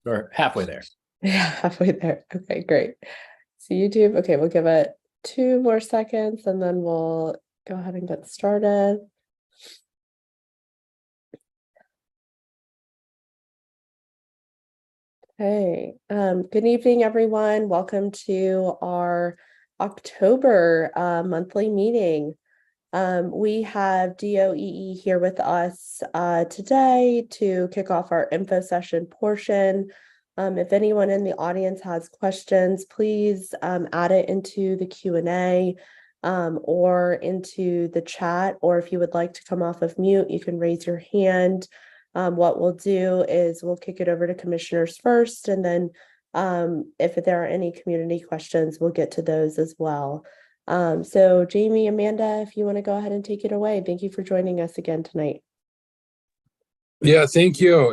Or halfway there. Yeah, halfway there. Okay, great. So YouTube, okay, we'll give it 2 more seconds and then we'll go ahead and get started. Hey, good evening, everyone. Welcome to our October monthly meeting. We have DOEE here with us today to kick off our info session portion. If anyone in the audience has questions, please add it into the Q&A or into the chat, or if you would like to come off of mute, you can raise your hand. What we'll do is we'll kick it over to commissioners first, and then if there are any community questions, we'll get to those as well. So Jamie, Amanda, if you want to go ahead and take it away. Thank you for joining us again tonight. Yeah, thank you.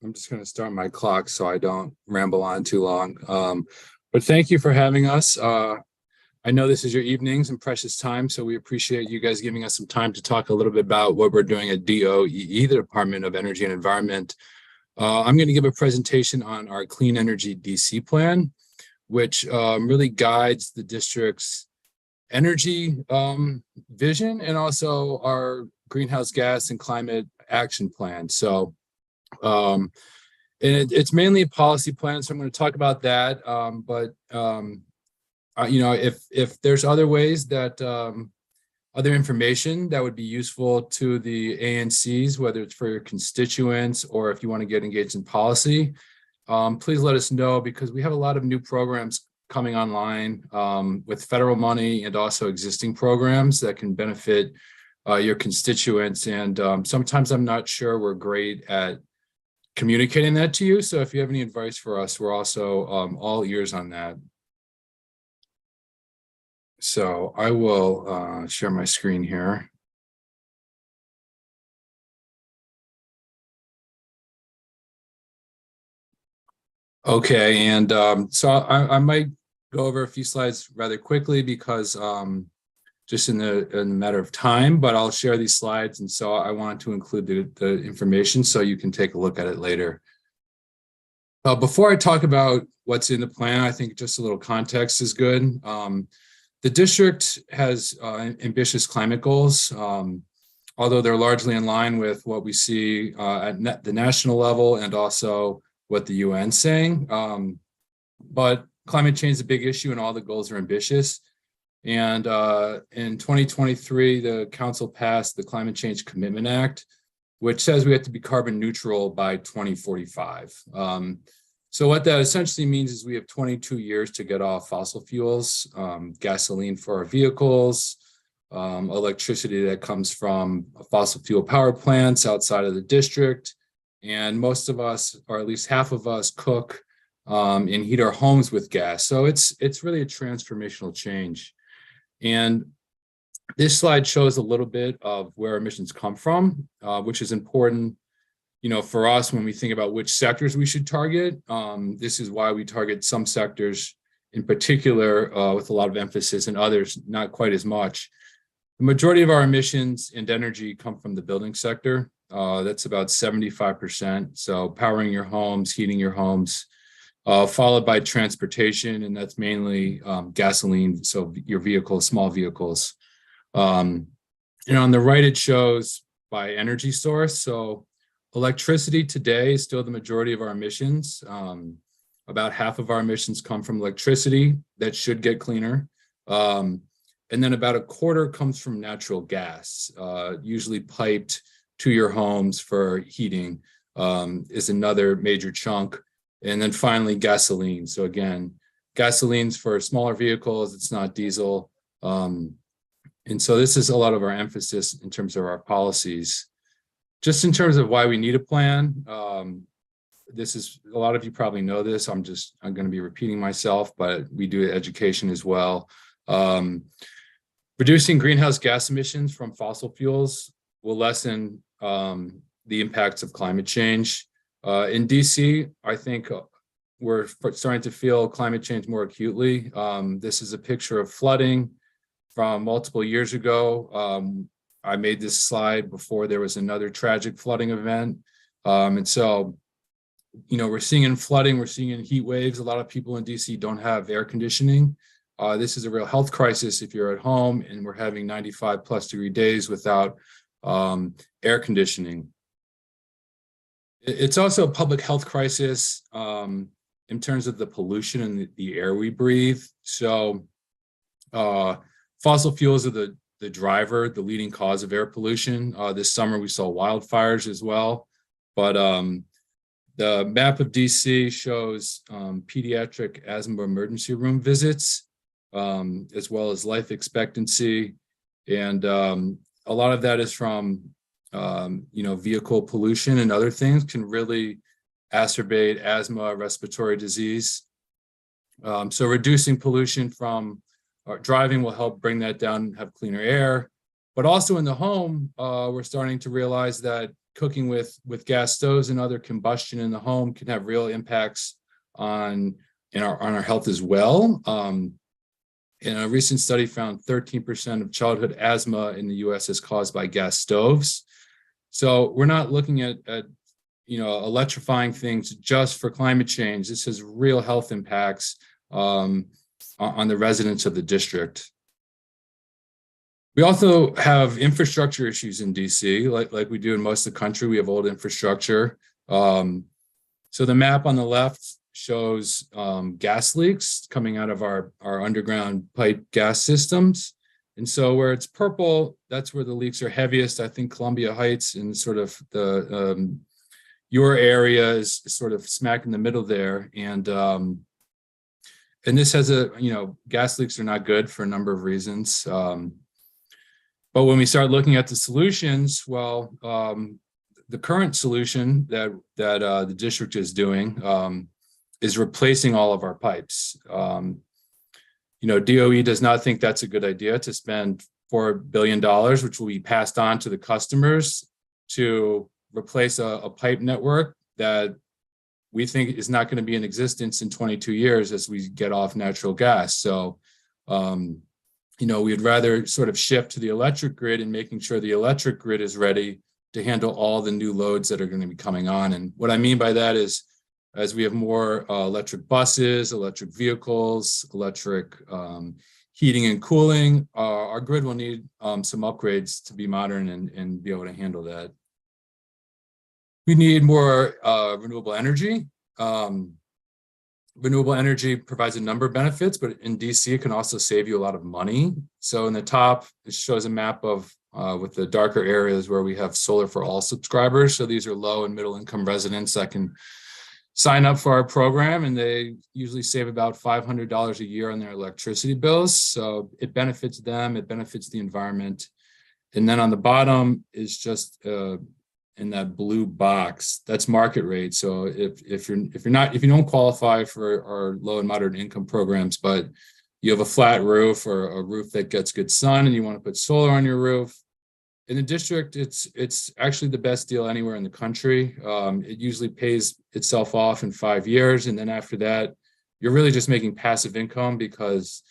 I'm just going to start my clock so I don't ramble on too long. But thank you for having us. I know this is your evenings and precious time, so we appreciate you guys giving us some time to talk a little bit about what we're doing at DOEE, the Department of Energy and Environment. I'm going to give a presentation on our Clean Energy DC plan, which really guides the district's energy vision and also our greenhouse gas and climate action plan. So it's mainly a policy plan, so I'm going to talk about that. You know, if there's other ways that other information that would be useful to the ANCs, whether it's for your constituents or if you want to get engaged in policy, please let us know, because we have a lot of new programs coming online with federal money and also existing programs that can benefit your constituents. And sometimes I'm not sure we're great at communicating that to you. So if you have any advice for us, we're also all ears on that. So I will share my screen here. Okay, and so I might go over a few slides rather quickly because just in the matter of time, but I'll share these slides, and so I want to include the information so you can take a look at it later. Before I talk about what's in the plan, I think just a little context is good. The district has ambitious climate goals, although they're largely in line with what we see at the national level and also what the UN's saying. But climate change is a big issue and all the goals are ambitious. And in 2023, the council passed the Climate Change Commitment Act, which says we have to be carbon neutral by 2045. So what that essentially means is we have 22 years to get off fossil fuels, gasoline for our vehicles, electricity that comes from fossil fuel power plants outside of the district. And most of us, or at least half of us, cook and heat our homes with gas. So it's really a transformational change. And this slide shows a little bit of where emissions come from, which is important, you know, for us when we think about which sectors we should target. This is why we target some sectors in particular with a lot of emphasis and others not quite as much. The majority of our emissions and energy come from the building sector. That's about 75%. So powering your homes, heating your homes, followed by transportation, and that's mainly gasoline, so your vehicles, small vehicles. And on the right, it shows by energy source. So electricity today is still the majority of our emissions. About half of our emissions come from electricity. That should get cleaner. And then about a quarter comes from natural gas, usually piped to your homes for heating is another major chunk. And then finally, gasoline. So again, gasoline's for smaller vehicles, it's not diesel. And so this is a lot of our emphasis in terms of our policies. Just in terms of why we need a plan, this is, a lot of you probably know this, I'm going to be repeating myself, but we do education as well. Reducing greenhouse gas emissions from fossil fuels will lessen the impacts of climate change. In DC, I think we're starting to feel climate change more acutely. This is a picture of flooding from multiple years ago. I made this slide before there was another tragic flooding event. And so we're seeing in flooding, we're seeing in heat waves. A lot of people in DC don't have air conditioning. This is a real health crisis if you're at home and we're having 95+ degree days without air conditioning. It's also a public health crisis in terms of the pollution and the air we breathe. So fossil fuels are the driver, the leading cause of air pollution. This summer we saw wildfires as well. But the map of DC shows pediatric asthma emergency room visits, as well as life expectancy. And a lot of that is from, vehicle pollution and other things can really exacerbate asthma, respiratory disease. So reducing pollution from driving will help bring that down, have cleaner air. But also in the home, we're starting to realize that cooking with gas stoves and other combustion in the home can have real impacts on our health as well. And a recent study found 13% of childhood asthma in the US is caused by gas stoves. So we're not looking at electrifying things just for climate change. This has real health impacts on the residents of the district. We also have infrastructure issues in DC, like we do in most of the country. We have old infrastructure. So the map on the left shows gas leaks coming out of our underground pipe gas systems. And so where it's purple, that's where the leaks are heaviest. I think Columbia Heights and sort of your area is sort of smack in the middle there. And this has gas leaks are not good for a number of reasons. But when we start looking at the solutions, well, the current solution that the district is doing is replacing all of our pipes. DOE does not think that's a good idea to spend $4 billion, which will be passed on to the customers, to replace a pipe network that we think is not going to be in existence in 22 years as we get off natural gas. So, we'd rather sort of shift to the electric grid and making sure the electric grid is ready to handle all the new loads that are going to be coming on. And what I mean by that is, as we have more electric buses, electric vehicles, electric heating and cooling, our grid will need some upgrades to be modern and be able to handle that. We need more renewable energy. Renewable energy provides a number of benefits, but in DC, it can also save you a lot of money. So in the top, it shows a map of with the darker areas where we have solar for all subscribers. So these are low and middle income residents that can sign up for our program, and they usually save about $500 a year on their electricity bills. So it benefits them, it benefits the environment. And then on the bottom is just in that blue box, that's market rate. So if you don't qualify for our low and moderate income programs, but you have a flat roof or a roof that gets good sun and you want to put solar on your roof, in the district, it's actually the best deal anywhere in the country. It usually pays itself off in 5 years. And then after that, you're really just making passive income because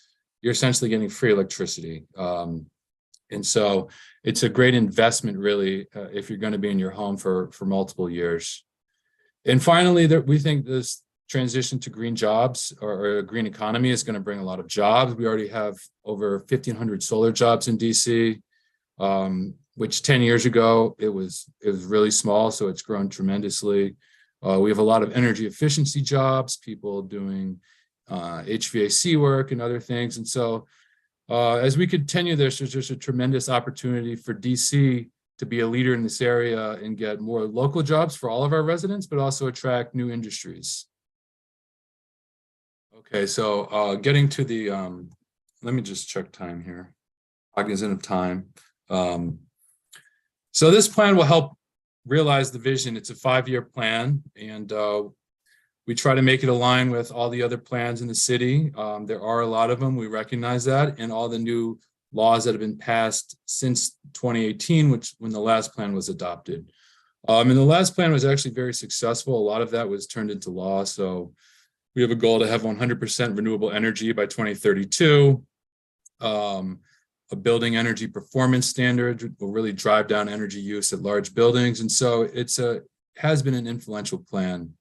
you're essentially getting free electricity. And so it's a great investment, really, if you're going to be in your home for multiple years. And finally, we think this transition to green jobs or a green economy is going to bring a lot of jobs. We already have over 1,500 solar jobs in DC. Which 10 years ago, it was really small, so it's grown tremendously. We have a lot of energy efficiency jobs, people doing HVAC work and other things. And so as we continue this, there's just a tremendous opportunity for DC to be a leader in this area and get more local jobs for all of our residents, but also attract new industries. Okay, so getting to the, let me just check time here, cognizant of time. So this plan will help realize the vision. It's a 5-year plan, and we try to make it align with all the other plans in the city. There are a lot of them, we recognize that, and all the new laws that have been passed since 2018, when the last plan was adopted. And the last plan was actually very successful. A lot of that was turned into law. So we have a goal to have 100% renewable energy by 2032. A building energy performance standard will really drive down energy use at large buildings. And so has been an influential plan.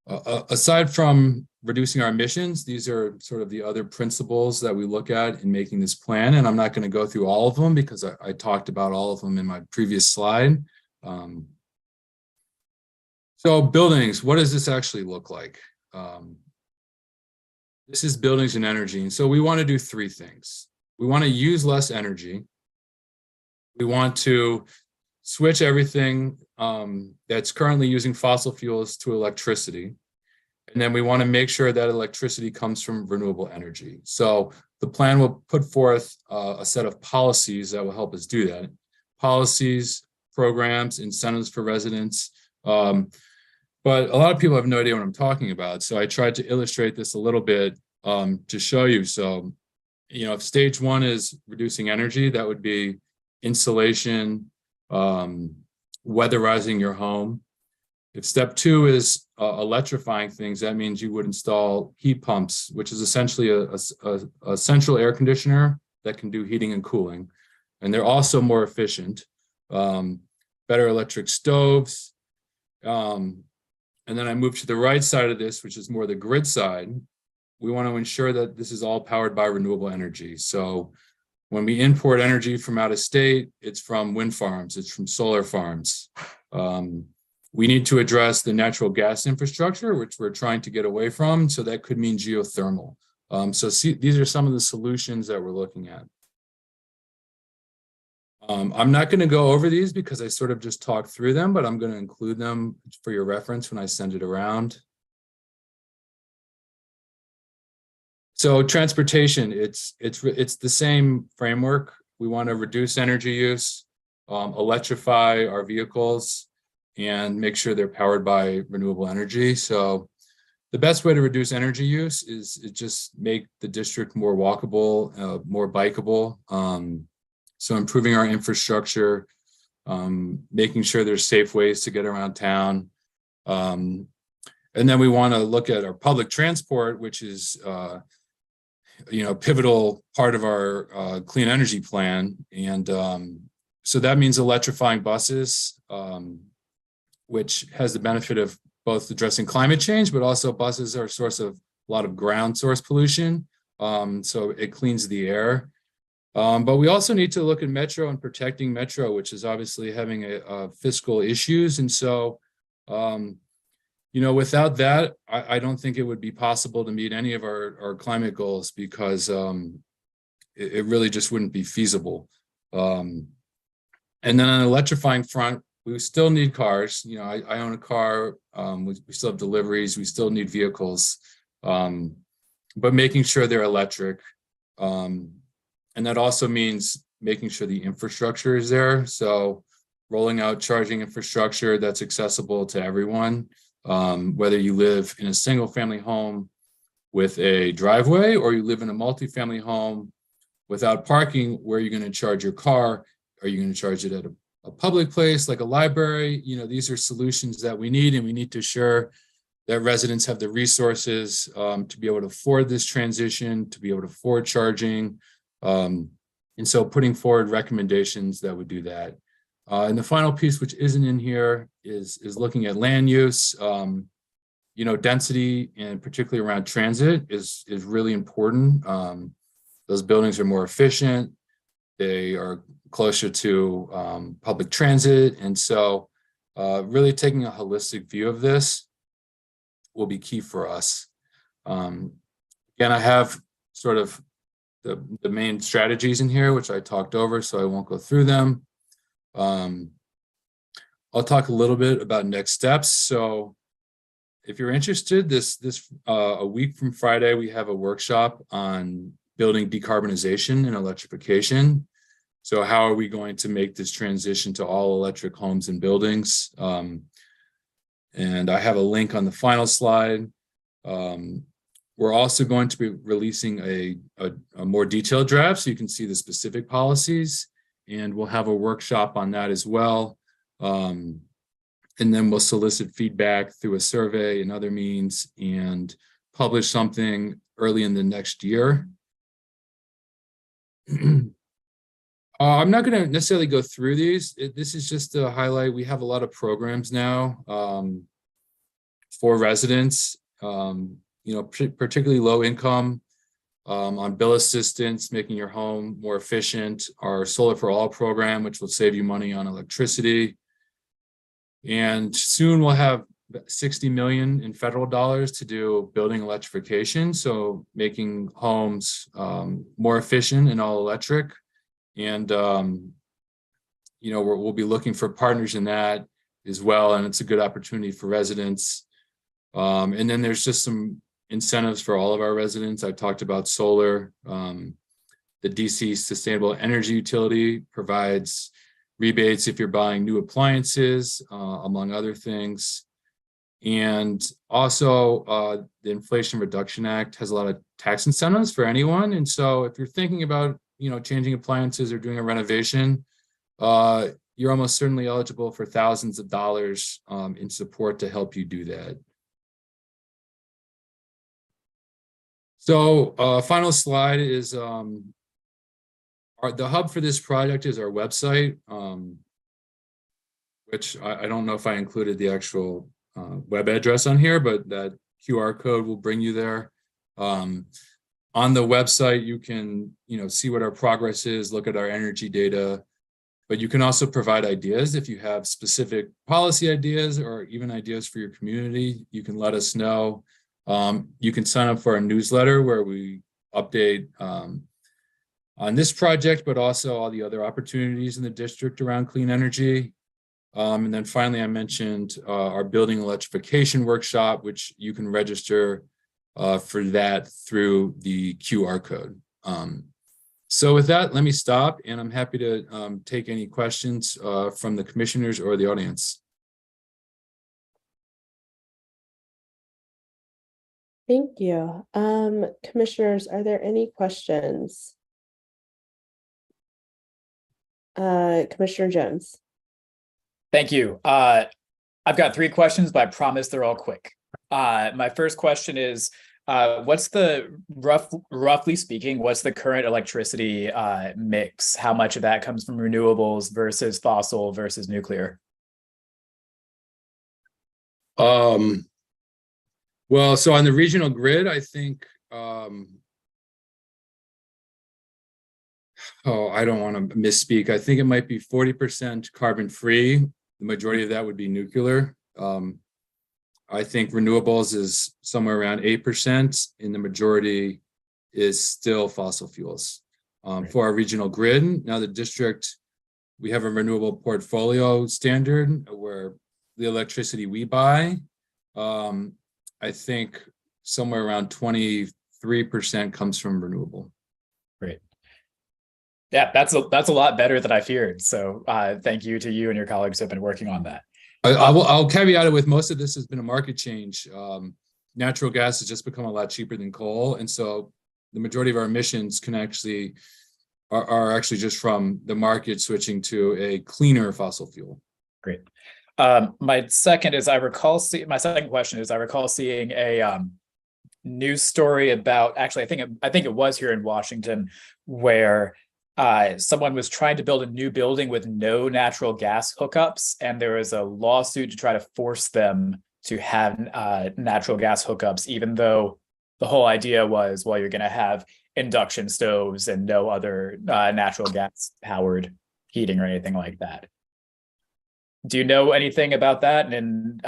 Aside from reducing our emissions, these are sort of the other principles that we look at in making this plan. And I'm not going to go through all of them because I talked about all of them in my previous slide. So buildings, what does this actually look like? This is buildings and energy. And so we want to do three things. We want to use less energy. We want to switch everything that's currently using fossil fuels to electricity. And then we want to make sure that electricity comes from renewable energy. So the plan will put forth a set of policies that will help us do that. Policies, programs, incentives for residents. But a lot of people have no idea what I'm talking about. So I tried to illustrate this a little bit to show you. So, if stage one is reducing energy, that would be insulation, weatherizing your home. If step two is electrifying things, that means you would install heat pumps, which is essentially a central air conditioner that can do heating and cooling. And they're also more efficient. Better electric stoves. And then I move to the right side of this, which is more the grid side. We want to ensure that this is all powered by renewable energy. So when we import energy from out of state, it's from wind farms, it's from solar farms. We need to address the natural gas infrastructure, which we're trying to get away from. So that could mean geothermal. These are some of the solutions that we're looking at. I'm not going to go over these because I sort of just talked through them, but I'm going to include them for your reference when I send it around. So transportation, it's the same framework. We want to reduce energy use, electrify our vehicles, and make sure they're powered by renewable energy. So the best way to reduce energy use is just make the district more walkable, more bikeable. So improving our infrastructure, making sure there's safe ways to get around town. And then we want to look at our public transport, which is pivotal part of our clean energy plan. And so that means electrifying buses, which has the benefit of both addressing climate change, but also buses are a source of a lot of ground source pollution. So it cleans the air. But we also need to look at Metro and protecting Metro, which is obviously having a fiscal issues. And so, without that, I don't think it would be possible to meet any of our climate goals because it really just wouldn't be feasible. And then on the electrifying front, we still need cars. I own a car. We still have deliveries. We still need vehicles, but making sure they're electric. And that also means making sure the infrastructure is there. So rolling out charging infrastructure that's accessible to everyone, whether you live in a single family home with a driveway or you live in a multifamily home without parking, where you're going to charge your car. Are you going to charge it at a public place like a library? These are solutions that we need, and we need to ensure that residents have the resources to be able to afford this transition, to be able to afford charging. And so putting forward recommendations that would do that. And the final piece, which isn't in here, is looking at land use. Density, and particularly around transit, is really important. Those buildings are more efficient. They are closer to public transit. And so really taking a holistic view of this will be key for us. Again, I have sort of the main strategies in here, which I talked over, so I won't go through them. I'll talk a little bit about next steps. So if you're interested, a week from Friday, we have a workshop on building decarbonization and electrification. So how are we going to make this transition to all electric homes and buildings? And I have a link on the final slide. We're also going to be releasing a more detailed draft so you can see the specific policies, and we'll have a workshop on that as well. And then we'll solicit feedback through a survey and other means and publish something early in the next year. I'm not going to necessarily go through these. This is just to highlight, we have a lot of programs now. for residents, particularly low income, on bill assistance, making your home more efficient, our Solar for All program, which will save you money on electricity. And soon we'll have 60 million in federal dollars to do building electrification. So making homes more efficient and all electric. And, we'll be looking for partners in that as well. And it's a good opportunity for residents. And then there's just some incentives for all of our residents. I talked about solar. The DC Sustainable Energy Utility provides rebates if you're buying new appliances, among other things. And also the Inflation Reduction Act has a lot of tax incentives for anyone. And so if you're thinking about, changing appliances or doing a renovation, you're almost certainly eligible for thousands of dollars in support to help you do that. So final slide is the hub for this project is our website, which I don't know if I included the actual web address on here, but that QR code will bring you there. On the website, you can see what our progress is, look at our energy data, but you can also provide ideas. If you have specific policy ideas or even ideas for your community, you can let us know. You can sign up for our newsletter where we update on this project, but also all the other opportunities in the district around clean energy. And then finally, I mentioned our building electrification workshop, which you can register for that through the QR code. So with that, let me stop, and I'm happy to take any questions from the commissioners or the audience. Thank you. Commissioners, are there any questions? Commissioner Jones. Thank you. I've got 3 questions, but I promise they're all quick. My first question is, what's the roughly speaking, what's the current electricity mix? How much of that comes from renewables versus fossil versus nuclear? Well, so on the regional grid, I think, I don't want to misspeak. I think it might be 40% carbon free. The majority of that would be nuclear. I think renewables is somewhere around 8%, and the majority is still fossil fuels. For our regional grid, now the district, we have a renewable portfolio standard where the electricity we buy, I think somewhere around 23% comes from renewable. Great. Yeah, that's a lot better than I feared. So thank you to you and your colleagues who have been working on that. I'll caveat it with most of this has been a market change. Natural gas has just become a lot cheaper than coal. And so the majority of our emissions can actually are actually just from the market switching to a cleaner fossil fuel. Great. My second question is, I recall seeing a news story about, actually, I think it was here in Washington, where someone was trying to build a new building with no natural gas hookups, and there was a lawsuit to try to force them to have natural gas hookups, even though the whole idea was, well, you're going to have induction stoves and no other natural gas powered heating or anything like that. Do you know anything about that? And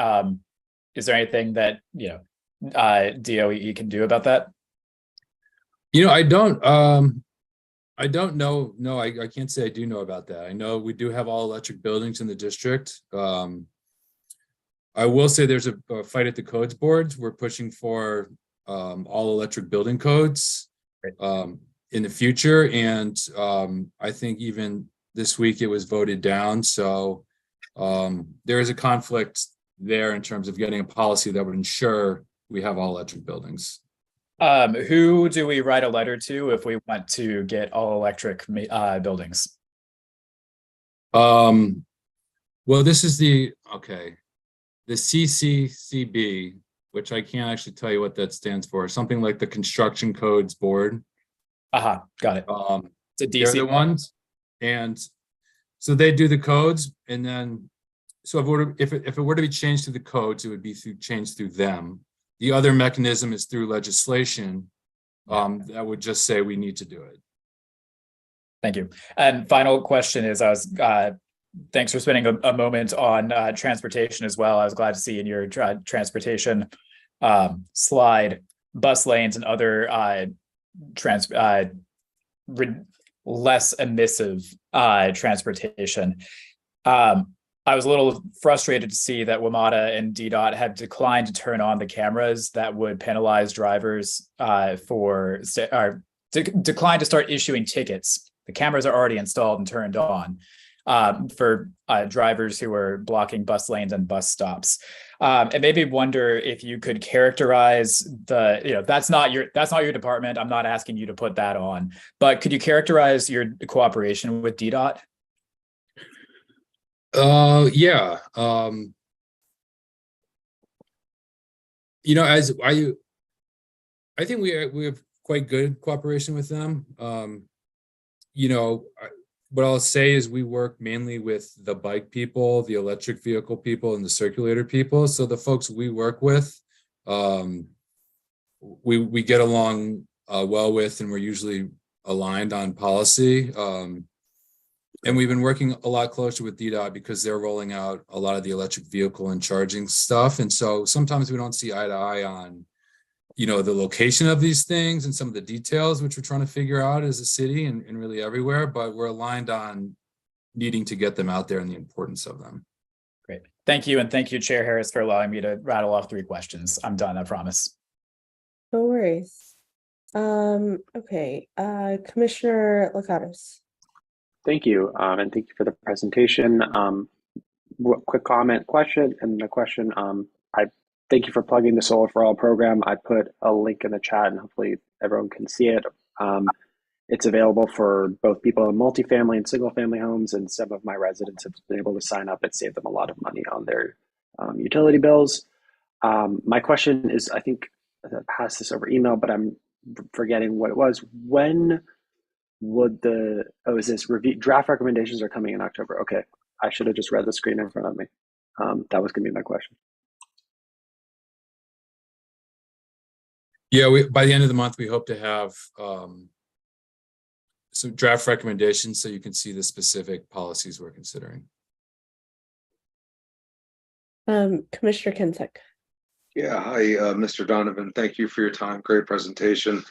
is there anything that DOEE can do about that? I don't know. No, I can't say I do know about that. I know we do have all electric buildings in the district. I will say there's a fight at the codes boards. We're pushing for all electric building codes in the future. And I think even this week it was voted down. So there is a conflict there in terms of getting a policy that would ensure we have all electric buildings. Who do we write a letter to if we want to get all electric buildings? Well, this is the CCCB, which I can't actually tell you what that stands for. Something like the Construction Codes Board. Got it. It's a DC. They're the ones, and so they do the codes, and then so if it were to be changed to the codes, it would be changed through them. The other mechanism is through legislation. That would just say we need to do it. Thank you. And final question is, thanks for spending a moment on transportation as well. I was glad to see in your transportation slide, bus lanes and other less emissive transportation. I was a little frustrated to see that WMATA and DDOT have declined to turn on the cameras that would penalize drivers decline to start issuing tickets. The cameras are already installed and turned on for drivers who are blocking bus lanes and bus stops. And maybe wonder if you could characterize that's not your department. I'm not asking you to put that on, but could you characterize your cooperation with DDOT? Yeah. I think we have quite good cooperation with them. What I'll say is we work mainly with the bike people, the electric vehicle people, and the circulator people. So the folks we work with, we get along well with, and we're usually aligned on policy. And we've been working a lot closer with DDOT because they're rolling out a lot of the electric vehicle and charging stuff. And so sometimes we don't see eye to eye on, the location of these things and some of the details, which we're trying to figure out as a city and really everywhere, but we're aligned on needing to get them out there and the importance of them. Great. Thank you. And thank you, Chair Harris, for allowing me to rattle off 3 questions. I'm done, I promise. No worries. Okay, Commissioner Lakatos. Thank you, and thank you for the presentation. Quick comment, question, and the question. I thank you for plugging the Solar for All program. I put a link in the chat, and hopefully everyone can see it. It's available for both people in multifamily and single-family homes, and some of my residents have been able to sign up and save them a lot of money on their utility bills. My question is, I think I passed this over email, but I'm forgetting what it was. When would is this review draft recommendations are coming in October? Okay, I should have just read the screen in front of me. That was going to be my question. Yeah, by the end of the month, we hope to have some draft recommendations so you can see the specific policies we're considering. Commissioner Kinsick. Yeah, hi, Mr. Donovan. Thank you for your time. Great presentation.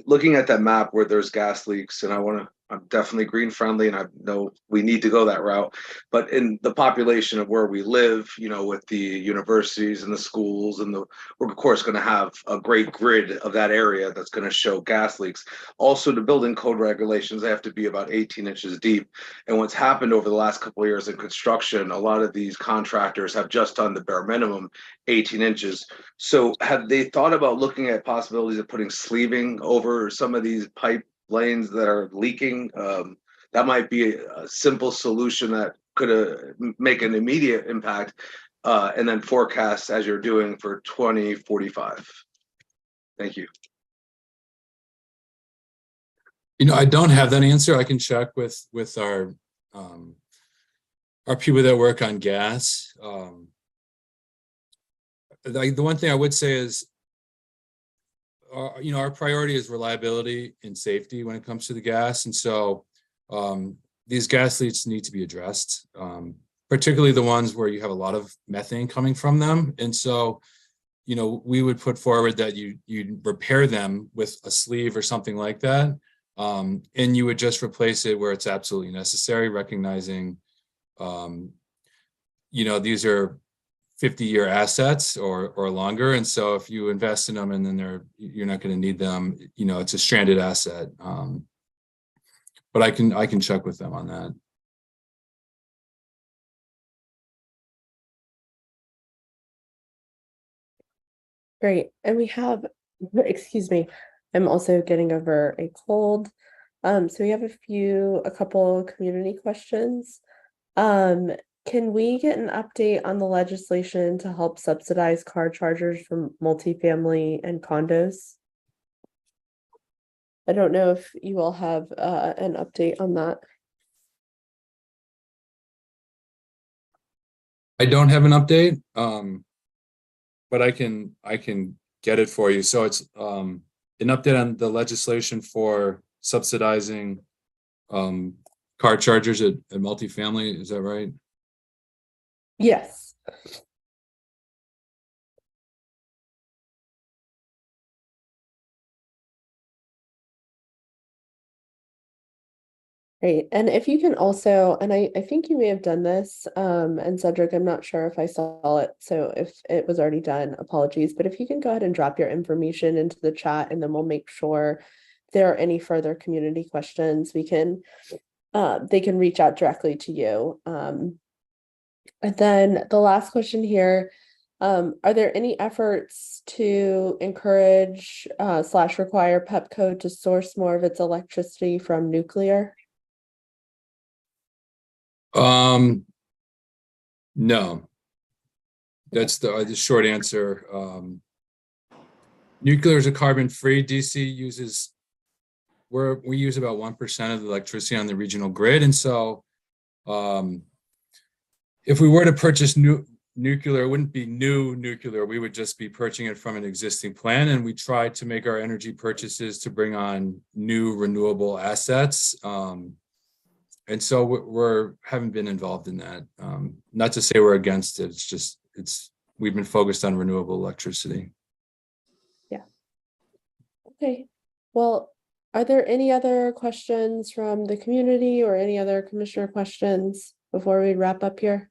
Looking at that map where there's gas leaks, and I'm definitely green friendly, and I know we need to go that route. But in the population of where we live, with the universities and the schools, and we're of course going to have a great grid of that area that's going to show gas leaks. Also, the building code regulations, they have to be about 18 inches deep. And what's happened over the last couple of years in construction, a lot of these contractors have just done the bare minimum, 18 inches. So have they thought about looking at possibilities of putting sleeving over some of these pipe lanes that are leaking? That might be a simple solution that could make an immediate impact, and then forecast as you're doing for 2045. Thank you. I don't have that answer. I can check with our people that work on gas. The one thing I would say is, our priority is reliability and safety when it comes to the gas. And so these gas leaks need to be addressed, particularly the ones where you have a lot of methane coming from them. And so, we would put forward that you'd repair them with a sleeve or something like that. And you would just replace it where it's absolutely necessary, recognizing, these are 50-year assets or longer. And so if you invest in them and then you're not going to need them, it's a stranded asset. But I can check with them on that. Great. And we have, excuse me, I'm also getting over a cold. So we have a couple community questions. Can we get an update on the legislation to help subsidize car chargers for multifamily and condos? I don't know if you all have an update on that. I don't have an update, but I can get it for you. So it's an update on the legislation for subsidizing car chargers at multifamily. Is that right? Yes. Great. And if you can also, and I think you may have done this, and Cedric, I'm not sure if I saw it, so if it was already done, apologies, but if you can go ahead and drop your information into the chat, and then we'll make sure if there are any further community questions, we can, they can reach out directly to you. And then the last question here, are there any efforts to encourage / require Pepco to source more of its electricity from nuclear? No. That's the short answer. Nuclear is a carbon-free. DC uses, we use about 1% of the electricity on the regional grid. And so if we were to purchase nuclear, it wouldn't be new nuclear. We would just be purchasing it from an existing plant. And we try to make our energy purchases to bring on new renewable assets. And so we're haven't been involved in that. Not to say we're against it. It's just, we've been focused on renewable electricity. Yeah. Okay. Well, are there any other questions from the community or any other commissioner questions before we wrap up here?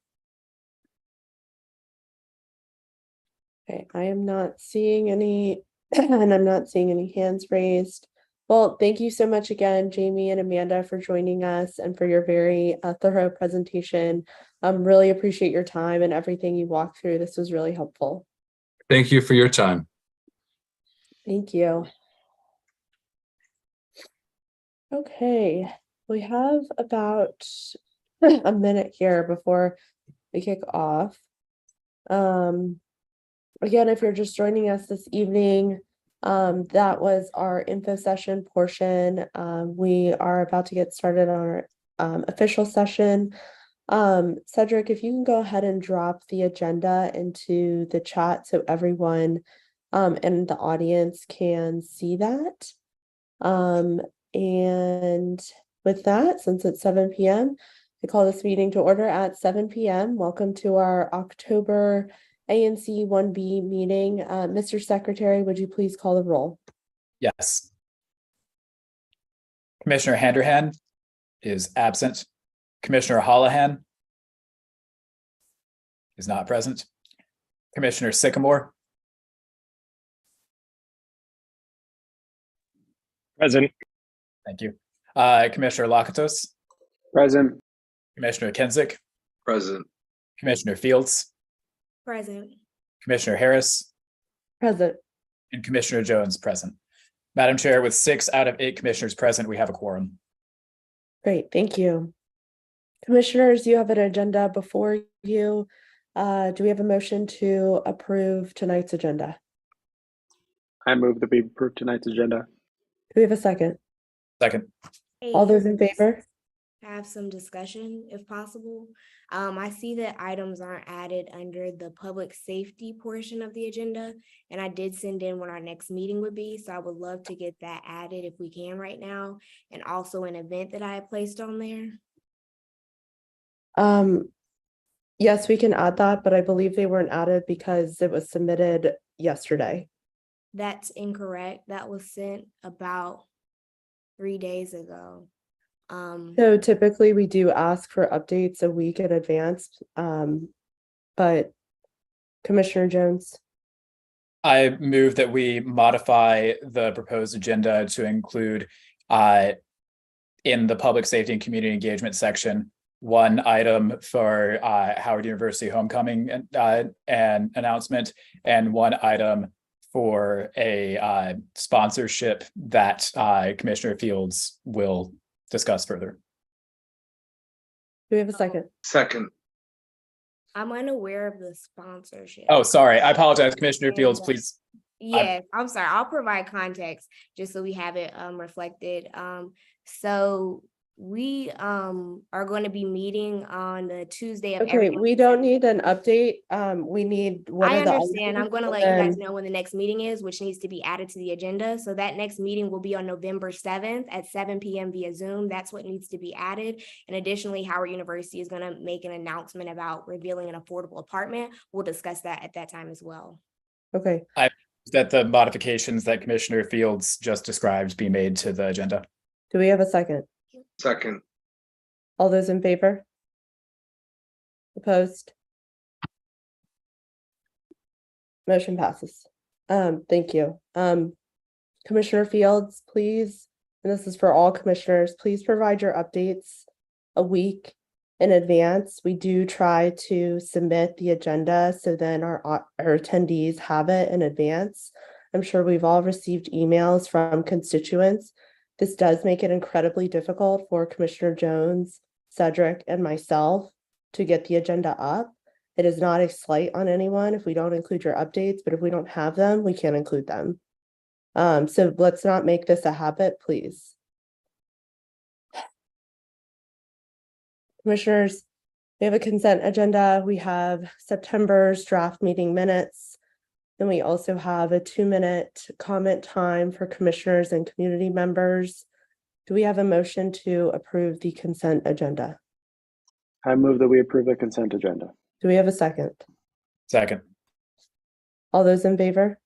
Okay, I am not seeing any, and I'm not seeing any hands raised. Well, thank you so much again, Jamie and Amanda, for joining us and for your very thorough presentation. Really appreciate your time and everything you walked through. This was really helpful. Thank you for your time. Thank you. Okay, we have about a minute here before we kick off. Again, if you're just joining us this evening, that was our info session portion. We are about to get started on our official session. Cedric, if you can go ahead and drop the agenda into the chat so everyone in the audience can see that. And with that, since it's 7 p.m., I call this meeting to order at 7 p.m. Welcome to our October ANC 1B meeting. Mr. Secretary, would you please call the roll? Yes. Commissioner Handerhan is absent. Commissioner Holohan is not present. Commissioner Sycamore. Present. Thank you. Commissioner Lakatos. Present. Commissioner Kensick. Present. Commissioner Fields. Present. Commissioner Harris. Present. And Commissioner Jones present. Madam Chair, with 6 out of 8 commissioners present, we have a quorum. Great, thank you. Commissioners, you have an agenda before you. Do we have a motion to approve tonight's agenda? I move that we approve tonight's agenda. Do we have a second? Second. All those in favor? Have some discussion if possible. I see that items aren't added under the public safety portion of the agenda, and I did send in when our next meeting would be, so I would love to get that added if we can right now, and also an event that I have placed on there. Yes, we can add that, but I believe they weren't added because it was submitted yesterday. That's incorrect. That was sent about 3 days ago. So typically we do ask for updates a week in advance, but Commissioner Jones. I move that we modify the proposed agenda to include in the public safety and community engagement section, one item for Howard University homecoming and announcement, and one item for a sponsorship that Commissioner Fields will discuss further. Do we have a second? Second. I'm unaware of the sponsorship. Oh, sorry. I apologize, Commissioner Fields, please. Yes, I'm sorry. I'll provide context just so we have it reflected. So we are going to be meeting on the Tuesday of every Okay, month. we don't need an update. We need what I are the understand. I'm items, going to and let you guys then- know when the next meeting is, which needs to be added to the agenda. So that next meeting will be on November 7th at 7 p.m. via Zoom. That's what needs to be added. And additionally, Howard University is going to make an announcement about revealing an affordable apartment. We'll discuss that at that time as well. Okay, That the modifications that Commissioner Fields just described be made to the agenda. do we have a second? Second, All those in favor? Opposed? Motion passes. Thank you. Commissioner Fields, please, and this is for all commissioners, please provide your updates a week in advance. We do try to submit the agenda so then our attendees have it in advance. I'm sure we've all received emails from constituents. This does make it incredibly difficult for Commissioner Jones, Cedric, and myself to get the agenda up. It is not a slight on anyone if we don't include your updates, but if we don't have them, we can't include them. So let's not make this a habit, please. Commissioners, we have a consent agenda. We have September's draft meeting minutes. Then we also have a 2-minute comment time for commissioners and community members. Do we have a motion to approve the consent agenda? I move that we approve the consent agenda. Do we have a second? Second. All those in favor?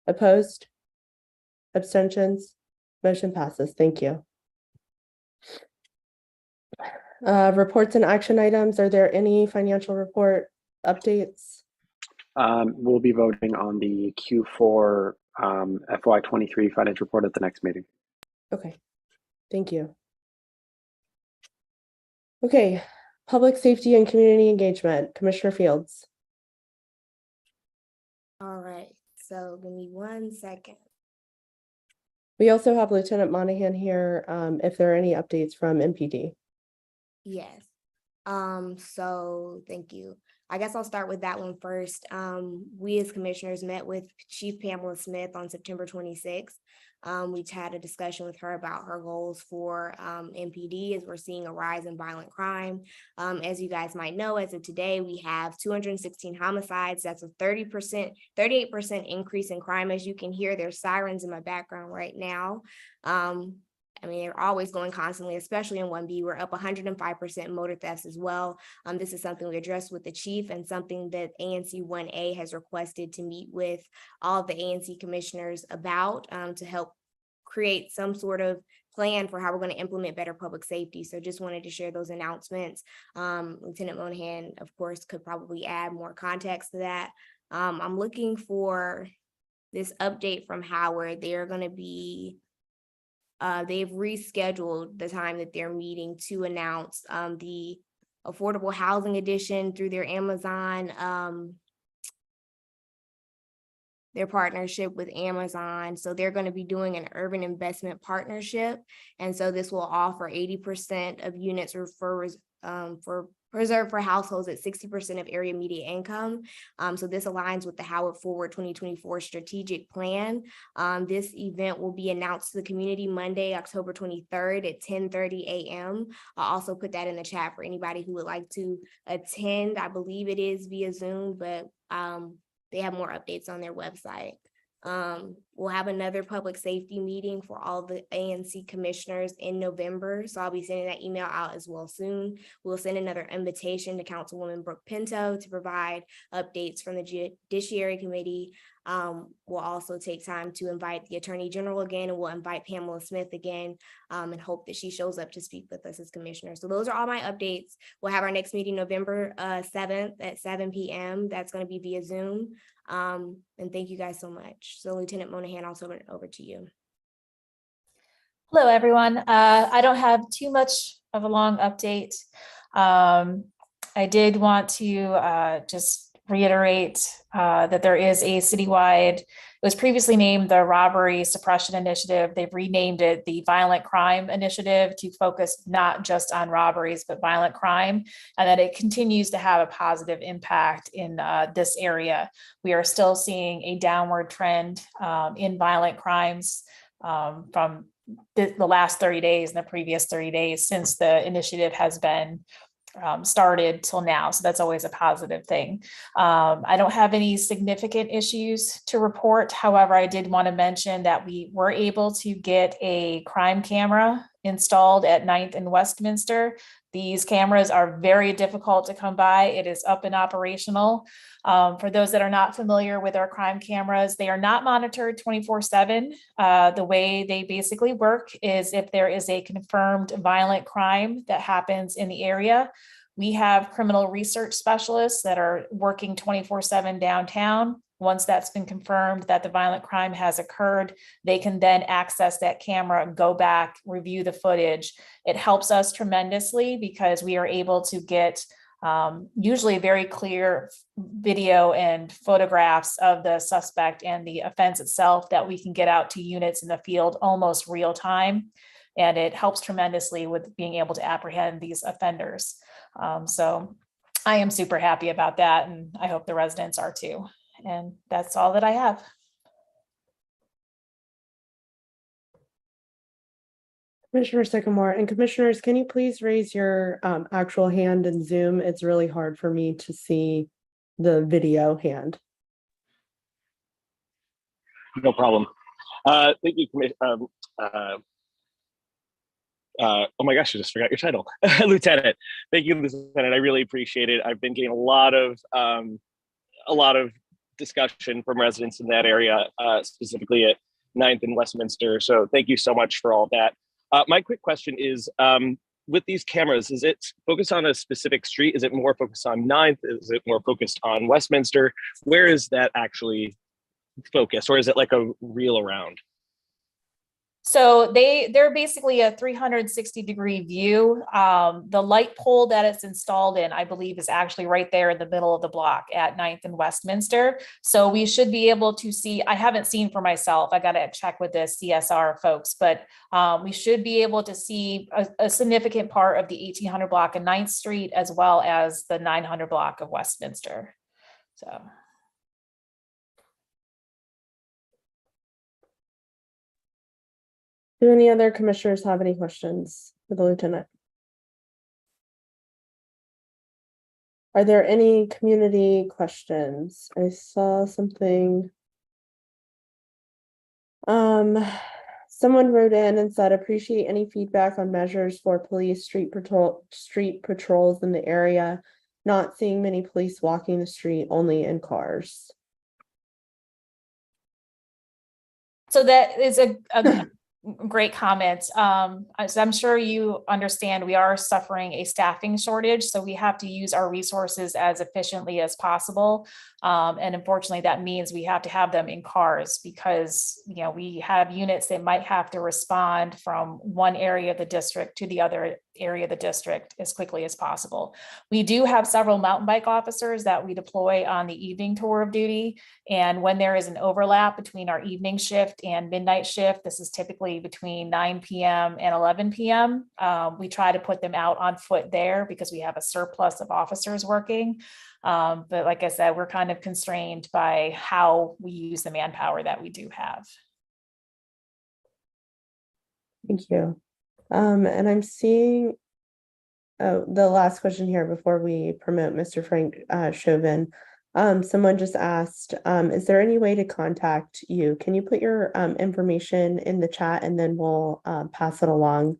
Opposed? Abstentions? Motion passes. Thank you. Reports and action items. Are there any financial report updates? We'll be voting on the Q4 FY23 financial report at the next meeting. Okay, thank you. Okay, public safety and community engagement, Commissioner Fields. All right. So give me 1 second. We also have Lieutenant Monahan here, if there are any updates from MPD. Yes. So thank you. I guess I'll start with that one first. We as commissioners met with Chief Pamela Smith on September 26th. We had a discussion with her about her goals for MPD as we're seeing a rise in violent crime. As you guys might know, as of today, we have 216 homicides. That's a 38% increase in crime. As you can hear, there's sirens in my background right now. I mean, they're always going constantly, especially in 1B. We're up 105% in motor thefts as well. This is something we addressed with the chief and something that ANC 1A has requested to meet with all of the ANC commissioners about to help create some sort of plan for how we're going to implement better public safety. So just wanted to share those announcements. Lieutenant Monahan, of course, could probably add more context to that. I'm looking for this update from Howard. They're going to be they've rescheduled the time that they're meeting to announce the affordable housing edition through their Amazon, their partnership with Amazon. So they're going to be doing an urban investment partnership. And so this will offer 80% of units for reserved for households at 60% of area median income. So this aligns with the Howard Forward 2024 strategic plan. This event will be announced to the community Monday, October 23rd at 10:30 a.m. I'll also put that in the chat for anybody who would like to attend. I believe it is via Zoom, but they have more updates on their website. We'll have another public safety meeting for all the ANC commissioners in November. So I'll be sending that email out as well soon. We'll send another invitation to Councilwoman Brooke Pinto to provide updates from the Judiciary Committee. We'll also take time to invite the Attorney General again, and we'll invite Pamela Smith again, and hope that she shows up to speak with us as commissioners. So those are all my updates. We'll have our next meeting November 7th at 7 p.m. That's going to be via Zoom. And thank you guys so much. So Lieutenant Monahan, I'll turn it over to you. Hello, everyone. I don't have too much of a long update. I did want to just reiterate that there is a citywide, it was previously named the Robbery Suppression Initiative. They've renamed it the Violent Crime Initiative to focus not just on robberies, but violent crime, and that it continues to have a positive impact in this area. We are still seeing a downward trend in violent crimes from the last 30 days and the previous 30 days since the initiative has been started till now. So that's always a positive thing. I don't have any significant issues to report. However, I did want to mention that we were able to get a crime camera installed at 9th and Westminster. These cameras are very difficult to come by. It is up and operational. For those that are not familiar with our crime cameras, they are not monitored 24/7. The way they basically work is if there is a confirmed violent crime that happens in the area, we have criminal research specialists that are working 24/7 downtown. Once that's been confirmed that the violent crime has occurred, they can then access that camera, go back, review the footage. It helps us tremendously because we are able to get usually very clear video and photographs of the suspect and the offense itself that we can get out to units in the field almost real time. And it helps tremendously with being able to apprehend these offenders. So I am super happy about that, and I hope the residents are too. And that's all that I have. Commissioner Sycamore, and commissioners, can you please raise your actual hand in Zoom? It's really hard for me to see the video hand. No problem. Thank you, oh my gosh, I just forgot your title. Lieutenant. Thank you, Lieutenant. I really appreciate it. I've been getting a lot of discussion from residents in that area, specifically at 9th and Westminster. So thank you so much for all of that. My quick question is, with these cameras, is it focused on a specific street? Is it more focused on 9th? Is it more focused on Westminster? Where is that actually focused, or is it like a reel around? So they're basically a 360-degree view. The light pole that it's installed in, I believe, is actually right there in the middle of the block at 9th and Westminster. So we should be able to see, I haven't seen for myself, I got to check with the CSR folks, but we should be able to see a significant part of the 1800 block of 9th Street, as well as the 900 block of Westminster. So. Do any other commissioners have any questions for the lieutenant? Are there any community questions? I saw something. Someone wrote in and said, appreciate any feedback on measures for police street patrols in the area. Not seeing many police walking the street, only in cars. So that is a great comment. As I'm sure you understand, we are suffering a staffing shortage, so we have to use our resources as efficiently as possible. And unfortunately, that means we have to have them in cars because, you know, we have units that might have to respond from one area of the district to the other area of the district as quickly as possible. We do have several mountain bike officers that we deploy on the evening tour of duty. And when there is an overlap between our evening shift and midnight shift, this is typically between 9 p.m. and 11 p.m. We try to put them out on foot there because we have a surplus of officers working. But like I said, we're kind of constrained by how we use the manpower that we do have. Thank you. And I'm seeing the last question here before we promote Mr. Frank Chauvin. Someone just asked, is there any way to contact you? Can you put your information in the chat and then we'll pass it along?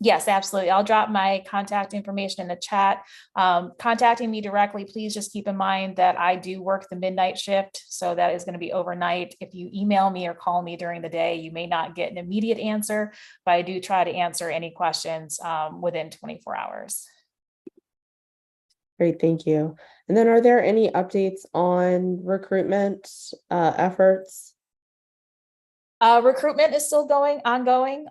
Yes, absolutely. I'll drop my contact information in the chat. Contacting me directly, please just keep in mind that I do work the midnight shift. So that is going to be overnight. If you email me or call me during the day, you may not get an immediate answer, but I do try to answer any questions within 24 hours. Great, thank you. And then are there any updates on recruitment efforts? Recruitment is still ongoing.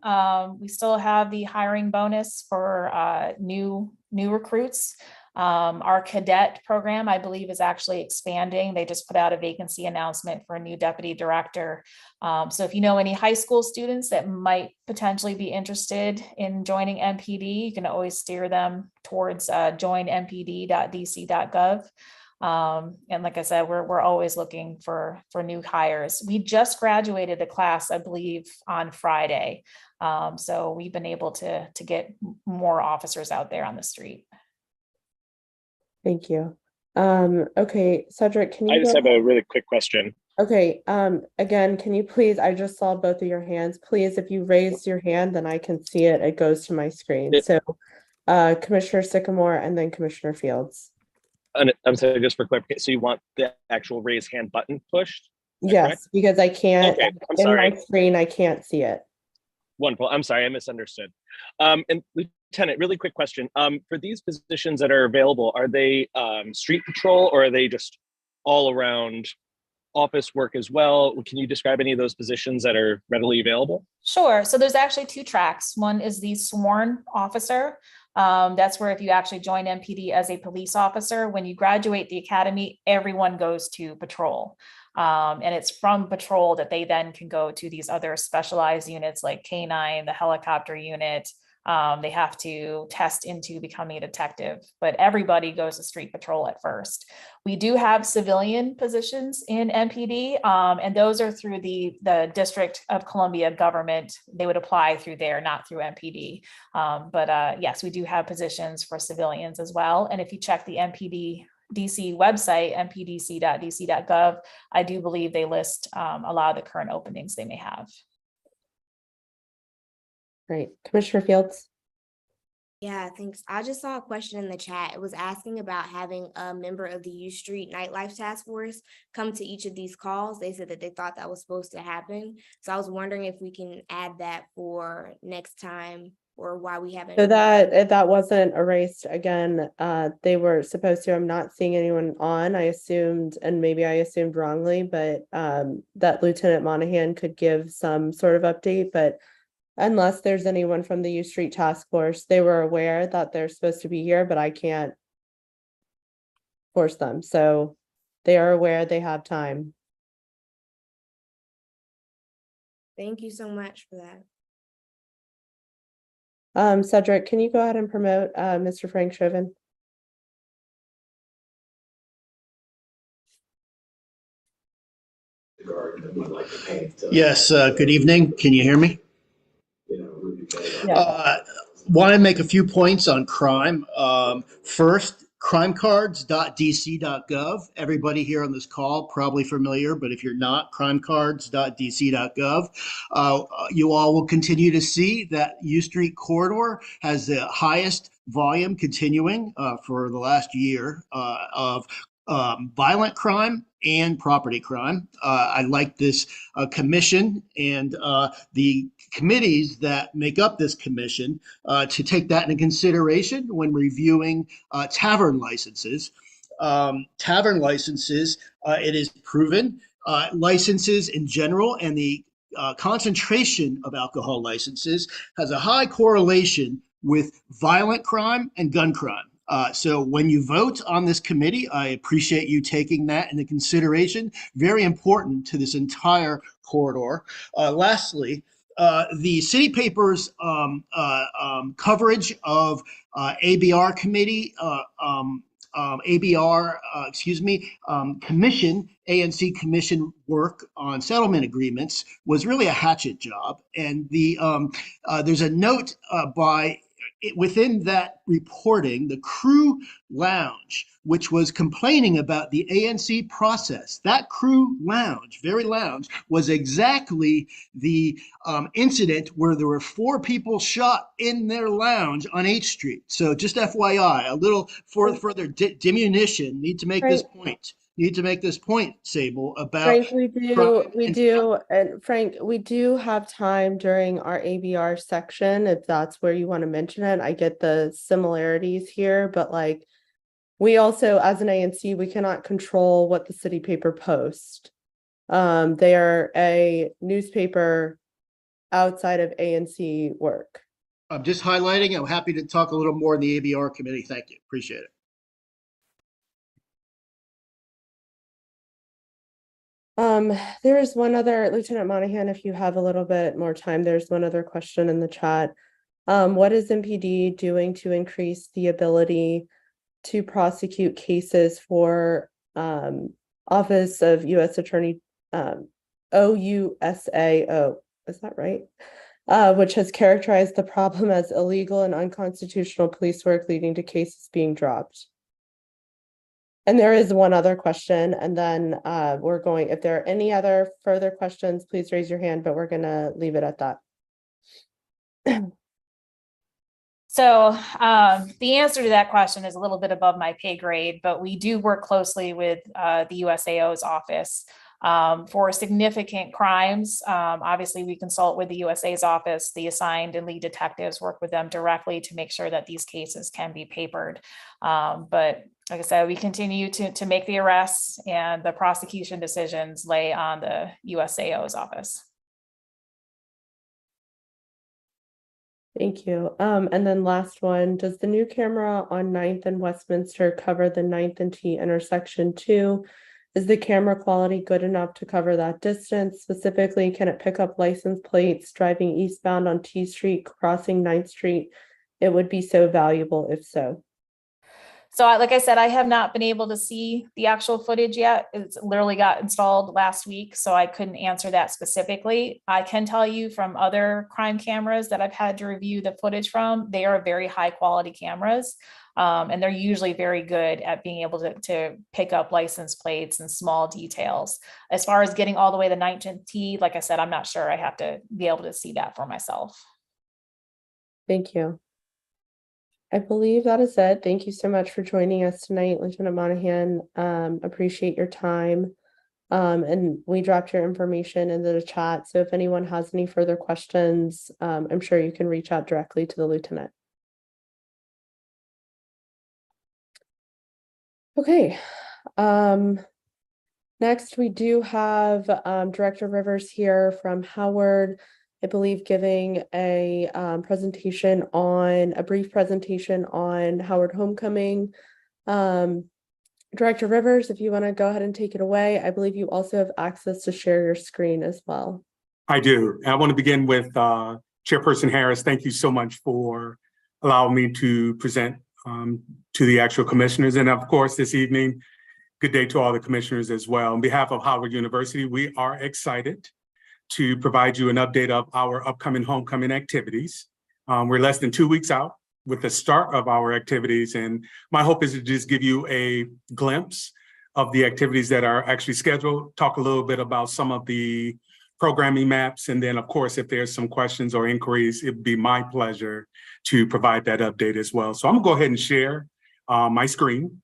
We still have the hiring bonus for new recruits. Our cadet program, I believe, is actually expanding. They just put out a vacancy announcement for a new deputy director. So if you know any high school students that might potentially be interested in joining MPD, you can always steer them towards joinmpd.dc.gov. And like I said, we're always looking for new hires. We just graduated a class, I believe, on Friday. So we've been able to get more officers out there on the street. Thank you. Okay, Cedric, can you I just go? have a really quick question. Okay, again, can you please, I just saw both of your hands. Please, if you raise your hand, then I can see it. It goes to my screen. It- So, Commissioner Sycamore and then Commissioner Fields. And I'm sorry, just for clarification, so you want the actual raise hand button pushed? Is that Yes, correct? because I can't, Okay, I'm in sorry. my screen, I can't see it. Wonderful. I'm sorry, I misunderstood. And Lieutenant, really quick question. For these positions that are available, are they street patrol or are they just all around office work as well? Can you describe any of those positions that are readily available? Sure. So there's actually two tracks. One is the sworn officer. That's where if you actually join MPD as a police officer, when you graduate the academy, everyone goes to patrol. And it's from patrol that they then can go to these other specialized units like K9, the helicopter unit. They have to test into becoming a detective, but everybody goes to street patrol at first. We do have civilian positions in MPD, and those are through the District of Columbia government. They would apply through there, not through MPD. But yes, we do have positions for civilians as well. And if you check the MPD DC website, mpdc.dc.gov, I do believe they list a lot of the current openings they may have. Great. Commissioner Fields. Yeah, thanks. I just saw a question in the chat. It was asking about having a member of the U Street Nightlife Task Force come to each of these calls. They said that they thought that was supposed to happen. So I was wondering if we can add that for next time or why we haven't. So that wasn't erased again. They were supposed to. I'm not seeing anyone on. I assumed, and maybe I assumed wrongly, but that Lieutenant Monahan could give some sort of update, but unless there's anyone from the U Street Task Force, they were aware that they're supposed to be here, but I can't force them. So they are aware they have time. Thank you so much for that. Cedric, can you go ahead and promote Mr. Frank Chauvin? Yes, good evening. Can you hear me? Yeah. Want to make a few points on crime. First, crimecards.dc.gov. Everybody here on this call probably familiar, but if you're not, crimecards.dc.gov. You all will continue to see that U Street corridor has the highest volume continuing for the last year of violent crime and property crime. I like this commission and the committees that make up this commission to take that into consideration when reviewing tavern licenses. Tavern licenses, it is proven, licenses in general and the concentration of alcohol licenses has a high correlation with violent crime and gun crime. So when you vote on this committee, I appreciate you taking that into consideration. Very important to this entire corridor. Lastly, the city paper's coverage of ABR committee, commission, ANC commission work on settlement agreements was really a hatchet job. And there's a note within that reporting, the Crew Lounge, which was complaining about the ANC process. That Crew Lounge, very lounge, was exactly the incident where there were 4 people shot in their lounge on 8th Street. So just FYI, a little further diminution. Need to make this point. Sable, about Frank, we do, and Frank, we do have time during our ABR section, if that's where you want to mention it. I get the similarities here, but like, we also, as an ANC, we cannot control what the city paper posts. They are a newspaper outside of ANC work. I'm just highlighting. I'm happy to talk a little more in the ABR committee. Thank you. Appreciate it. There is one other, Lieutenant Monahan, if you have a little bit more time, there's one other question in the chat. What is MPD doing to increase the ability to prosecute cases for Office of U.S. Attorney, OUSAO, is that right? Which has characterized the problem as illegal and unconstitutional police work leading to cases being dropped. And there is one other question, and then we're going, if there are any other further questions, please raise your hand, but we're gonna leave it at that. So the answer to that question is a little bit above my pay grade, but we do work closely with the USAO's office for significant crimes. Obviously, we consult with the USA's office. The assigned and lead detectives work with them directly to make sure that these cases can be papered. But like I said, we continue to make the arrests, and the prosecution decisions lay on the USAO's office. Thank you. And then last one, does the new camera on 9th and Westminster cover the 9th and T intersection too? Is the camera quality good enough to cover that distance? Specifically, can it pick up license plates driving eastbound on T Street, crossing 9th Street? It would be so valuable if so. So like I said, I have not been able to see the actual footage yet. It's literally got installed last week, so I couldn't answer that specifically. I can tell you from other crime cameras that I've had to review the footage from, they are very high quality cameras. And they're usually very good at being able to pick up license plates and small details. As far as getting all the way to 9th and T, like I said, I'm not sure. I have to be able to see that for myself. Thank you. I believe that is it. Thank you so much for joining us tonight, Lieutenant Monahan. Appreciate your time. And we dropped your information into the chat. So if anyone has any further questions, I'm sure you can reach out directly to the lieutenant. Okay. Next, we do have Director Rivers here from Howard, I believe, giving a brief presentation on Howard Homecoming. Director Rivers, if you want to go ahead and take it away. I believe you also have access to share your screen as well. I do. I want to begin with Chairperson Harris. Thank you so much for allowing me to present to the actual commissioners. And of course, this evening, good day to all the commissioners as well. On behalf of Howard University, we are excited to provide you an update of our upcoming homecoming activities. We're less than 2 weeks out with the start of our activities, and my hope is to just give you a glimpse of the activities that are actually scheduled, talk a little bit about some of the programming maps, and then of course, if there's some questions or inquiries, it'd be my pleasure to provide that update as well. So I'm gonna go ahead and share my screen.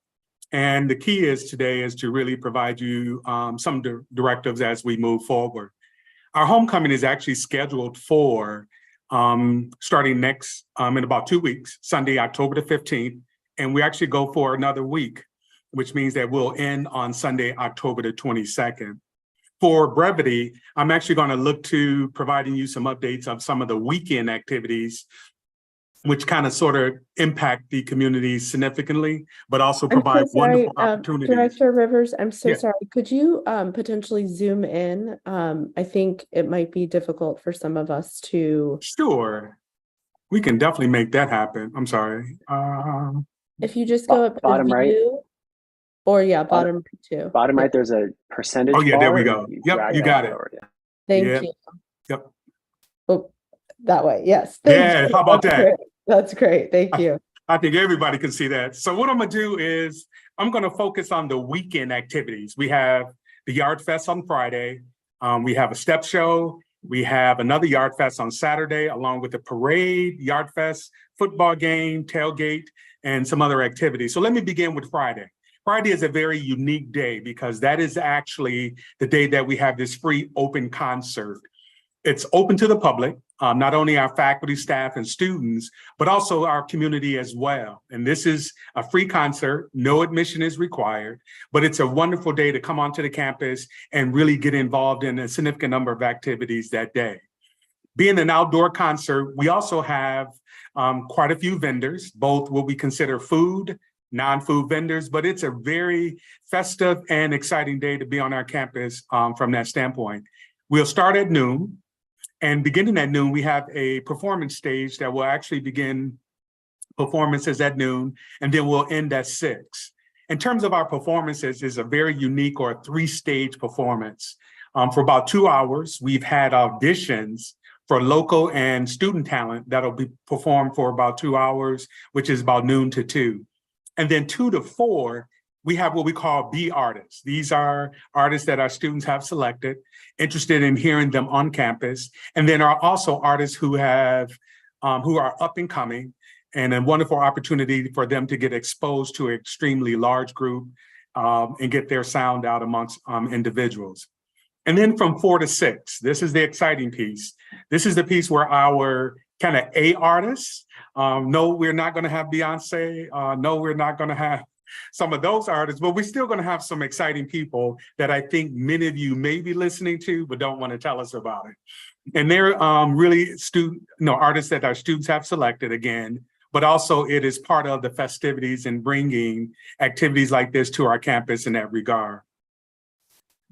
And the key today is to really provide you some directives as we move forward. Our homecoming is actually scheduled for starting next in about 2 weeks, Sunday, October the 15th, and we actually go for another week, which means that we'll end on Sunday, October the 22nd. For brevity, I'm actually going to look to providing you some updates of some of the weekend activities, which kind of sort of impact the community significantly, but also provide wonderful opportunities. Director Rivers, I'm so Yeah. sorry. Could you potentially zoom in? I think it might be difficult for some of us to. Sure, we can definitely make that happen. I'm sorry. If you just go up to bottom right. view, or yeah, bottom right too. Bottom right, there's a percentage Oh yeah, bar. there we go. Yep, you got it. Lower, yeah. Thank Yeah. you. Yep. Oh, that way. Yes. Thank Yeah, you. how about That's that? great. That's great. Thank you. I think everybody can see that. So what I'm gonna do is I'm gonna focus on the weekend activities. We have the Yard Fest on Friday. We have a step show. We have another Yard Fest on Saturday, along with the parade, Yard Fest, football game, tailgate, and some other activities. So let me begin with Friday. Friday is a very unique day because that is actually the day that we have this free open concert. It's open to the public, not only our faculty, staff, and students, but also our community as well. And this is a free concert, no admission is required, but it's a wonderful day to come onto the campus and really get involved in a significant number of activities that day. Being an outdoor concert, we also have quite a few vendors, both what we consider food, non-food vendors, but it's a very festive and exciting day to be on our campus from that standpoint. We'll start at noon. And beginning at noon, we have a performance stage that will actually begin performances at noon, and then we'll end at 6. In terms of our performances, it's a very unique or a 3-stage performance. For about 2 hours, we've had auditions for local and student talent that'll be performed for about 2 hours, which is about noon to 2. And then 2 to 4, we have what we call B artists. These are artists that our students have selected, interested in hearing them on campus. And then are also artists who are up and coming, and a wonderful opportunity for them to get exposed to an extremely large group and get their sound out amongst individuals. And then from 4 to 6, this is the exciting piece. This is the piece where our kind of A artists, no, we're not gonna have Beyonce, no, we're not gonna have some of those artists, but we're still gonna have some exciting people that I think many of you may be listening to, but don't wanna tell us about it. And they're really artists that our students have selected again, but also it is part of the festivities and bringing activities like this to our campus in that regard.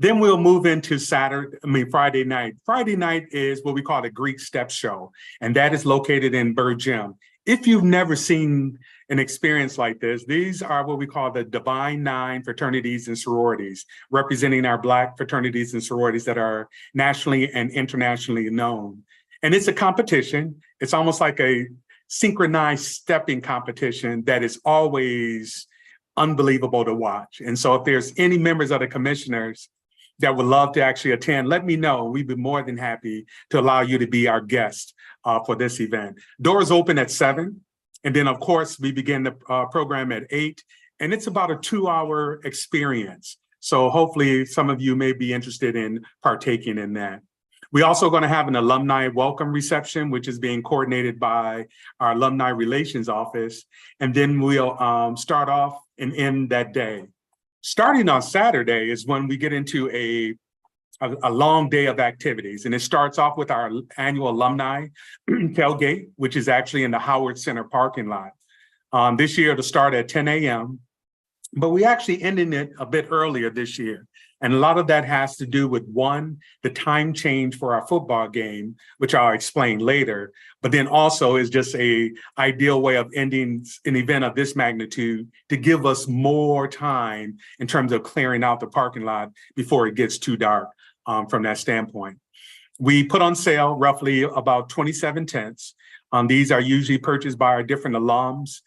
Then we'll move into Friday night. Friday night is what we call the Greek Step Show, and that is located in Bird Gym. If you've never seen an experience like this, these are what we call the Divine 9 fraternities and sororities, representing our Black fraternities and sororities that are nationally and internationally known. And it's a competition. It's almost like a synchronized stepping competition that is always unbelievable to watch. And so if there's any members of the commissioners that would love to actually attend, let me know. We'd be more than happy to allow you to be our guest for this event. Doors open at 7. And then of course, we begin the program at 8. And it's about a 2-hour experience. So hopefully some of you may be interested in partaking in that. We're also going to have an alumni welcome reception, which is being coordinated by our Alumni Relations Office. And then we'll start off and end that day. Starting on Saturday is when we get into a long day of activities. And it starts off with our annual alumni tailgate, which is actually in the Howard Center parking lot. This year it'll start at 10 a.m., but we actually ended it a bit earlier this year. And a lot of that has to do with, one, the time change for our football game, which I'll explain later, but then also is just a ideal way of ending an event of this magnitude to give us more time in terms of clearing out the parking lot before it gets too dark from that standpoint. We put on sale roughly about 27 tents. These are usually purchased by our different alums,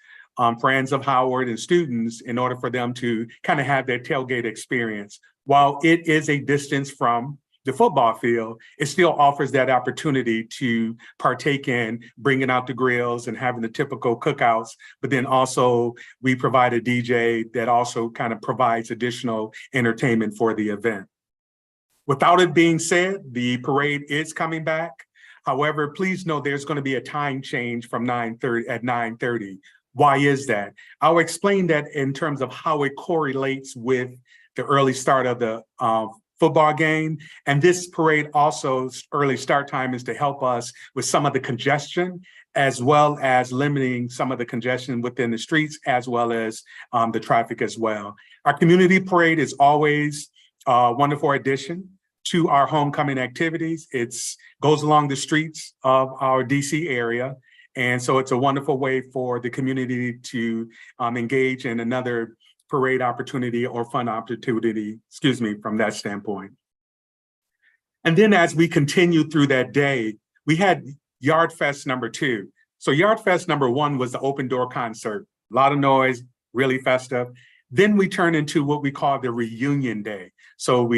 friends of Howard and students in order for them to kind of have that tailgate experience. While it is a distance from the football field, it still offers that opportunity to partake in bringing out the grills and having the typical cookouts, but then also we provide a DJ that also kind of provides additional entertainment for the event. Without it being said, the parade is coming back. However, please know there's going to be a time change from 9:30. Why is that? I'll explain that in terms of how it correlates with the early start of the football game. And this parade also, early start time is to help us with some of the congestion, as well as limiting some of the congestion within the streets, as well as the traffic as well. Our community parade is always a wonderful addition to our homecoming activities. It goes along the streets of our DC area. And so it's a wonderful way for the community to engage in another parade opportunity or fun opportunity, from that standpoint. And then as we continue through that day, we had Yard Fest number 2. So Yard Fest number 1 was the open door concert, a lot of noise, really festive. Then we turn into what we call the reunion day. So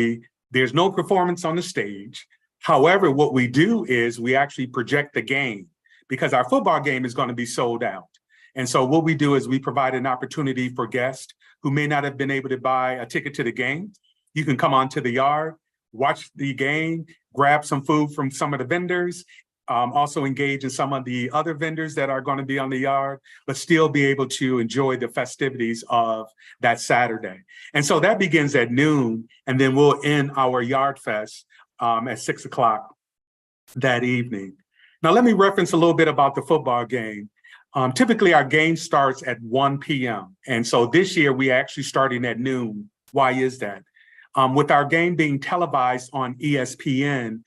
there's no performance on the stage. However, what we do is we actually project the game because our football game is going to be sold out. And so what we do is we provide an opportunity for guests who may not have been able to buy a ticket to the game. You can come onto the yard, watch the game, grab some food from some of the vendors, also engage in some of the other vendors that are going to be on the yard, but still be able to enjoy the festivities of that Saturday. And so that begins at noon, and then we'll end our Yard Fest at 6 o'clock that evening. Now, let me reference a little bit about the football game. Typically, our game starts at 1 p.m. And so this year, we actually starting at noon. Why is that? With our game being televised on ESPN,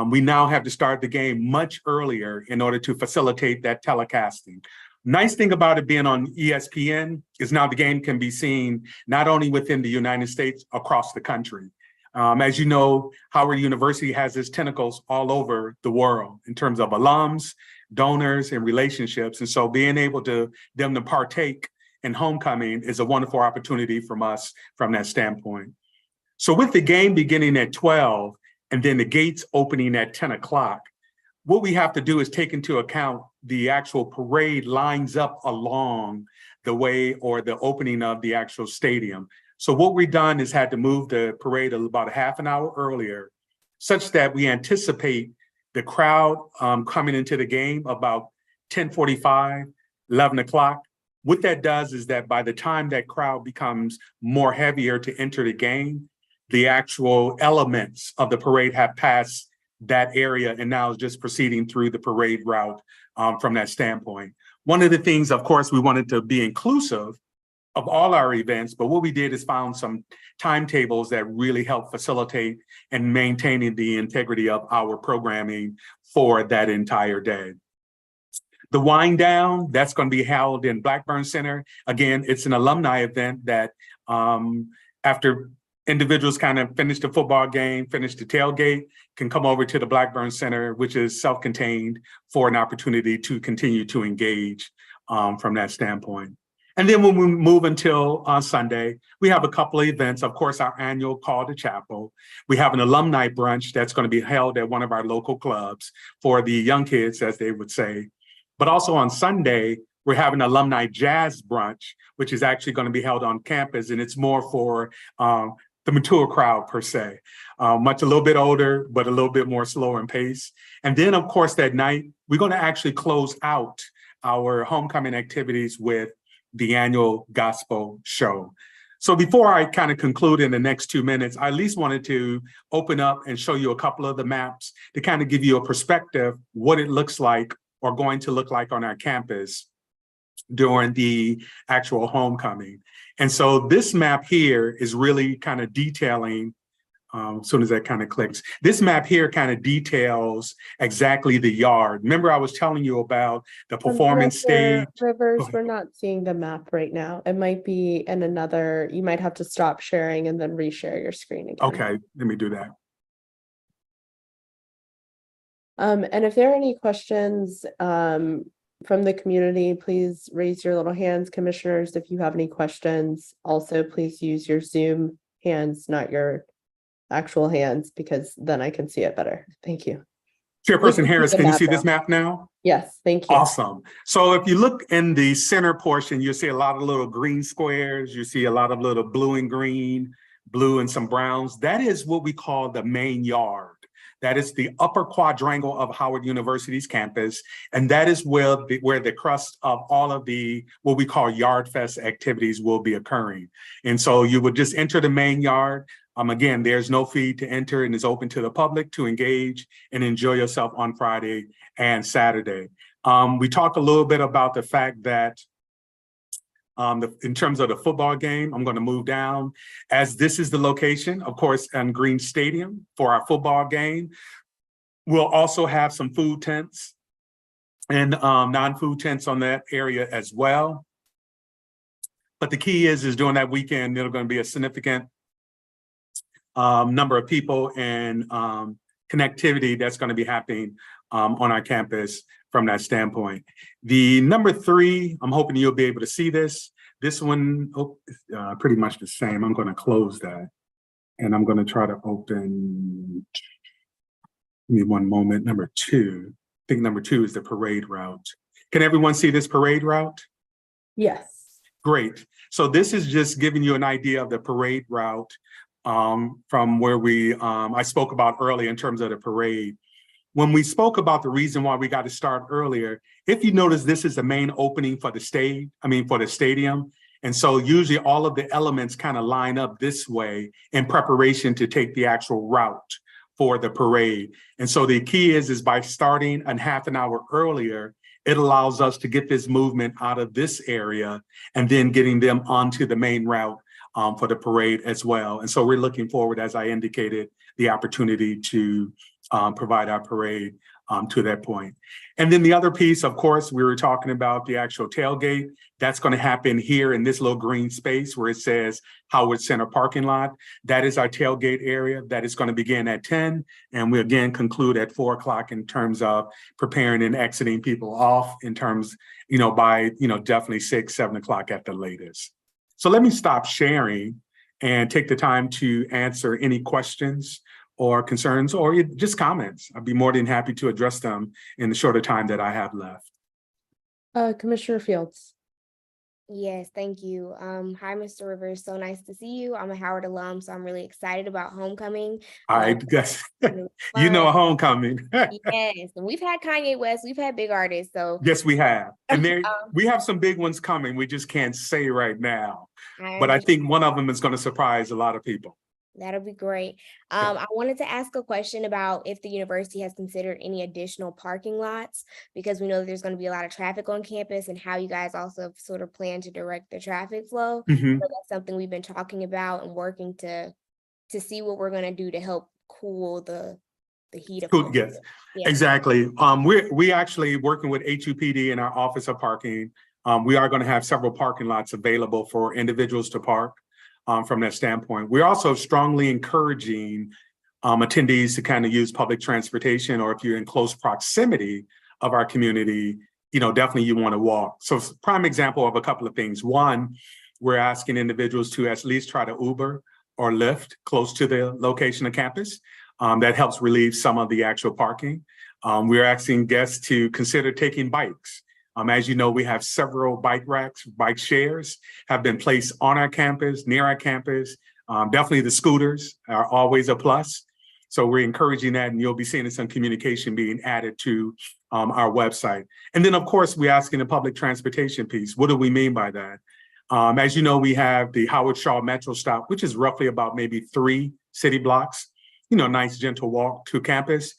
we now have to start the game much earlier in order to facilitate that telecasting. Nice thing about it being on ESPN is now the game can be seen not only within the United States, across the country. As you know, Howard University has its tentacles all over the world in terms of alums, donors, and relationships. And so being able to them to partake in homecoming is a wonderful opportunity from us from that standpoint. So with the game beginning at 12 and then the gates opening at 10 o'clock, what we have to do is take into account the actual parade lines up along the way or the opening of the actual stadium. So what we've done is had to move the parade about a half an hour earlier, such that we anticipate the crowd coming into the game about 10:45, 11 o'clock. What that does is that by the time that crowd becomes more heavier to enter the game, the actual elements of the parade have passed that area and now is just proceeding through the parade route from that standpoint. One of the things, of course, we wanted to be inclusive of all our events, but what we did is found some timetables that really help facilitate and maintaining the integrity of our programming for that entire day. The wind down, that's going to be held in Blackburn Center. Again, it's an alumni event that after individuals kind of finish the football game, finish the tailgate, can come over to the Blackburn Center, which is self-contained, for an opportunity to continue to engage from that standpoint. And then when we move until Sunday, we have a couple of events. Of course, our annual call to chapel. We have an alumni brunch that's going to be held at one of our local clubs for the young kids, as they would say. But also on Sunday, we're having alumni jazz brunch, which is actually going to be held on campus, and it's more for the mature crowd per se, a little bit older, but a little bit more slower in pace. And then, of course, that night, we're going to actually close out our homecoming activities with the annual gospel show. So before I kind of conclude in the next 2 minutes, I at least wanted to open up and show you a couple of the maps to kind of give you a perspective what it looks like or going to look like on our campus during the actual homecoming. And so this map here is really kind of detailing, as soon as that kind of clicks, this map here kind of details exactly the yard. Remember, I was telling you about the performance stage. Rivers, we're not seeing the map right now. It might be in another, you might have to stop sharing and then reshare your screen again. Okay, let me do that. And if there are any questions from the community, please raise your little hands. Commissioners, if you have any questions, also please use your Zoom hands, not your actual hands, because then I can see it better. Thank you. Chairperson Harris, can you see this map now? Yes, thank you. Awesome. So if you look in the center portion, you'll see a lot of little green squares. You see a lot of little blue and green, blue and some browns. That is what we call the main yard. That is the upper quadrangle of Howard University's campus. And that is where the crust of all of the, what we call Yard Fest activities will be occurring. And so you would just enter the main yard. Again, there's no fee to enter and is open to the public to engage and enjoy yourself on Friday and Saturday. We talked a little bit about the fact that in terms of the football game, I'm going to move down, as this is the location, of course, on Green Stadium for our football game. We'll also have some food tents and non-food tents on that area as well. But the key is during that weekend, there's going to be a significant number of people and connectivity that's going to be happening on our campus from that standpoint. The number 3, I'm hoping you'll be able to see this. This one, pretty much the same. I'm going to close that and I'm going to try to open, give me one moment, number 2. I think number 2 is the parade route. Can everyone see this parade route? Yes. Great. So this is just giving you an idea of the parade route from where I spoke about earlier in terms of the parade. When we spoke about the reason why we got to start earlier, if you notice, this is the main opening for the for the stadium. And so usually all of the elements kind of line up this way in preparation to take the actual route for the parade. And so the key is by starting a half an hour earlier, it allows us to get this movement out of this area and then getting them onto the main route for the parade as well. And so we're looking forward, as I indicated, the opportunity to provide our parade to that point. And then the other piece, of course, we were talking about the actual tailgate. That's going to happen here in this little green space where it says Howard Center parking lot. That is our tailgate area. That is going to begin at 10. And we again conclude at 4 o'clock in terms of preparing and exiting people off in terms, by, definitely 6, 7 o'clock at the latest. So let me stop sharing and take the time to answer any questions or concerns or just comments. I'd be more than happy to address them in the shorter time that I have left. Commissioner Fields. Yes, thank you. Hi, Mr. Rivers. So nice to see you. I'm a Howard alum, so I'm really excited about homecoming. I guess a homecoming. Yes, and we've had Kanye West, we've had big artists. So yes, we have, and we have some big ones coming. We just can't say right now, but I think one of them is going to surprise a lot of people. That'll be great. I wanted to ask a question about if the university has considered any additional parking lots, because we know that there's going to be a lot of traffic on campus, and how you guys also sort of plan to direct the traffic flow. Mm-hmm. So that's something we've been talking about and working to see what we're going to do to help cool the heat of cool, yes, yeah. Exactly. We actually working with HUPD in our Office of Parking. We are going to have several parking lots available for individuals to park. From that standpoint, we're also strongly encouraging attendees to kind of use public transportation, or if you're in close proximity of our community, definitely you want to walk. So prime example of a couple of things. One, we're asking individuals to at least try to Uber or Lyft close to the location of campus. That helps relieve some of the actual parking. We're asking guests to consider taking bikes. As you know, we have several bike racks, bike shares have been placed on our campus, near our campus. Definitely the scooters are always a plus. So we're encouraging that, and you'll be seeing some communication being added to our website. And then, of course, we're asking the public transportation piece. What do we mean by that? As you know, we have the Howard Shaw Metro stop, which is roughly about maybe 3 city blocks, nice gentle walk to campus.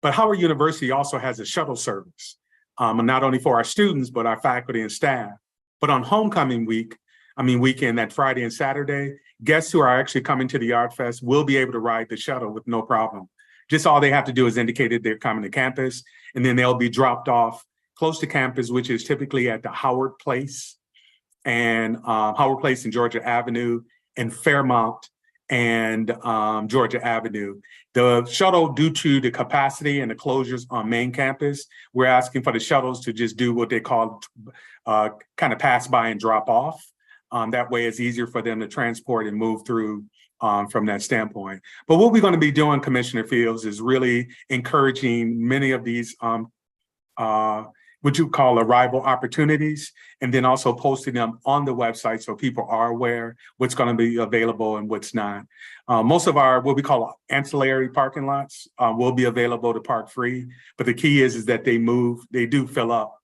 But Howard University also has a shuttle service. Not only for our students, but our faculty and staff. But on homecoming weekend, that Friday and Saturday, guests who are actually coming to the Art Fest will be able to ride the shuttle with no problem. Just all they have to do is indicate that they're coming to campus, and then they'll be dropped off close to campus, which is typically at the Howard Place and Howard Place and Georgia Avenue, and Fairmount and Georgia Avenue. The shuttle, due to the capacity and the closures on main campus, we're asking for the shuttles to just do what they call kind of pass by and drop off. That way it's easier for them to transport and move through from that standpoint. But what we're going to be doing, Commissioner Fields, is really encouraging many of these what you call arrival opportunities, and then also posting them on the website so people are aware what's going to be available and what's not. Most of our what we call ancillary parking lots will be available to park free, but the key is that they do fill up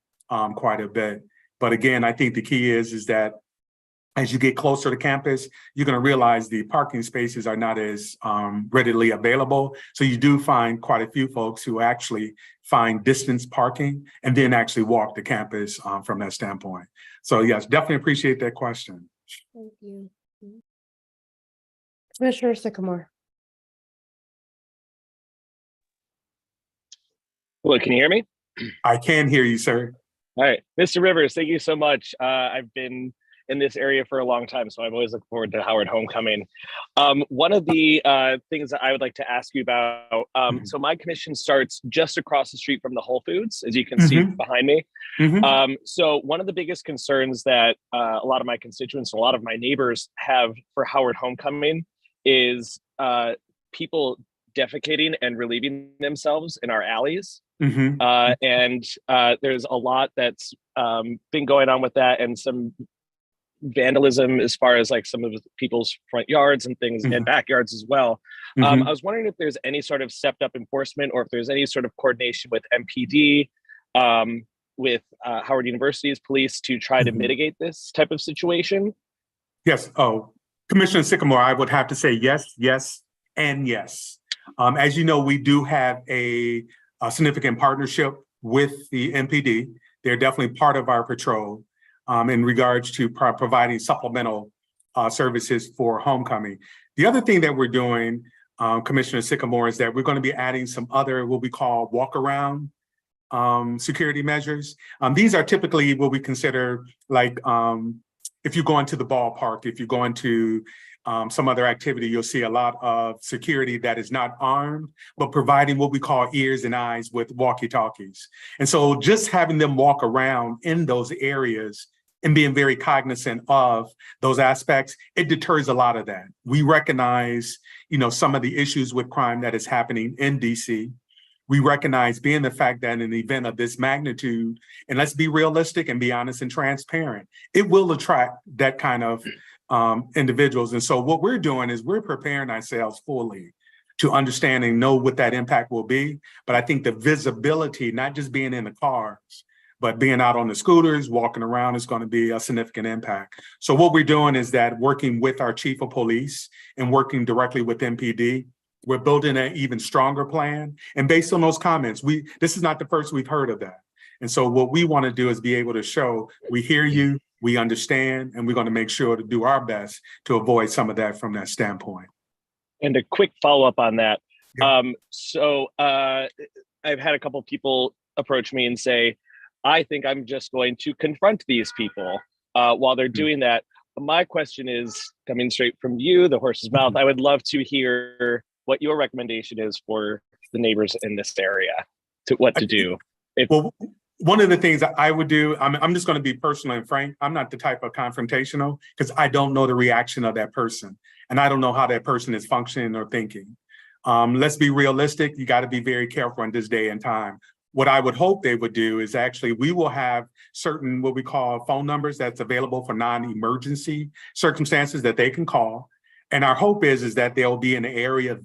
quite a bit. But again, I think the key is that as you get closer to campus, you're going to realize the parking spaces are not as readily available. So you do find quite a few folks who actually find distance parking and then actually walk to campus from that standpoint. So yes, definitely appreciate that question. Thank you. Commissioner Sycamore. Hello, can you hear me? I can hear you, sir. All right, Mr. Rivers, thank you so much. I've been in this area for a long time, so I'm always looking forward to Howard Homecoming. One of the things that I would like to ask you about, so my commission starts just across the street from the Whole Foods, as you can see behind me. So one of the biggest concerns that a lot of my constituents, a lot of my neighbors have for Howard Homecoming is people defecating and relieving themselves in our alleys. And there's a lot that's been going on with that, and some vandalism as far as like some of the people's front yards and things and backyards as well. I was wondering if there's any sort of stepped up enforcement, or if there's any sort of coordination with MPD, with Howard University's police to try to mitigate this type of situation. Yes. Oh, Commissioner Sycamore, I would have to say yes, yes, and yes. As you know, we do have a significant partnership with the MPD. They're definitely part of our patrol. In regards to providing supplemental services for homecoming. The other thing that we're doing, Commissioner Sycamore, is that we're going to be adding some other what we call walk around security measures. These are typically what we consider like if you go into the ballpark, if you go into some other activity, you'll see a lot of security that is not armed, but providing what we call ears and eyes with walkie-talkies. And so just having them walk around in those areas and being very cognizant of those aspects, it deters a lot of that. We recognize, some of the issues with crime that is happening in DC. We recognize being the fact that in an event of this magnitude, and let's be realistic and be honest and transparent, it will attract that kind of individuals. And so what we're doing is we're preparing ourselves fully to understand and know what that impact will be. But I think the visibility, not just being in the cars, but being out on the scooters, walking around, is going to be a significant impact. So what we're doing is that working with our chief of police and working directly with MPD, we're building an even stronger plan. And based on those comments, this is not the first we've heard of that. And so what we want to do is be able to show we hear you, we understand, and we're going to make sure to do our best to avoid some of that from that standpoint. And a quick follow-up on that. Yeah. I've had a couple of people approach me and say, I think I'm just going to confront these people while they're doing that. My question is coming straight from you, the horse's mouth. I would love to hear what your recommendation is for the neighbors in this area, what to do. Well, one of the things that I would do, I'm just going to be personal and frank. I'm not the type of confrontational because I don't know the reaction of that person. And I don't know how that person is functioning or thinking. Let's be realistic. You got to be very careful in this day and time. What I would hope they would do is actually, we will have certain what we call phone numbers that's available for non-emergency circumstances that they can call. And our hope is that they'll be in an area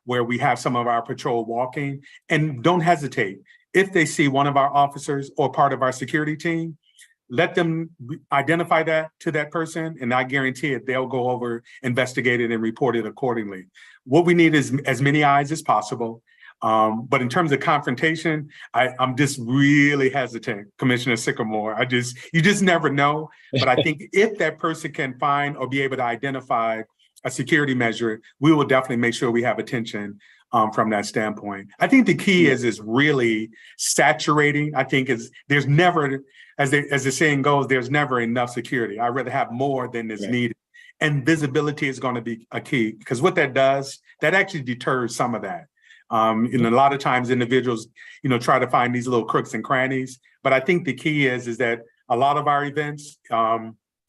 where we have some of our patrol walking, and don't hesitate. If they see one of our officers or part of our security team, let them identify that to that person, and I guarantee it, they'll go over, investigate it, and report it accordingly. What we need is as many eyes as possible. But in terms of confrontation, I'm just really hesitant, Commissioner Sycamore. You just never know. But I think if that person can find or be able to identify a security measure, we will definitely make sure we have attention from that standpoint. I think the key is really saturating. I think there's never, as the saying goes, there's never enough security. I'd rather have more than is needed. And visibility is going to be a key, because what that does, that actually deters some of that. And a lot of times individuals, try to find these little crooks and crannies. But I think the key is that a lot of our events,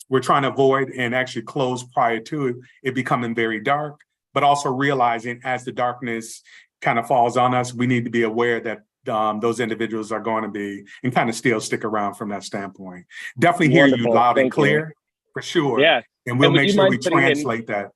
we're trying to avoid and actually close prior to it becoming very dark, but also realizing as the darkness kind of falls on us, we need to be aware that those individuals are going to be and kind of still stick around from that standpoint. Definitely hear you loud and clear, for sure. Yeah. And we'll make sure we translate that.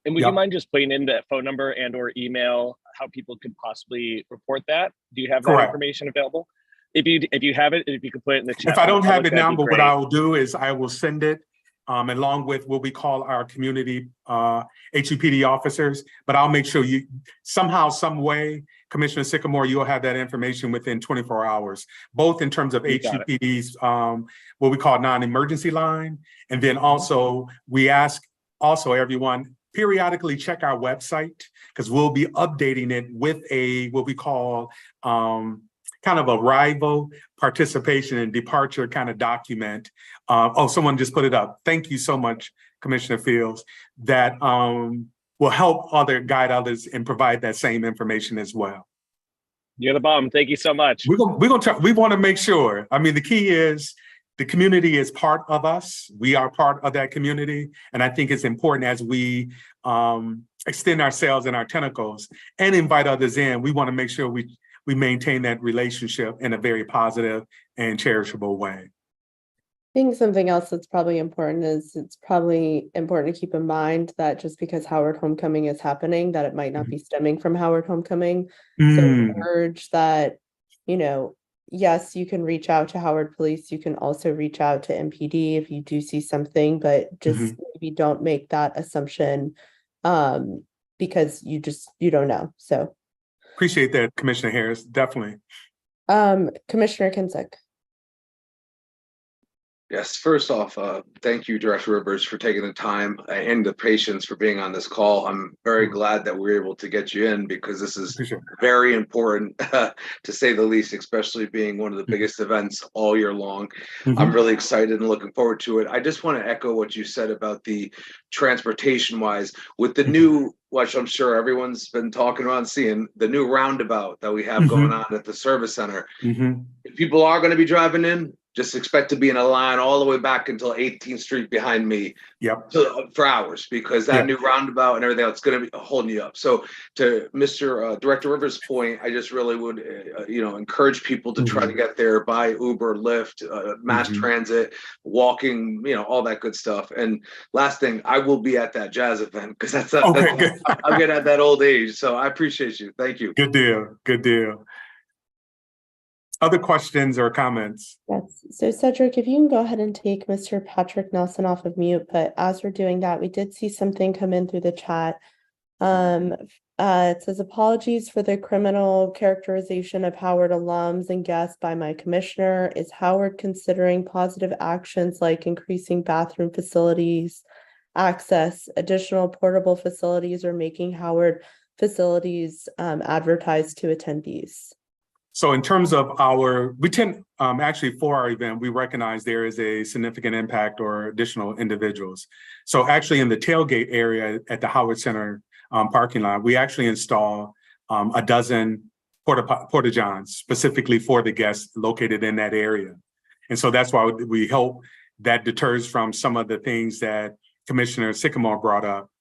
And would you mind just putting in that phone number and or email how people could possibly report that? Do you have that information available? If you have it, if you could put it in the chat. If I don't have it now, but what I will do is I will send it along with what we call our community HUPD officers. But I'll make sure you somehow, some way, Commissioner Sycamore, you'll have that information within 24 hours, both in terms of HUPD's what we call non-emergency line. And then also we ask everyone, periodically check our website, because we'll be updating it with what we call kind of arrival, participation, and departure kind of document. Someone just put it up. Thank you so much, Commissioner Fields. That will help guide others and provide that same information as well. You're the bomb. Thank you so much. We want to make sure. I mean, the key is the community is part of us. We are part of that community. And I think it's important as we extend ourselves and our tentacles and invite others in, we want to make sure we maintain that relationship in a very positive and cherishable way. I think something else that's probably important is it's probably important to keep in mind that just because Howard Homecoming is happening, that it might not be stemming from Howard Homecoming. So urge that, yes, you can reach out to Howard Police. You can also reach out to MPD if you do see something, but just maybe don't make that assumption because you don't know. So appreciate that, Commissioner Harris. Definitely. Commissioner Kinsick. Yes, first off, thank you, Director Rivers, for taking the time and the patience for being on this call. I'm very glad that we're able to get you in because this is very important, to say the least, especially being one of the biggest events all year long. I'm really excited and looking forward to it. I just want to echo what you said about the transportation-wise with the new, which I'm sure everyone's been talking about, seeing the new roundabout that we have going on at the service center. If people are going to be driving in, just expect to be in a line all the way back until 18th Street behind me for hours, because that new roundabout and everything else is going to be holding you up. So to Mr. Director Rivers' point, I just really would, encourage people to try to get there by Uber, Lyft, mass transit, walking, all that good stuff. And last thing, I will be at that jazz event because I'm getting at that old age. So I appreciate you. Thank you. Good deal. Good deal. Other questions or comments? Yes. So Cedric, if you can go ahead and take Mr. Patrick Nelson off of mute, but as we're doing that, we did see something come in through the chat. It says, apologies for the criminal characterization of Howard alums and guests by my commissioner. Is Howard considering positive actions like increasing bathroom facilities, access, additional portable facilities, or making Howard facilities advertised to attendees? So in terms of we tend, actually for our event, we recognize there is a significant impact or additional individuals. So actually in the tailgate area at the Howard Center parking lot, we actually install a dozen porta-johns specifically for the guests located in that area. And so that's why we hope that deters from some of the things that Commissioner Sycamore brought up.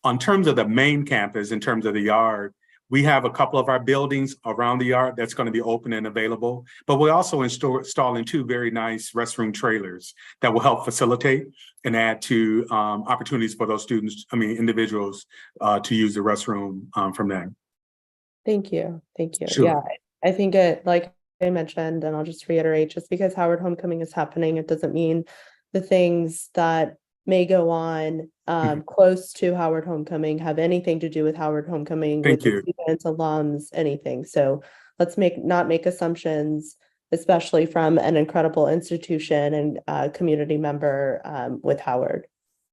On terms of the main campus, in terms of the yard, we have a couple of our buildings around the yard that's going to be open and available, but we're also installing 2 very nice restroom trailers that will help facilitate and add to opportunities for those individuals to use the restroom from them. Thank you. Thank you. Sure. Yeah, I think it, like I mentioned, and I'll just reiterate, just because Howard Homecoming is happening, it doesn't mean the things that may go on close to Howard Homecoming have anything to do with Howard Homecoming, with the students, alums, anything. So let's not make assumptions, especially from an incredible institution and community member with Howard.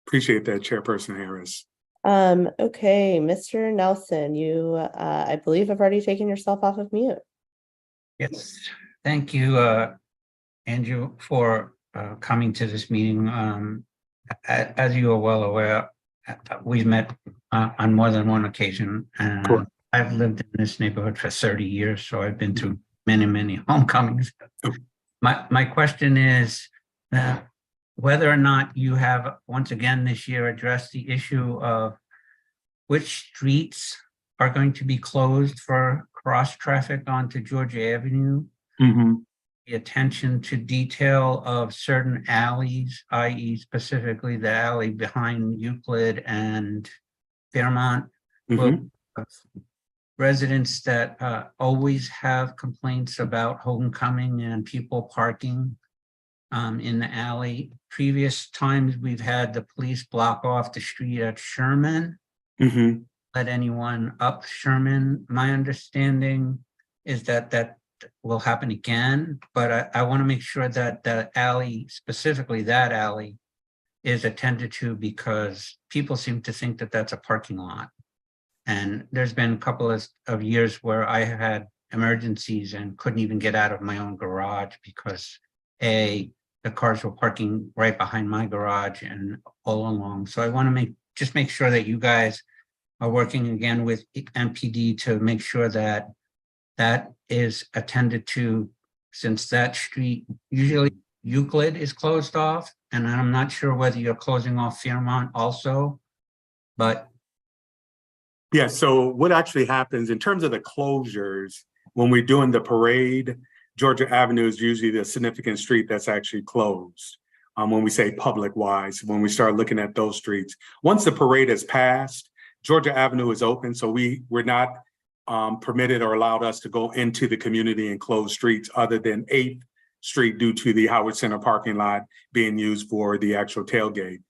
Appreciate that, Chairperson Harris. Okay, Mr. Nelson, you, I believe, have already taken yourself off of mute. Yes, thank you, Andrew, for coming to this meeting. As you are well aware, we've met on more than one occasion, and I've lived in this neighborhood for 30 years, so I've been through many, many homecomings. My question is whether or not you have, once again this year, addressed the issue of which streets are going to be closed for cross traffic onto Georgia Avenue. The attention to detail of certain alleys, i.e. specifically the alley behind Euclid and Fairmont. Residents that always have complaints about homecoming and people parking in the alley. Previous times we've had the police block off the street at Sherman, let anyone up Sherman. My understanding is that will happen again, but I want to make sure that that alley, specifically that alley, is attended to, because people seem to think that that's a parking lot. And there's been a couple of years where I had emergencies and couldn't even get out of my own garage because the cars were parking right behind my garage and all along. So I want to just make sure that you guys are working again with MPD to make sure that that is attended to, since that street, usually Euclid is closed off, and I'm not sure whether you're closing off Fairmont also, but. Yeah, so what actually happens in terms of the closures, when we're doing the parade, Georgia Avenue is usually the significant street that's actually closed. When we say public-wise, when we start looking at those streets. Once the parade has passed, Georgia Avenue is open, so we're not permitted or allowed us to go into the community and close streets other than 8th Street due to the Howard Center parking lot being used for the actual tailgate.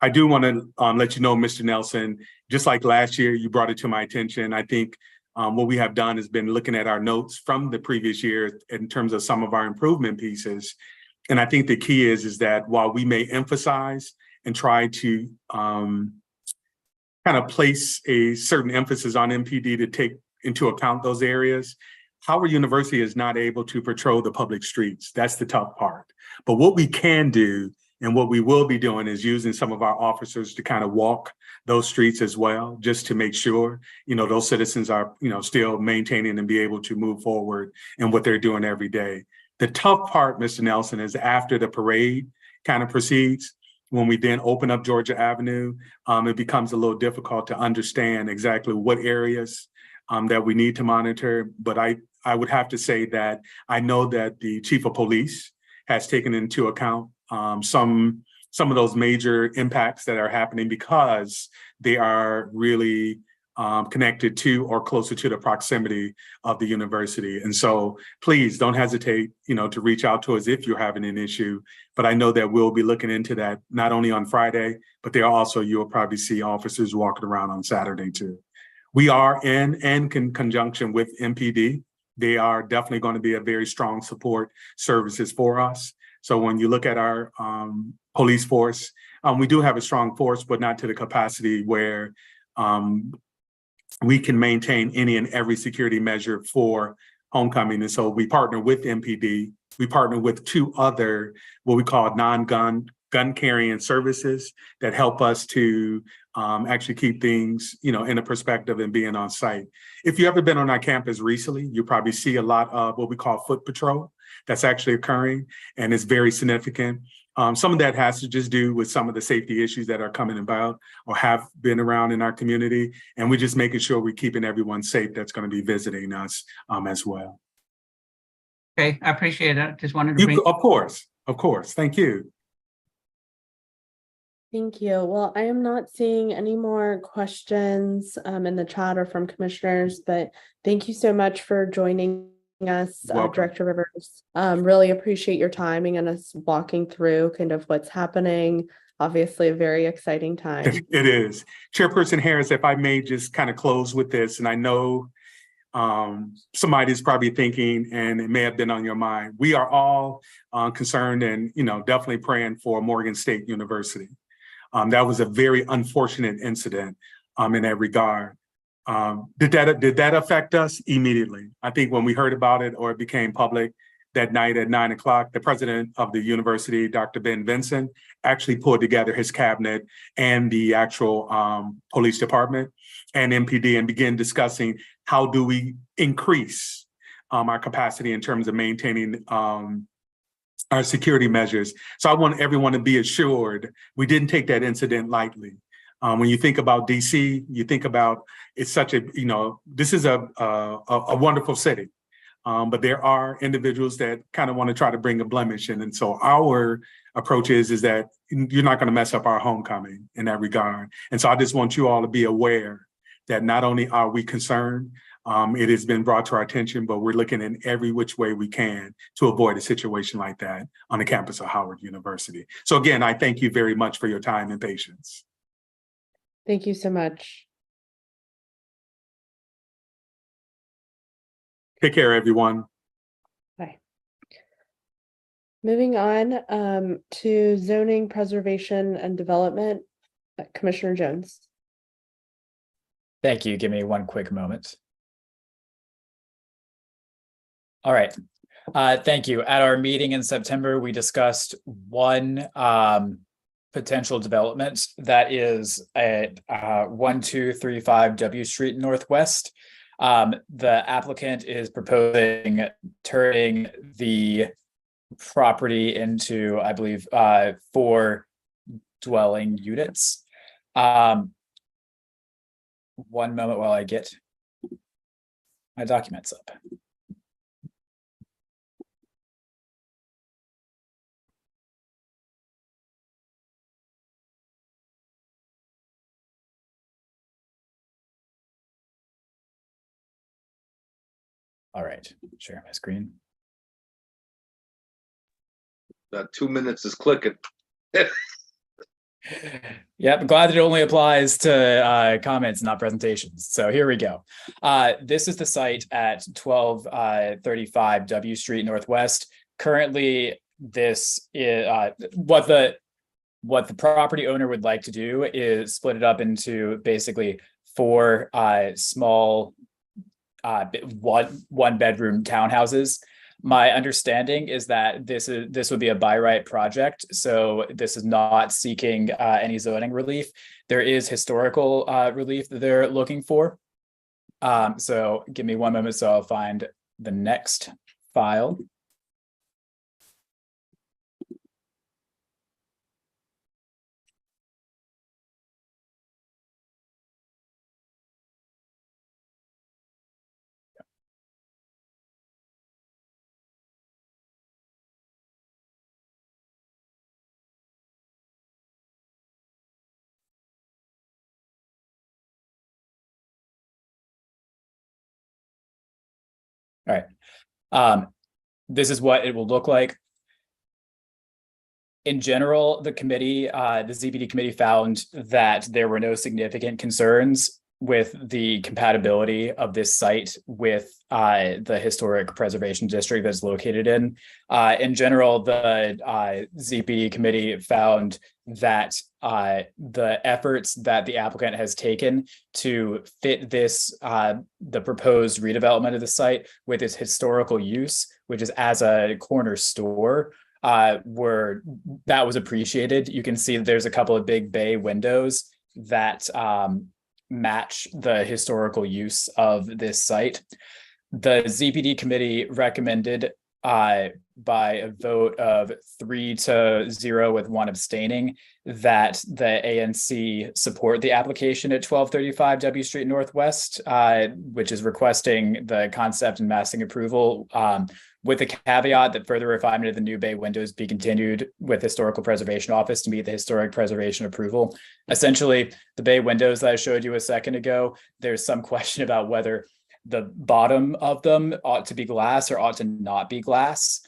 I do want to let you know, Mr. Nelson, just like last year, you brought it to my attention. I think what we have done has been looking at our notes from the previous year in terms of some of our improvement pieces. And I think the key is that while we may emphasize and try to kind of place a certain emphasis on MPD to take into account those areas, Howard University is not able to patrol the public streets. That's the tough part. But what we can do and what we will be doing is using some of our officers to kind of walk those streets as well, just to make sure, those citizens are, still maintaining and be able to move forward in what they're doing every day. The tough part, Mr. Nelson, is after the parade kind of proceeds, when we then open up Georgia Avenue, it becomes a little difficult to understand exactly what areas that we need to monitor. But I would have to say that I know that the chief of police has taken into account some of those major impacts that are happening because they are really connected to or closer to the proximity of the university. And so please don't hesitate, to reach out to us if you're having an issue. But I know that we'll be looking into that not only on Friday, but you'll probably see officers walking around on Saturday too. We are in conjunction with MPD. They are definitely going to be a very strong support services for us. So when you look at our police force, we do have a strong force, but not to the capacity where we can maintain any and every security measure for homecoming. And so we partner with MPD. We partner with 2 other, what we call non-gun carrying services that help us to actually keep things, in a perspective and being on site. If you've ever been on our campus recently, you probably see a lot of what we call foot patrol that's actually occurring, and it's very significant. Some of that has to just do with some of the safety issues that are coming about or have been around in our community. And we're just making sure we're keeping everyone safe that's going to be visiting us as well. Okay, I appreciate it. Just wanted to bring. Of course. Thank you. Thank you. Well, I am not seeing any more questions in the chat or from commissioners, but thank you so much for joining us, Director Rivers. Really appreciate your timing and us walking through kind of what's happening. Obviously a very exciting time. It is. Chairperson Harris, if I may just kind of close with this, and I know somebody's probably thinking, and it may have been on your mind, we are all concerned and definitely praying for Morgan State University. That was a very unfortunate incident in that regard. Did that affect us? Immediately. I think when we heard about it or it became public that night at 9 o'clock, the president of the university, Dr. Ben Vinson, actually pulled together his cabinet and the actual police department and MPD and began discussing how do we increase our capacity in terms of maintaining our security measures. So I want everyone to be assured we didn't take that incident lightly. When you think about DC, you think about it's such a, this is a wonderful city, but there are individuals that kind of want to try to bring a blemish in. And so our approach is that you're not going to mess up our homecoming in that regard. And so I just want you all to be aware that not only are we concerned, it has been brought to our attention, but we're looking in every which way we can to avoid a situation like that on the campus of Howard University. So again, I thank you very much for your time and patience. Thank you so much. Take care, everyone. Bye. Moving on to zoning, preservation, and development, Commissioner Jones. Thank you. Give me one quick moment. All right. Thank you. At our meeting in September, we discussed one potential development that is at 1235 W Street Northwest. The applicant is proposing turning the property into, I believe, 4 dwelling units. One moment while I get my documents up. All right, share my screen. That 2 minutes is clicking. Yep, glad that it only applies to comments, not presentations. So here we go. This is the site at 1235 W Street Northwest. Currently, this is what the property owner would like to do is split it up into basically 4 small one bedroom townhouses. My understanding is that this would be a by right project, so this is not seeking any zoning relief. There is historical relief that they're looking for. So give me one moment, so I'll find the next file. All right. This is what it will look like. In general, the committee, the ZBD committee found that there were no significant concerns with the compatibility of this site with the historic preservation district that's located in. In general, the ZBD committee found that the efforts that the applicant has taken to fit this, the proposed redevelopment of the site with its historical use, which is as a corner store, that was appreciated. You can see there's a couple of big bay windows that match the historical use of this site. The ZPD committee recommended by a vote of 3-0 with 1 abstaining that the ANC support the application at 1235 W Street Northwest, which is requesting the concept and massing approval, with the caveat that further refinement of the new bay windows be continued with Historical Preservation Office to meet the historic preservation approval. Essentially, the bay windows that I showed you a second ago, there's some question about whether the bottom of them ought to be glass or ought to not be glass.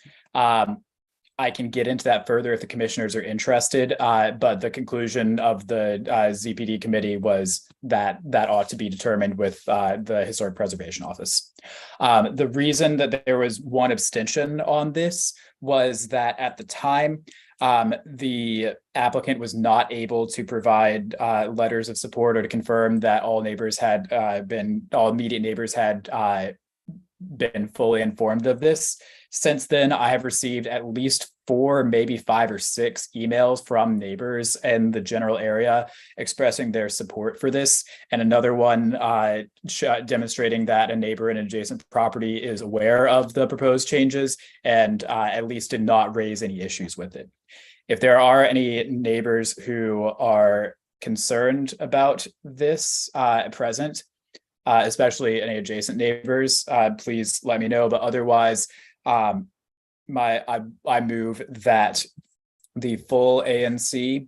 I can get into that further if the commissioners are interested, but the conclusion of the ZPD committee was that ought to be determined with the Historic Preservation Office. The reason that there was 1 abstention on this was that at the time, the applicant was not able to provide letters of support or to confirm that all immediate neighbors had been fully informed of this. Since then, I have received at least 4, maybe 5 or 6 emails from neighbors in the general area expressing their support for this, and another one demonstrating that a neighbor in an adjacent property is aware of the proposed changes and at least did not raise any issues with it. If there are any neighbors who are concerned about this present, especially any adjacent neighbors, please let me know. But otherwise, I move that the full ANC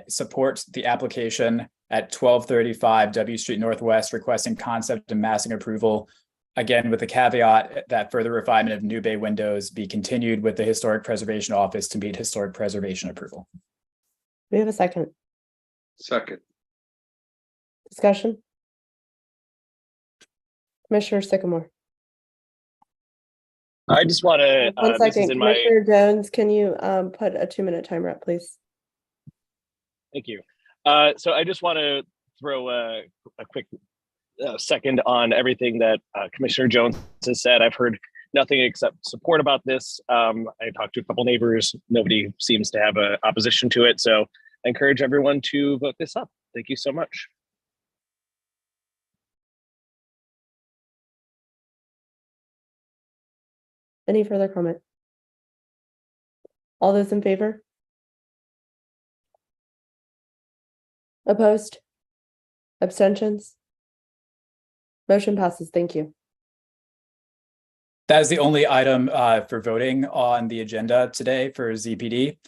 support the application at 1235 W Street Northwest, requesting concept and massing approval, again with the caveat that further refinement of new bay windows be continued with the Historic Preservation Office to meet historic preservation approval. We have a second. Second. Discussion. Commissioner Sycamore. I just want to. 1 second, Commissioner Jones, can you put a 2-minute timer up, please? Thank you. So I just want to throw a quick second on everything that Commissioner Jones has said. I've heard nothing except support about this. I talked to a couple neighbors. Nobody seems to have an opposition to it. So I encourage everyone to vote this up. Thank you so much. Any further comment? All those in favor? Opposed? Abstentions? Motion passes. Thank you. That is the only item for voting on the agenda today for ZPD.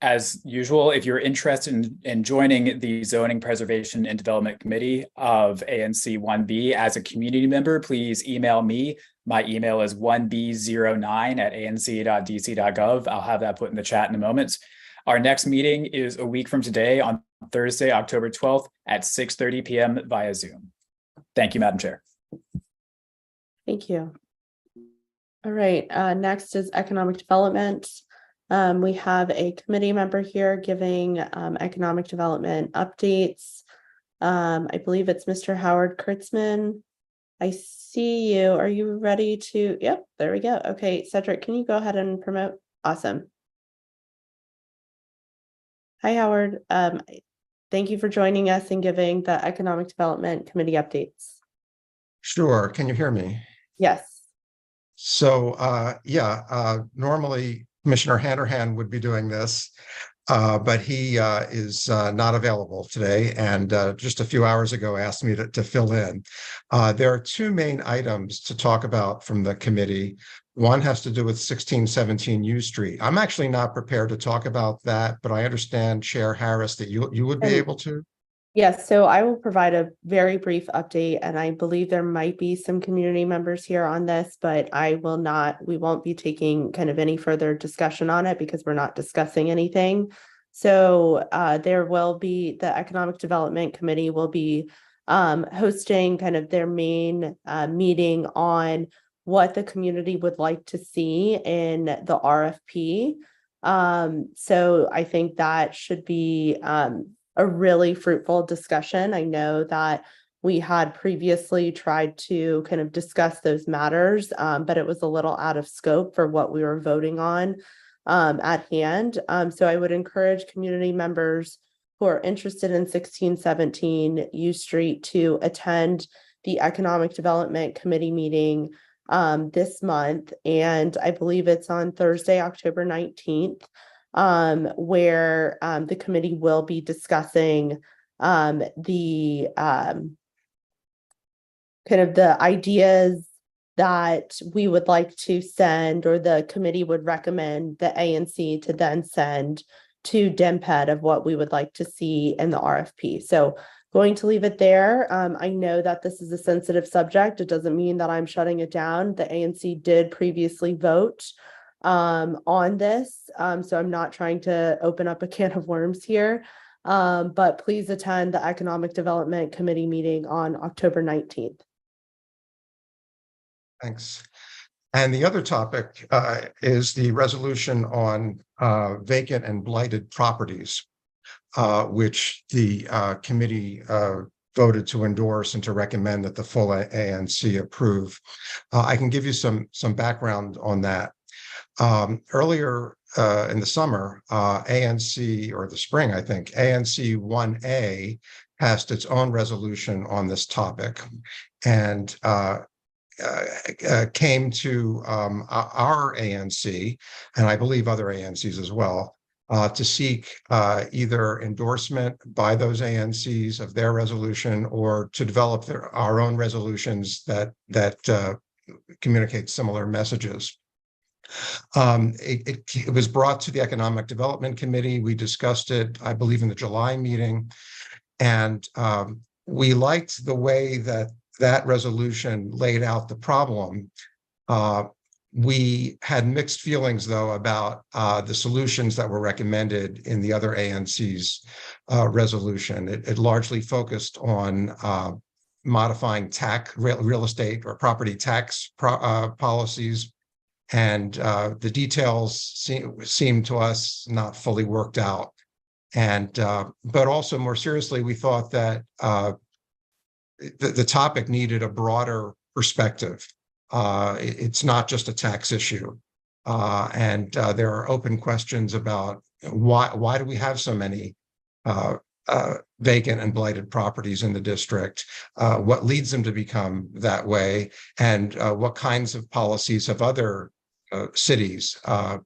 As usual, if you're interested in joining the Zoning Preservation and Development Committee of ANC 1B as a community member, please email me. My email is 1b09@anc.dc.gov. I'll have that put in the chat in a moment. Our next meeting is a week from today on Thursday, October 12th at 6:30 p.m. via Zoom. Thank you, Madam Chair. Thank you. All right, next is economic development. We have a committee member here giving economic development updates. I believe it's Mr. Howard Kurtzman. I see you. Are you ready to? Yep, there we go. Okay, Cedric, can you go ahead and promote? Awesome. Hi, Howard. Thank you for joining us and giving the Economic Development Committee updates. Sure. Can you hear me? Yes. So, normally Commissioner Handerhan would be doing this, but he is not available today, and just a few hours ago asked me to fill in. There are two main items to talk about from the committee. One has to do with 1617 U Street. I'm actually not prepared to talk about that, but I understand, Chair Harris, that you would be able to. Yes, so I will provide a very brief update, and I believe there might be some community members here on this, but we won't be taking kind of any further discussion on it because we're not discussing anything. So there will be, the Economic Development Committee will be hosting kind of their main meeting on what the community would like to see in the RFP. So I think that should be a really fruitful discussion. I know that we had previously tried to kind of discuss those matters, but it was a little out of scope for what we were voting on at hand. So I would encourage community members who are interested in 1617 U Street to attend the Economic Development Committee meeting this month. And I believe it's on Thursday, October 19th. Where the committee will be discussing the kind of the ideas that we would like to send, or the committee would recommend the ANC to then send to DMPED of what we would like to see in the RFP. So going to leave it there. I know that this is a sensitive subject. It doesn't mean that I'm shutting it down. The ANC did previously vote on this. So I'm not trying to open up a can of worms here, but please attend the Economic Development Committee meeting on October 19th. Thanks. And the other topic is the resolution on vacant and blighted properties, which the committee voted to endorse and to recommend that the full ANC approve. I can give you some background on that. Earlier in the summer, ANC, or the spring, I think, ANC 1A passed its own resolution on this topic, and came to our ANC, and I believe other ANCs as well, to seek either endorsement by those ANCs of their resolution, or to develop our own resolutions that communicate similar messages. It was brought to the Economic Development Committee. We discussed it, I believe, in the July meeting, and we liked the way that resolution laid out the problem. We had mixed feelings, though, about the solutions that were recommended in the other ANC's resolution. It largely focused on modifying real estate or property tax policies, and the details seemed to us not fully worked out. And but also, more seriously, we thought that the topic needed a broader perspective. It's not just a tax issue, and there are open questions about why do we have so many vacant and blighted properties in the district, what leads them to become that way, and what kinds of policies have other cities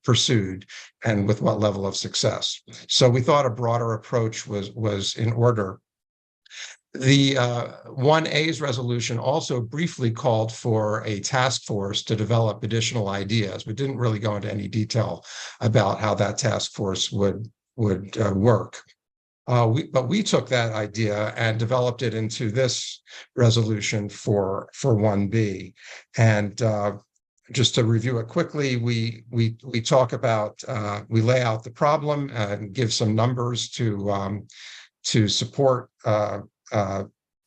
pursued, and with what level of success. So we thought a broader approach was in order. The 1A's resolution also briefly called for a task force to develop additional ideas. We didn't really go into any detail about how that task force would work. But we took that idea and developed it into this resolution for 1B. And just to review it quickly, we talk about, we lay out the problem and give some numbers to support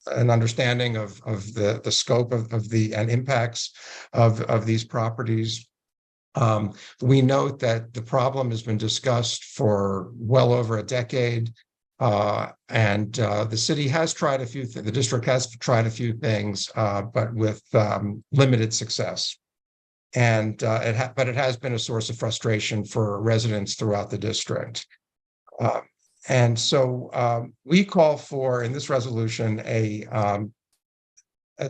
an understanding of the scope of the and impacts of these properties. We note that the problem has been discussed for well over a decade. And the city has tried a few, the district has tried a few things, but with limited success. And but it has been a source of frustration for residents throughout the district. And so we call for, in this resolution, a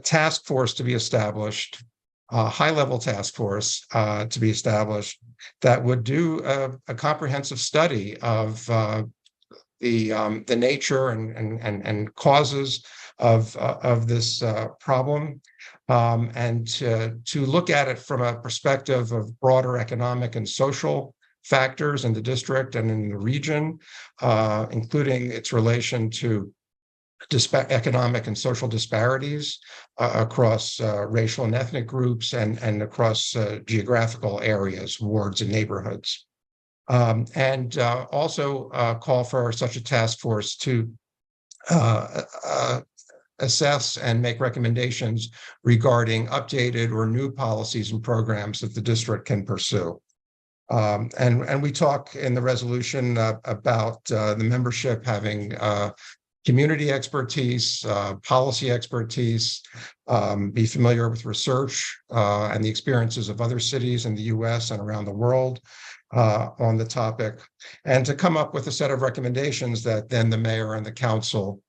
task force to be established, a high-level task force to be established that would do a comprehensive study of the nature and causes of this problem, and to look at it from a perspective of broader economic and social factors in the district and in the region, including its relation to economic and social disparities across racial and ethnic groups and across geographical areas, wards, and neighborhoods. And also call for such a task force to assess and make recommendations regarding updated or new policies and programs that the district can pursue. And we talk in the resolution about the membership having community expertise, policy expertise, be familiar with research and the experiences of other cities in the US and around the world on the topic, and to come up with a set of recommendations that then the mayor and the council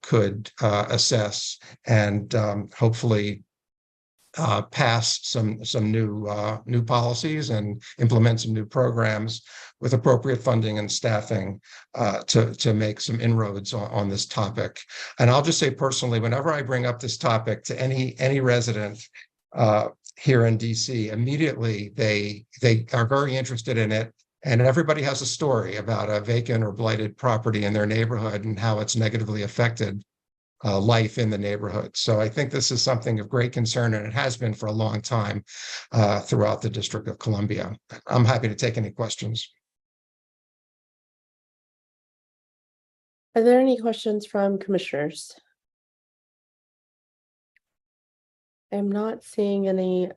could assess and hopefully pass some new policies and implement some new programs with appropriate funding and staffing to make some inroads on this topic. And I'll just say personally, whenever I bring up this topic to any resident here in DC, immediately they are very interested in it. And everybody has a story about a vacant or blighted property in their neighborhood and how it's negatively affected life in the neighborhood. So I think this is something of great concern, and it has been for a long time throughout the District of Columbia. I'm happy to take any questions. Are there any questions from commissioners? I'm not seeing any.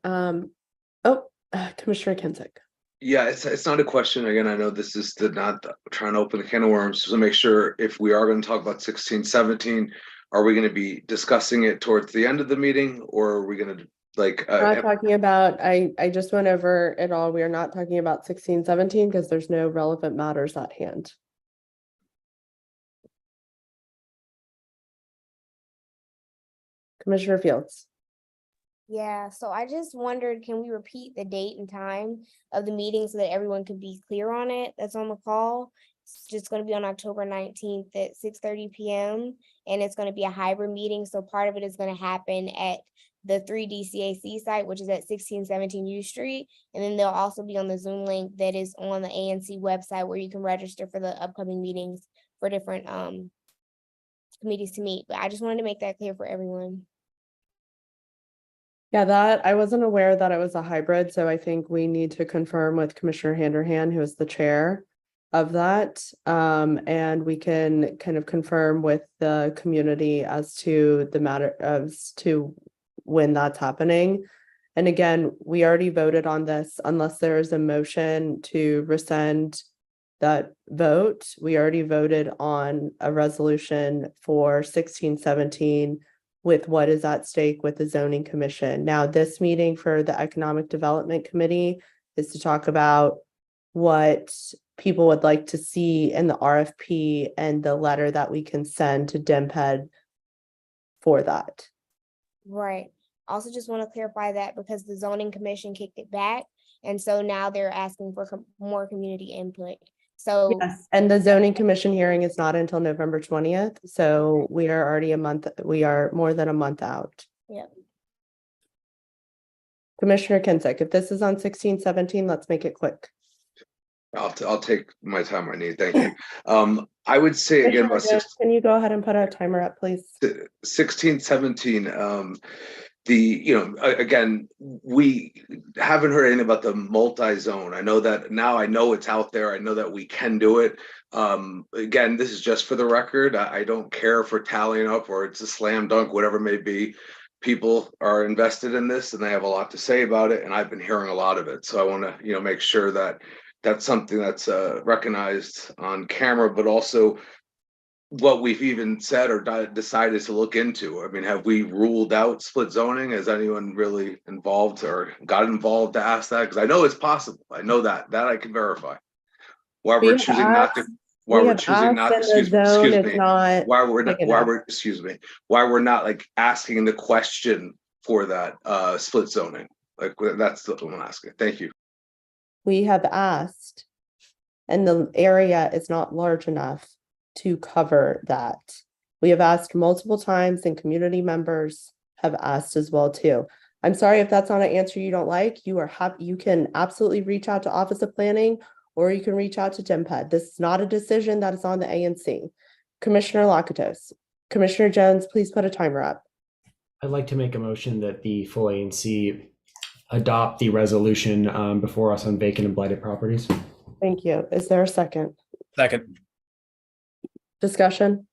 Commissioner Kinsick. Yeah, it's not a question. Again, I know this is not trying to open the can of worms. So make sure if we are going to talk about 1617, are we going to be discussing it towards the end of the meeting, or are we going to not talking about, I just went over it all. We are not talking about 1617 because there's no relevant matters at hand. Commissioner Fields. Yeah, so I just wondered, can we repeat the date and time of the meeting so that everyone could be clear on it that's on the call? It's just going to be on October 19th at 6:30 p.m. and it's going to be a hybrid meeting. So part of it is going to happen at the 3DCAC site, which is at 1617 U Street. And then they'll also be on the Zoom link that is on the ANC website where you can register for the upcoming meetings for different committees to meet. But I just wanted to make that clear for everyone. Yeah, that I wasn't aware that it was a hybrid, so I think we need to confirm with Commissioner Handerhan, who is the chair of that, and we can kind of confirm with the community as to the matter as to when that's happening. And again, we already voted on this. Unless there is a motion to rescind that vote, we already voted on a resolution for 1617 with what is at stake with the zoning commission. Now, this meeting for the Economic Development Committee is to talk about what people would like to see in the RFP and the letter that we can send to DMPED for that. Right. Also just want to clarify that because the zoning commission kicked it back. And so now they're asking for more community input. So yes, and the zoning commission hearing is not until November 20th. So we are already we are more than a month out. Yep. Commissioner Kinsick, if this is on 1617, let's make it quick. I'll take my time I need. Thank you. I would say again about can you go ahead and put a timer up, please? 1617. Again, we haven't heard anything about the multi-zone. I know that now. I know it's out there. I know that we can do it, Again, this is just for the record. I don't care for tallying up or it's a slam dunk, whatever it may be. People are invested in this and they have a lot to say about it, and I've been hearing a lot of it. So I want to, make sure that that's something that's recognized on camera, but also what we've even said or decided to look into. I mean, have we ruled out split zoning? Has anyone really involved or got involved to ask that? Because I know it's possible. I know that I can verify. Why We we're have choosing not to. asked- Why we we're have choosing not. asked and the zone is not Why we're not. big Why enough. we're. Excuse me. Why we're not like asking the question for that split zoning. Like that's what I'm asking. Thank you. We have asked, and the area is not large enough to cover that. We have asked multiple times, and community members have asked as well too. I'm sorry if that's not an answer you don't like. You are happy. You can absolutely reach out to Office of Planning, or you can reach out to DMPED. This is not a decision that is on the ANC. Commissioner Lakatos. Commissioner Jones, please put a timer up. I'd like to make a motion that the full ANC adopt the resolution before us on vacant and blighted properties. Thank you. Is there a second? Second. Discussion?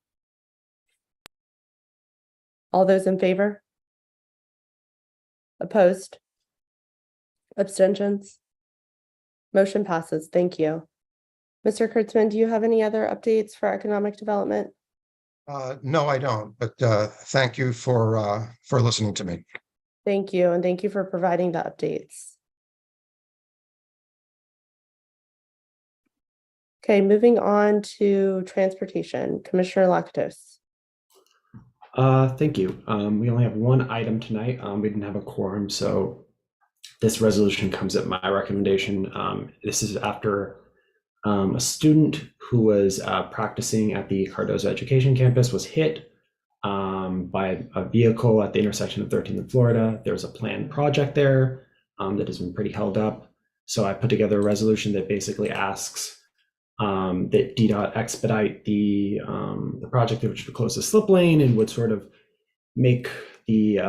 All those in favor? Opposed? Abstentions? Motion passes. Thank you. Mr. Kurtzman, do you have any other updates for economic development? No, I don't, but thank you for listening to me. Thank you, and thank you for providing the updates. Okay, moving on to transportation. Commissioner Lakatos. Thank you. We only have one item tonight. We didn't have a quorum, so this resolution comes at my recommendation. This is after a student who was practicing at the Cardozo Education Campus was hit by a vehicle at the intersection of 13th and Florida. There's a planned project there that has been pretty held up. So I put together a resolution that basically asks that DDOT expedite the project, which would close the slip lane and would sort of make the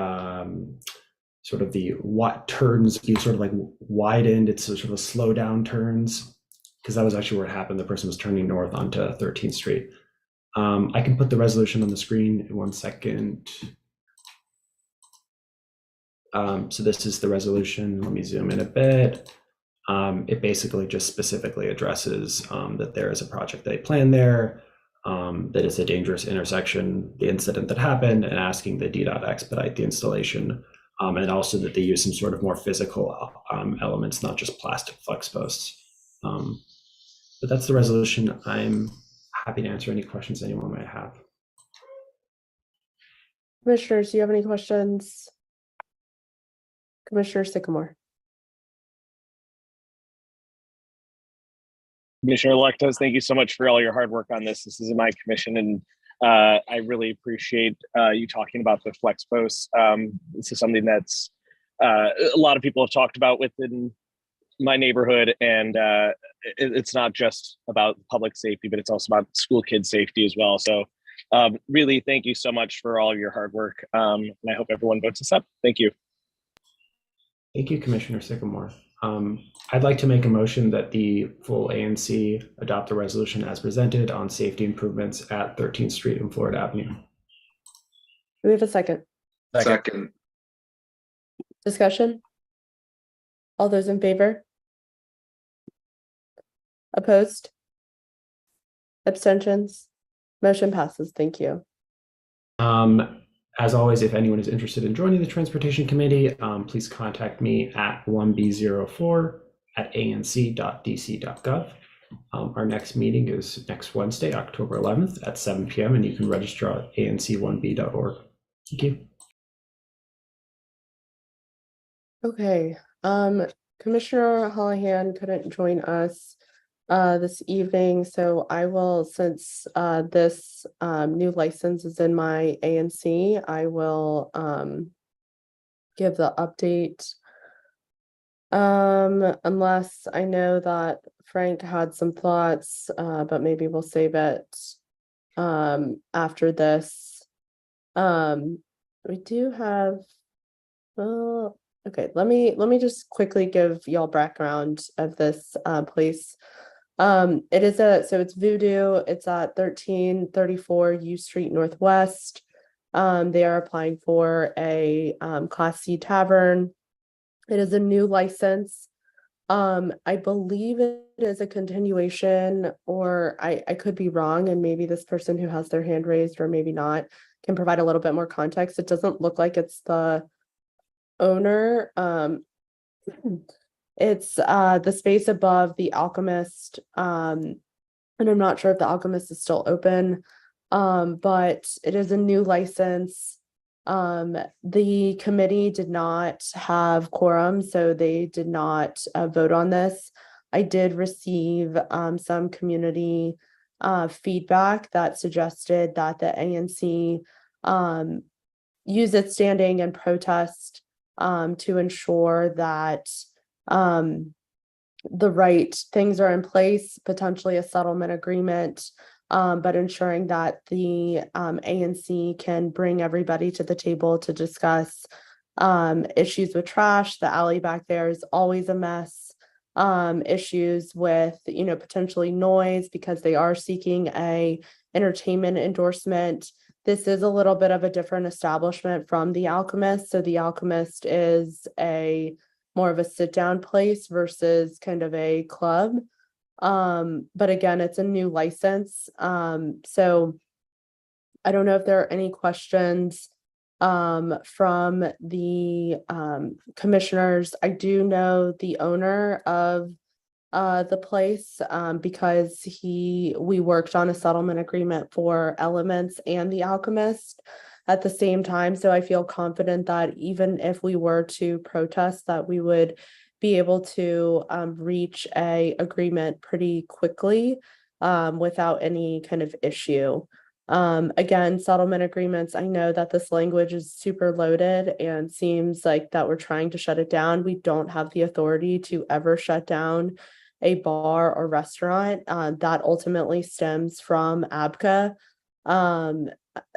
what turns be sort of like widened. It's sort of slow down turns, because that was actually where it happened. The person was turning north onto 13th Street. I can put the resolution on the screen in 1 second. So this is the resolution. Let me zoom in a bit. It basically just specifically addresses that there is a project they plan there, that is a dangerous intersection, the incident that happened, and asking the DDOT expedite the installation, and also that they use some sort of more physical elements, not just plastic flex posts. But that's the resolution. I'm happy to answer any questions anyone might have. Commissioners, do you have any questions? Commissioner Sycamore. Commissioner Lakatos, thank you so much for all your hard work on this. This is my commission, and I really appreciate you talking about the flex posts. This is something that's a lot of people have talked about within my neighborhood, and it's not just about public safety, but it's also about school kids' safety as well. So really, thank you so much for all of your hard work, and I hope everyone votes us up. Thank you. Thank you, Commissioner Sycamore. I'd like to make a motion that the full ANC adopt the resolution as presented on safety improvements at 13th Street and Florida Avenue. Do we have a second? Second. Discussion? All those in favor? Opposed? Abstentions? Motion passes. Thank you. As always, if anyone is interested in joining the Transportation Committee, please contact me at 1b04@anc.dc.gov. Our next meeting is next Wednesday, October 11th at 7 p.m. and you can register at anc1b.org. Thank you. Okay. Commissioner Holohan couldn't join us this evening, so I will, since this new license is in my ANC, I will give the update. Unless I know that Frank had some thoughts, but maybe we'll save it after this. We do have, well, okay, let me just quickly give y'all background of this place. It's Voodoo. It's at 1334 U Street Northwest. They are applying for a Class C tavern. It is a new license. I believe it is a continuation, or I could be wrong, and maybe this person who has their hand raised, or maybe not, can provide a little bit more context. It doesn't look like it's the owner. It's the space above the Alchemist. And I'm not sure if the Alchemist is still open. But it is a new license. The committee did not have quorum, so they did not vote on this. I did receive some community feedback that suggested that the ANC use its standing and protest to ensure that the right things are in place, potentially a settlement agreement, but ensuring that the ANC can bring everybody to the table to discuss issues with trash. The alley back there is always a mess. Issues with, potentially noise, because they are seeking a entertainment endorsement. This is a little bit of a different establishment from the Alchemist. So the Alchemist is more of a sit-down place versus kind of a club. But again, it's a new license. So I don't know if there are any questions from the commissioners. I do know the owner of the place because we worked on a settlement agreement for Elements and the Alchemist at the same time. So I feel confident that even if we were to protest, that we would be able to reach a agreement pretty quickly without any kind of issue. Again, settlement agreements, I know that this language is super loaded and seems like that we're trying to shut it down. We don't have the authority to ever shut down a bar or restaurant. That ultimately stems from ABCA.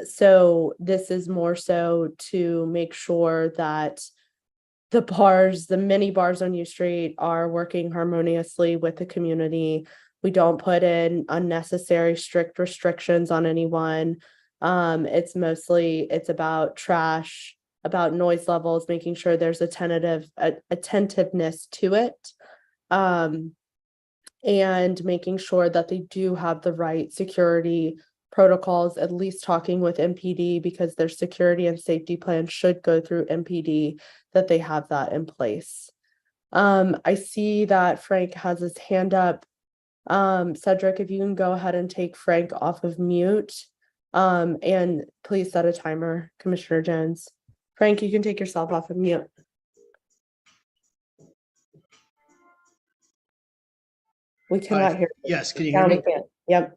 So this is more so to make sure that the many bars on U Street are working harmoniously with the community. We don't put in unnecessary strict restrictions on anyone. It's about trash, about noise levels, making sure there's attentiveness to it. And making sure that they do have the right security protocols, at least talking with MPD, because their security and safety plan should go through MPD, that they have that in place. I see that Frank has his hand up. Cedric, if you can go ahead and take Frank off of mute. And please set a timer, Commissioner Jones. Frank, you can take yourself off of mute. We cannot hear you. Yes, can you hear me? Yep.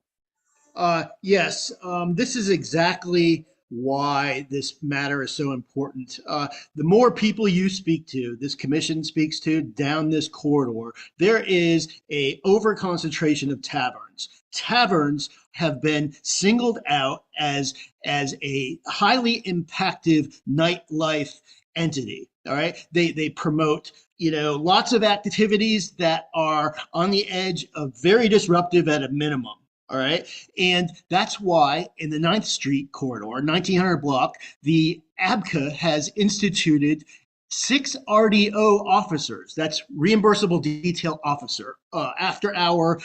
Yes, this is exactly why this matter is so important. The more people you speak to, this commission speaks to down this corridor, there is a over-concentration of taverns. Taverns have been singled out as a highly impactful nightlife entity. All right, they promote lots of activities that are on the edge of very disruptive at a minimum. All right. And that's why in the 9th Street corridor, 1900 block, the ABCA has instituted 6 RDO officers. That's reimbursable detail officer, after hour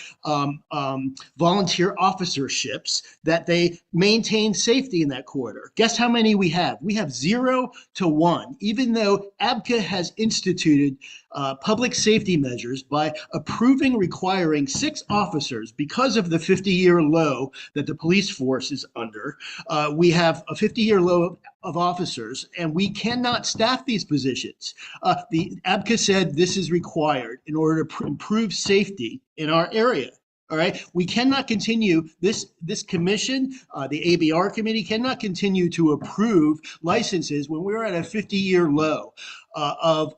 volunteer officerships, that they maintain safety in that corridor. Guess how many we have? We have 0 to 1, even though ABCA has instituted public safety measures by requiring 6 officers because of the 50-year low that the police force is under. We have a 50-year low of officers, and we cannot staff these positions. The ABCA said this is required in order to improve safety in our area. All right, we cannot continue this commission, the ABR committee cannot continue to approve licenses when we're at a 50-year low of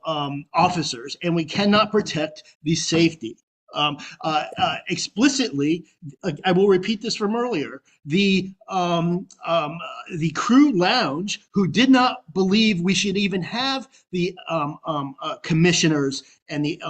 officers, and we cannot protect the safety. explicitly, I will repeat this from earlier, the crew lounge, who did not believe we should even have the commissioners and the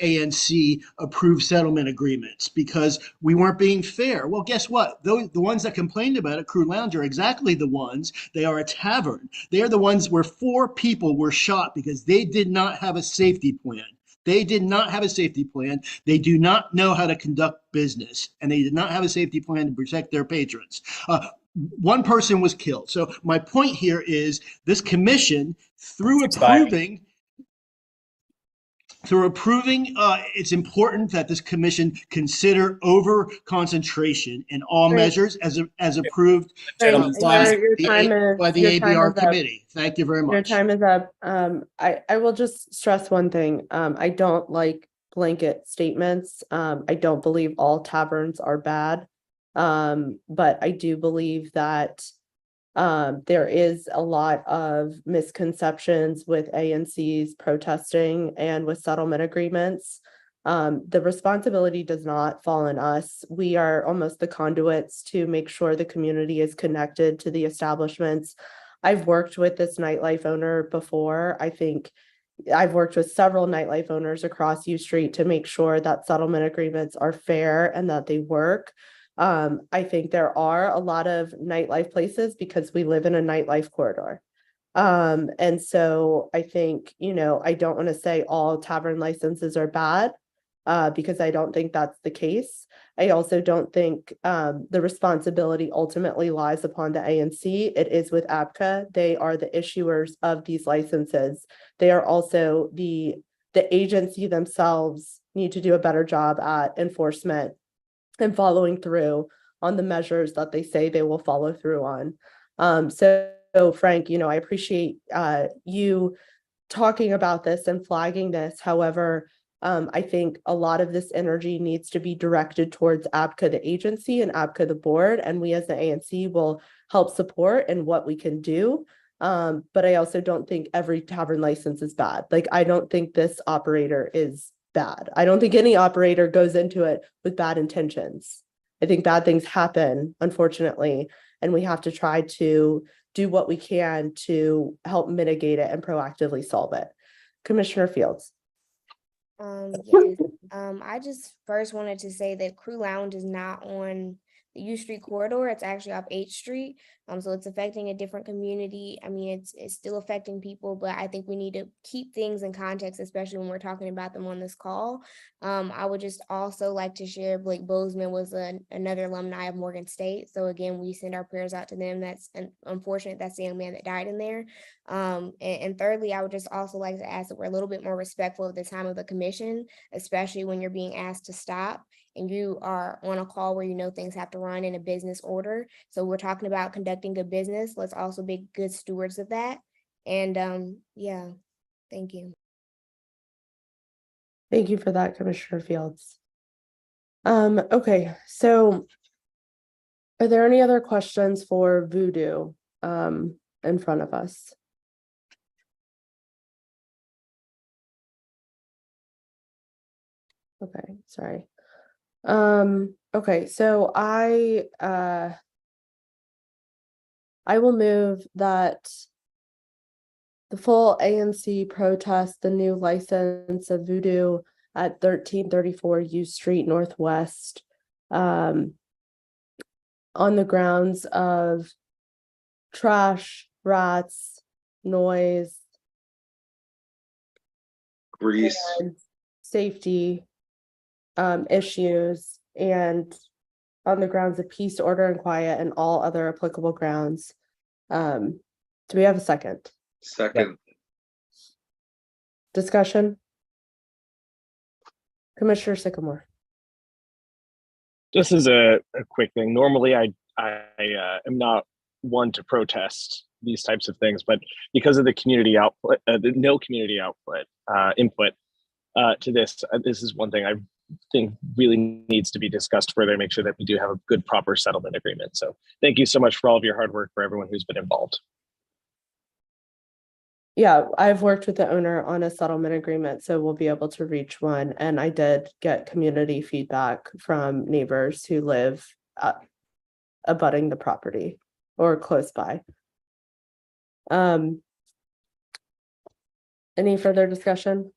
ANC approved settlement agreements because we weren't being fair. Well, guess what? The ones that complained about it, Crew Lounge, are exactly the ones. They are a tavern. They are the ones where 4 people were shot because they did not have a safety plan. They did not have a safety plan. They do not know how to conduct business, and they did not have a safety plan to protect their patrons. One person was killed. So my point here is this commission, through approving, it's important that this commission consider over concentration in all measures as approved by the ABR committee. Thank you very much. Your time is up. I will just stress one thing. I don't like blanket statements. I don't believe all taverns are bad. But I do believe that there is a lot of misconceptions with ANC's protesting and with settlement agreements. The responsibility does not fall on us. We are almost the conduits to make sure the community is connected to the establishments. I've worked with this nightlife owner before. I think I've worked with several nightlife owners across U Street to make sure that settlement agreements are fair and that they work. I think there are a lot of nightlife places because we live in a nightlife corridor. And so I think, I don't want to say all tavern licenses are bad, because I don't think that's the case. I also don't think the responsibility ultimately lies upon the ANC. It is with ABCA. They are the issuers of these licenses. They are also the agency themselves need to do a better job at enforcement and following through on the measures that they say they will follow through on. So Frank, I appreciate you talking about this and flagging this. However, I think a lot of this energy needs to be directed towards ABCA, the agency, and ABCA, the board, and we as the ANC will help support in what we can do. But I also don't think every tavern license is bad. Like, I don't think this operator is bad. I don't think any operator goes into it with bad intentions. I think bad things happen, unfortunately, and we have to try to do what we can to help mitigate it and proactively solve it. Commissioner Fields. Yes. I just first wanted to say that Crew Lounge is not on the U Street corridor. It's actually off H Street. So it's affecting a different community. I mean, it's still affecting people, but I think we need to keep things in context, especially when we're talking about them on this call. I would just also like to share Blake Bozeman was another alumni of Morgan State. So again, we send our prayers out to them. That's unfortunate. That's the young man that died in there. And thirdly, I would just also like to ask that we're a little bit more respectful of the time of the commission, especially when you're being asked to stop and you are on a call where things have to run in a business order. So we're talking about conducting good business. Let's also be good stewards of that. And yeah, thank you. Thank you for that, Commissioner Fields. Okay, so are there any other questions for Voodoo in front of us? Okay, sorry. Okay, so I will move that the full ANC protest the new license of Voodoo at 1334 U Street Northwest on the grounds of trash, rats, noise, Grease, safety issues, and on the grounds of peace, order, and quiet, and all other applicable grounds. Do we have a second? second. Discussion? Commissioner Sycamore. Just as a quick thing, normally I am not one to protest these types of things, but because of the community output, the no community input to this is one thing I think really needs to be discussed further to make sure that we do have a good, proper settlement agreement. So thank you so much for all of your hard work for everyone who's been involved. Yeah, I've worked with the owner on a settlement agreement, so we'll be able to reach one. And I did get community feedback from neighbors who live abutting the property or close by. Any further discussion?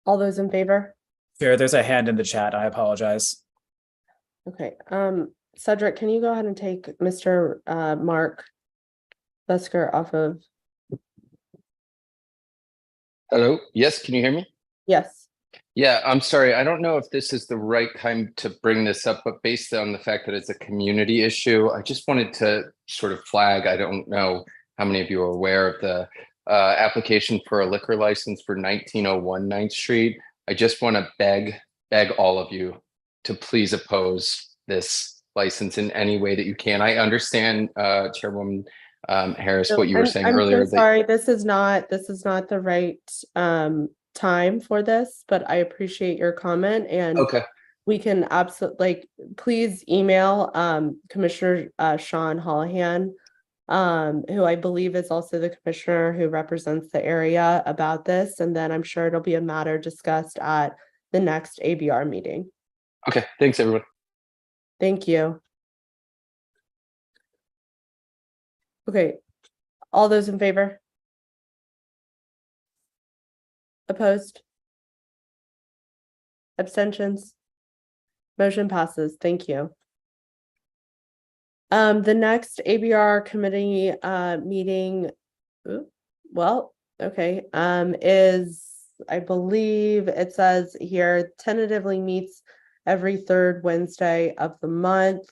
All those in favor? Fair, there's a hand in the chat. I apologize. Okay, Cedric, can you go ahead and take Mr. Mark Busker off of? Hello. Yes, can you hear me? Yes. Yeah, I'm sorry. I don't know if this is the right time to bring this up, but based on the fact that it's a community issue, I just wanted to sort of flag. I don't know how many of you are aware of the application for a liquor license for 1901 9th Street. I just want to beg all of you to please oppose this license in any way that you can. I understand, Chairwoman Harris, what you were saying earlier. I'm so sorry, this is not the right time for this, but I appreciate your comment, and Okay. we can absolutely, please email Commissioner Sean Holohan, who I believe is also the commissioner who represents the area, about this, and then I'm sure it'll be a matter discussed at the next ABR meeting. Okay, thanks everyone. Thank you. Okay, all those in favor? Opposed? Abstentions? Motion passes. Thank you. The next ABR committee meeting, is, I believe it says here, tentatively meets every third Wednesday of the month,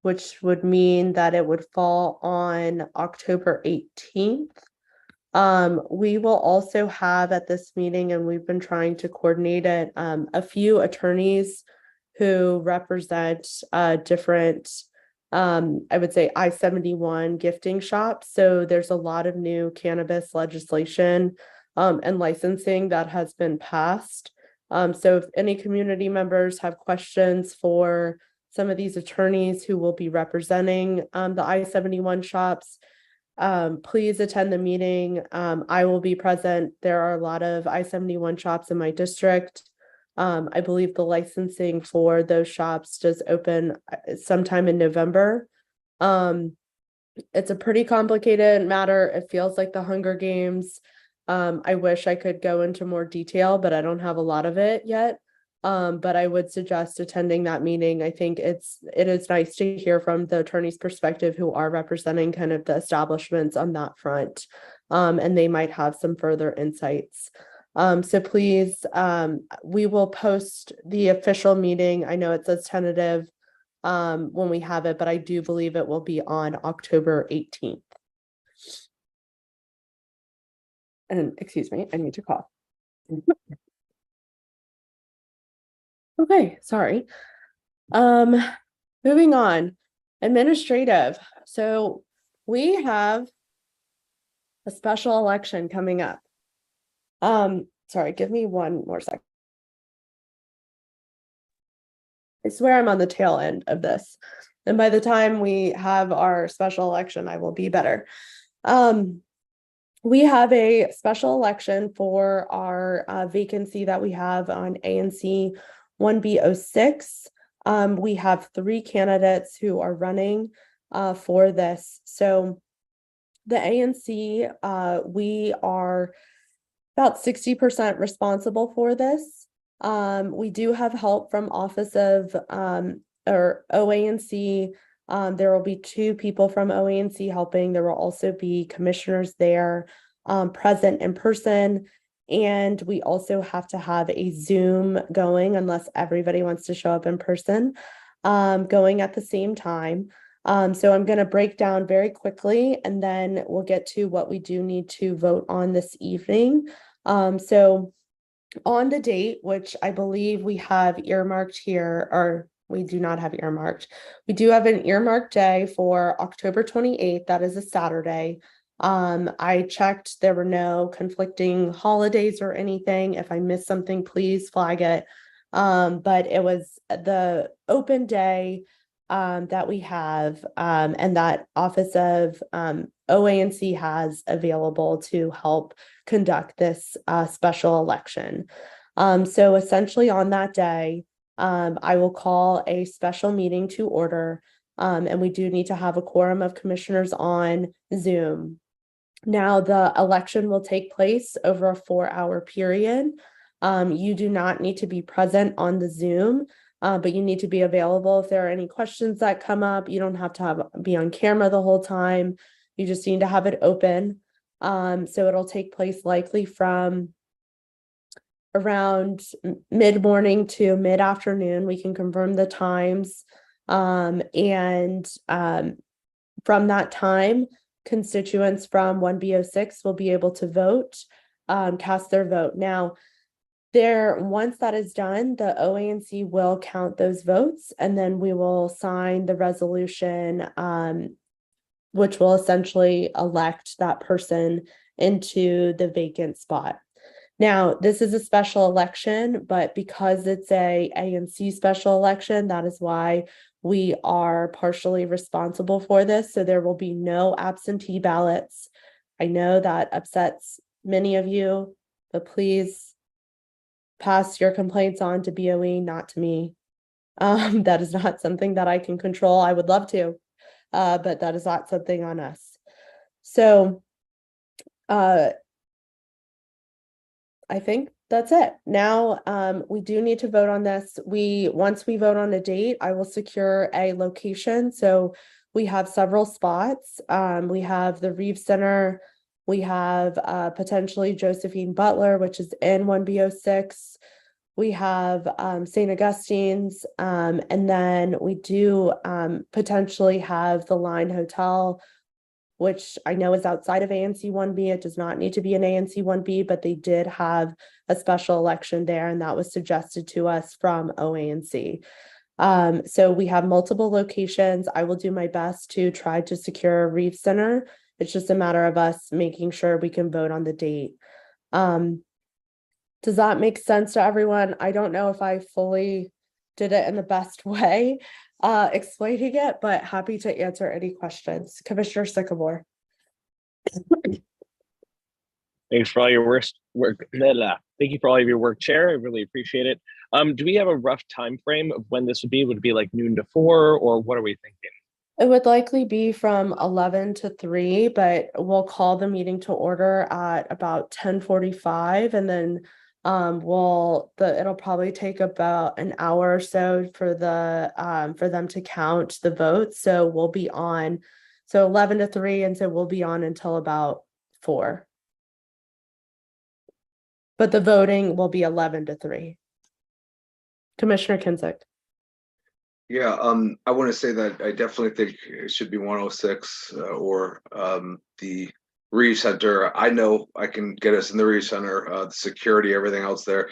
which would mean that it would fall on October 18th. We will also have at this meeting, and we've been trying to coordinate it, a few attorneys who represent different, I would say I-71 gifting shops. So there's a lot of new cannabis legislation and licensing that has been passed. So if any community members have questions for some of these attorneys who will be representing the I-71 shops, please attend the meeting. I will be present. There are a lot of I-71 shops in my district. I believe the licensing for those shops does open sometime in November. It's a pretty complicated matter. It feels like the Hunger Games. I wish I could go into more detail, but I don't have a lot of it yet. But I would suggest attending that meeting. I think it is nice to hear from the attorney's perspective who are representing kind of the establishments on that front. And they might have some further insights. So please, we will post the official meeting. I know it says tentative when we have it, but I do believe it will be on October 18th. And excuse me, I need to cough. Okay, sorry. Moving on, administrative. So we have a special election coming up. Sorry, give me one more second. I swear I'm on the tail end of this. And by the time we have our special election, I will be better. We have a special election for our vacancy that we have on ANC 1B06. We have 3 candidates who are running for this. So the ANC, we are about 60% responsible for this. We do have help from Office of or OANC. There will be 2 people from OANC helping. There will also be commissioners there present in person. And we also have to have a Zoom going unless everybody wants to show up in person going at the same time. So I'm going to break down very quickly and then we'll get to what we do need to vote on this evening. So on the date, which I believe we have earmarked here, or we do not have earmarked. We do have an earmarked day for October 28th. That is a Saturday. I checked, there were no conflicting holidays or anything. If I missed something, please flag it. But it was the open day that we have and that Office of OANC has available to help conduct this special election. So essentially on that day, I will call a special meeting to order, and we do need to have a quorum of commissioners on Zoom. Now, the election will take place over a 4-hour period. You do not need to be present on the Zoom, but you need to be available if there are any questions that come up. You don't have to be on camera the whole time. You just need to have it open. So it'll take place likely from around mid-morning to mid-afternoon. We can confirm the times. From that time, constituents from 1B06 will be able to vote, cast their vote. Now, once that is done, the OANC will count those votes, and then we will sign the resolution, which will essentially elect that person into the vacant spot. Now, this is a special election, but because it's a ANC special election, that is why we are partially responsible for this. So there will be no absentee ballots. I know that upsets many of you, but please pass your complaints on to BOE, not to me. That is not something that I can control. I would love to, but that is not something on us. So I think that's it. Now, we do need to vote on this. Once we vote on a date, I will secure a location. So we have several spots. We have the Reeve Center. We have potentially Josephine Butler, which is in 1B06. We have St. Augustine's, and then we do potentially have the Line Hotel, which I know is outside of ANC 1B. It does not need to be an ANC 1B, but they did have a special election there, and that was suggested to us from OANC. So we have multiple locations. I will do my best to try to secure a Reeve Center. It's just a matter of us making sure we can vote on the date. Does that make sense to everyone? I don't know if I fully did it in the best way explaining it, but happy to answer any questions. Commissioner Sycamore. Thanks for all your work. Thank you for all of your work, Chair. I really appreciate it. Do we have a rough time frame of when this would be? Would it be like noon to 4, or what are we thinking? It would likely be from 11 to 3, but we'll call the meeting to order at about 10:45, and then it'll probably take about an hour or so for them to count the votes. So we'll be on, so 11 to 3, and so we'll be on until about 4. But the voting will be 11 to 3. Commissioner Kinsick. Yeah, I want to say that I definitely think it should be 106 or the Reeve Center. I know I can get us in the Reeve Center, the security, everything else there.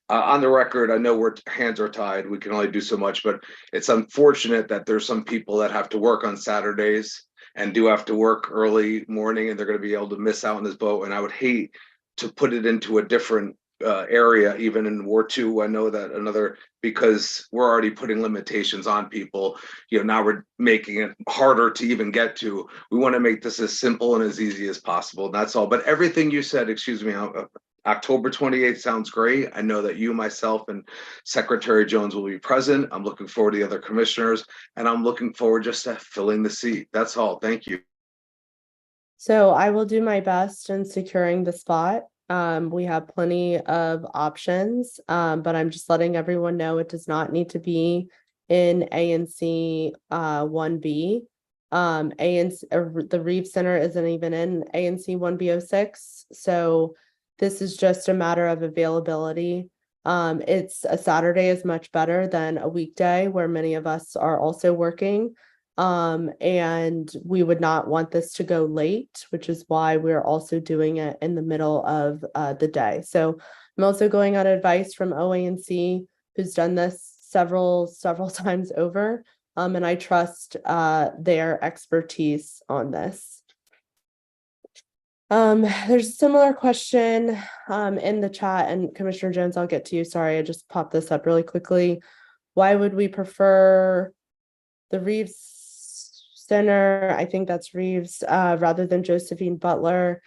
On the record, I know hands are tied. We can only do so much, but it's unfortunate that there's some people that have to work on Saturdays and do have to work early morning, and they're going to be able to miss out on this vote. And I would hate to put it into a different area, even in War II. I know that because we're already putting limitations on people, now we're making it harder to even get to. We want to make this as simple and as easy as possible. That's all. But everything you said, excuse me, October 28th sounds great. I know that you, myself, and Secretary Jones will be present. I'm looking forward to the other commissioners, and I'm looking forward just to filling the seat. That's all. Thank you. So I will do my best in securing the spot. We have plenty of options, but I'm just letting everyone know it does not need to be in ANC 1B. The Reeve Center isn't even in ANC 1B06, so this is just a matter of availability. It's a Saturday is much better than a weekday where many of us are also working. And we would not want this to go late, which is why we're also doing it in the middle of the day. So I'm also going on advice from OANC, who's done this several times over, and I trust their expertise on this. There's a similar question in the chat, and Commissioner Jones, I'll get to you. Sorry, I just popped this up really quickly. Why would we prefer The Reeves Center, I think that's Reeves, rather than Josephine Butler.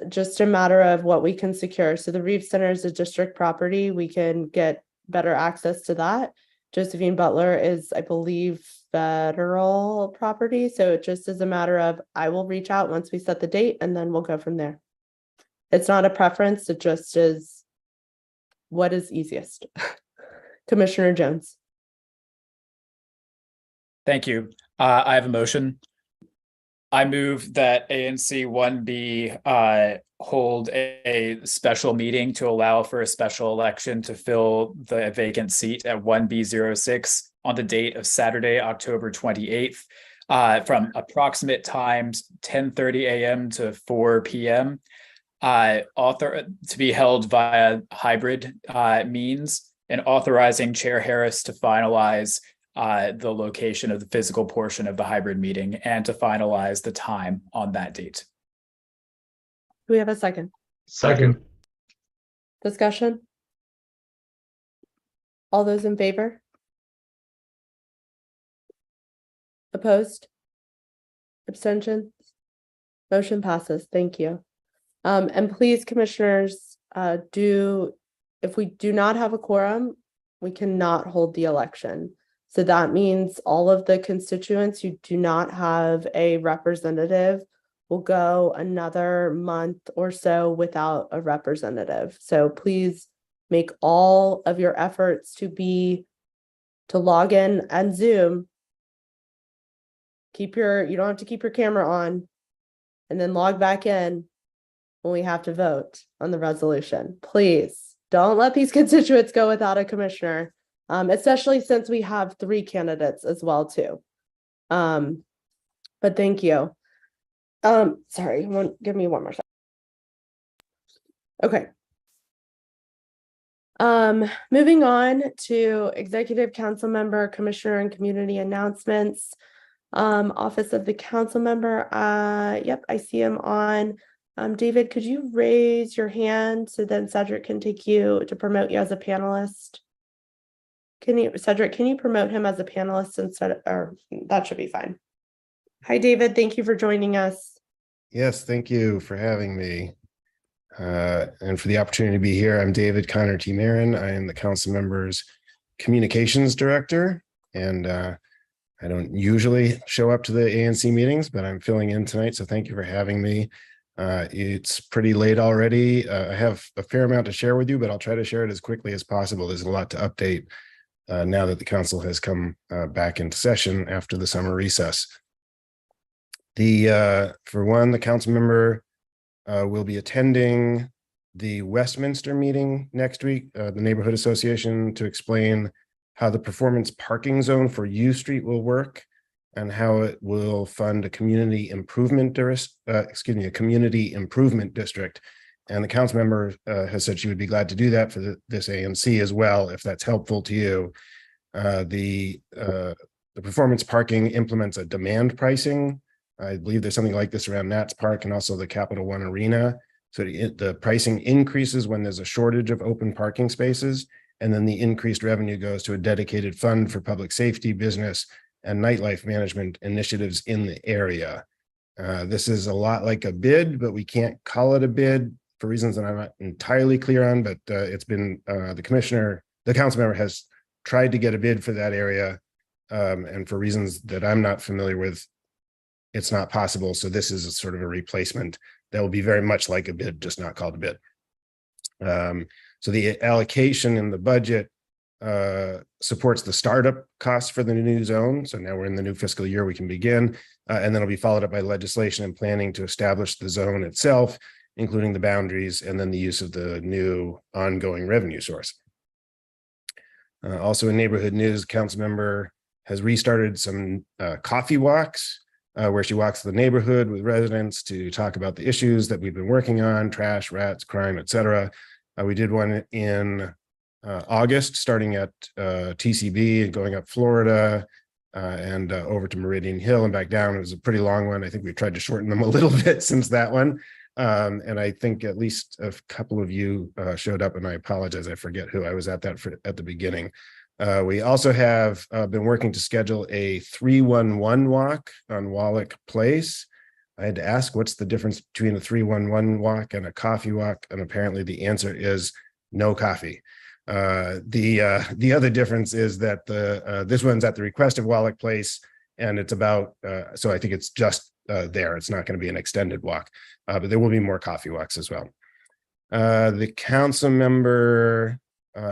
Just a matter of what we can secure. So the Reeves Center is a district property. We can get better access to that. Josephine Butler is, I believe, federal property. So it just is a matter of, I will reach out once we set the date and then we'll go from there. It's not a preference. It just is what is easiest. Commissioner Jones. Thank you. I have a motion. I move that ANC 1B hold a special meeting to allow for a special election to fill the vacant seat at 1B06 on the date of Saturday, October 28th, from approximate times 10:30 a.m. to 4 p.m. To be held via hybrid means, and authorizing Chair Harris to finalize the location of the physical portion of the hybrid meeting and to finalize the time on that date. Do we have a second? Second. Discussion? All those in favor? Opposed? Abstentions? Motion passes. Thank you. And please, commissioners, if we do not have a quorum, we cannot hold the election. So that means all of the constituents who do not have a representative will go another month or so without a representative. So please make all of your efforts to log in and Zoom. You don't have to keep your camera on, and then log back in when we have to vote on the resolution. Please don't let these constituents go without a commissioner. Especially since we have 3 candidates as well too. But thank you. Sorry, give me one more second. Okay. Moving on to Executive Council Member, Commissioner and Community Announcements. Office of the Council Member. Yep, I see him on. David, could you raise your hand so then Cedric can take you to promote you as a panelist? Cedric, can you promote him as a panelist instead or that should be fine. Hi, David. Thank you for joining us. Yes, thank you for having me and for the opportunity to be here. I'm David Connor T. Marin. I am the council member's communications director, and I don't usually show up to the ANC meetings, but I'm filling in tonight, so thank you for having me. It's pretty late already. I have a fair amount to share with you, but I'll try to share it as quickly as possible. There's a lot to update now that the council has come back into session after the summer recess. For one, the council member will be attending the Westminster meeting next week, the Neighborhood Association, to explain how the performance parking zone for U Street will work and how it will fund a community improvement district. And the council member has said she would be glad to do that for this ANC as well, if that's helpful to you. The performance parking implements a demand pricing. I believe there's something like this around Nats Park and also the Capital One Arena. So the pricing increases when there's a shortage of open parking spaces, and then the increased revenue goes to a dedicated fund for public safety, business, and nightlife management initiatives in the area. This is a lot like a bid, but we can't call it a bid for reasons that I'm not entirely clear on, but it's been the council member has tried to get a bid for that area, and for reasons that I'm not familiar with, it's not possible. So this is a sort of a replacement that will be very much like a bid, just not called a bid. So the allocation in the budget supports the startup costs for the new zone. So now we're in the new fiscal year, we can begin, and then it'll be followed up by legislation and planning to establish the zone itself, including the boundaries, and then the use of the new ongoing revenue source. Also in neighborhood news, council member has restarted some coffee walks where she walks the neighborhood with residents to talk about the issues that we've been working on: trash, rats, crime, etc. We did one in August, starting at TCB and going up Florida and over to Meridian Hill and back down. It was a pretty long one. I think we've tried to shorten them a little bit since that one. And I think at least a couple of you showed up, and I apologize, I forget who. I was at that at the beginning. We also have been working to schedule a 311 walk on Wallach Place. I had to ask, what's the difference between a 311 walk and a coffee walk? And apparently the answer is no coffee. The other difference is that this one's at the request of Wallach Place, and it's about, so I think it's just there. It's not going to be an extended walk, but there will be more coffee walks as well. The council member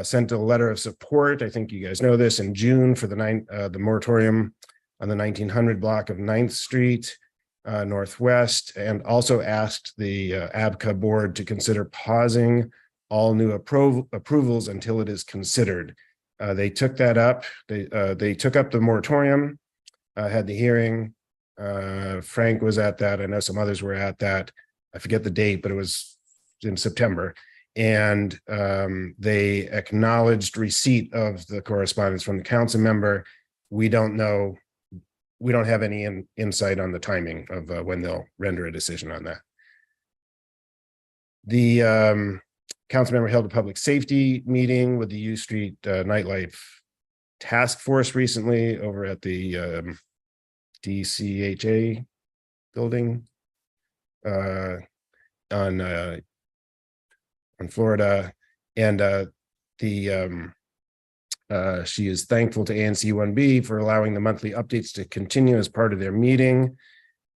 sent a letter of support. I think you guys know this, in June for the moratorium on the 1900 block of 9th Street Northwest, and also asked the ABCA board to consider pausing all new approvals until it is considered. They took that up. They took up the moratorium, had the hearing. Frank was at that. I know some others were at that. I forget the date, but it was in September. And they acknowledged receipt of the correspondence from the council member. We don't know. We don't have any insight on the timing of when they'll render a decision on that. The council member held a public safety meeting with the U Street Nightlife Task Force recently over at the DCHA building on Florida, and she is thankful to ANC 1B for allowing the monthly updates to continue as part of their meeting.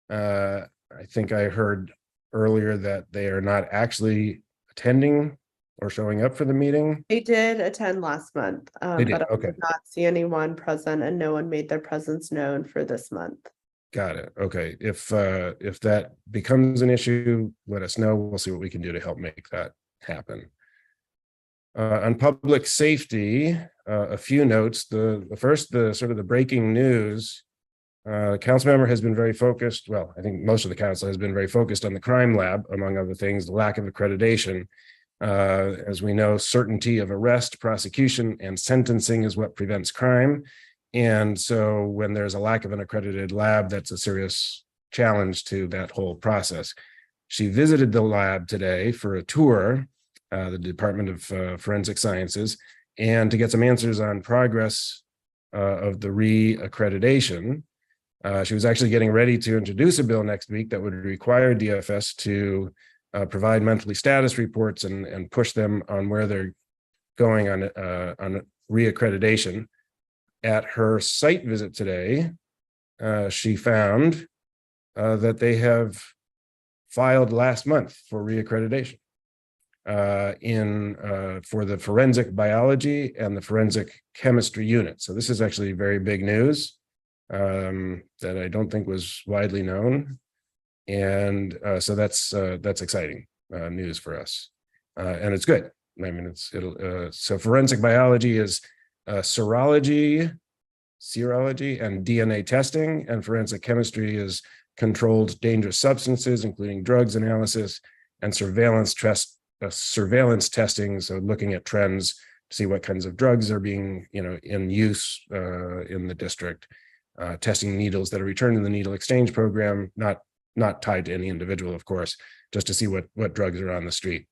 I think I heard earlier that they are not actually attending or showing up for the meeting. They did attend last month, They did, but I okay. did not see anyone present, and no one made their presence known for this month. Got it. Okay. If that becomes an issue, let us know. We'll see what we can do to help make that happen. On public safety, a few notes. The first, the sort of the breaking news. Council member has been very focused. Well, I think most of the council has been very focused on the crime lab, among other things, the lack of accreditation. As we know, certainty of arrest, prosecution, and sentencing is what prevents crime. And so when there's a lack of an accredited lab, that's a serious challenge to that whole process. She visited the lab today for a tour, the Department of Forensic Sciences, and to get some answers on progress of the re-accreditation. She was actually getting ready to introduce a bill next week that would require DFS to provide monthly status reports and push them on where they're going on re-accreditation. At her site visit today, she found that they have filed last month for re-accreditation for the forensic biology and the forensic chemistry unit. So this is actually very big news that I don't think was widely known. And so that's exciting news for us. And it's good. I mean, so forensic biology is serology, and DNA testing, and forensic chemistry is controlled dangerous substances, including drugs analysis, and surveillance testing. So looking at trends to see what kinds of drugs are being, in use in the district, testing needles that are returned in the needle exchange program, not tied to any individual, of course, just to see what drugs are on the street.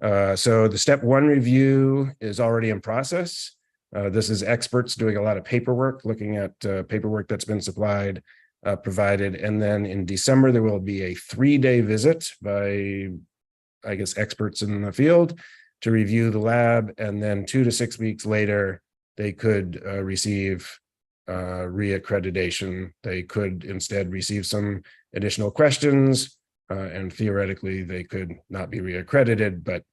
So the step 1 review is already in process. This is experts doing a lot of paperwork, looking at paperwork that's been provided. And then in December, there will be a 3-day visit by, I guess, experts in the field to review the lab. And then 2 to 6 weeks later, they could receive re-accreditation. They could instead receive some additional questions, and theoretically, they could not be re-accredited, but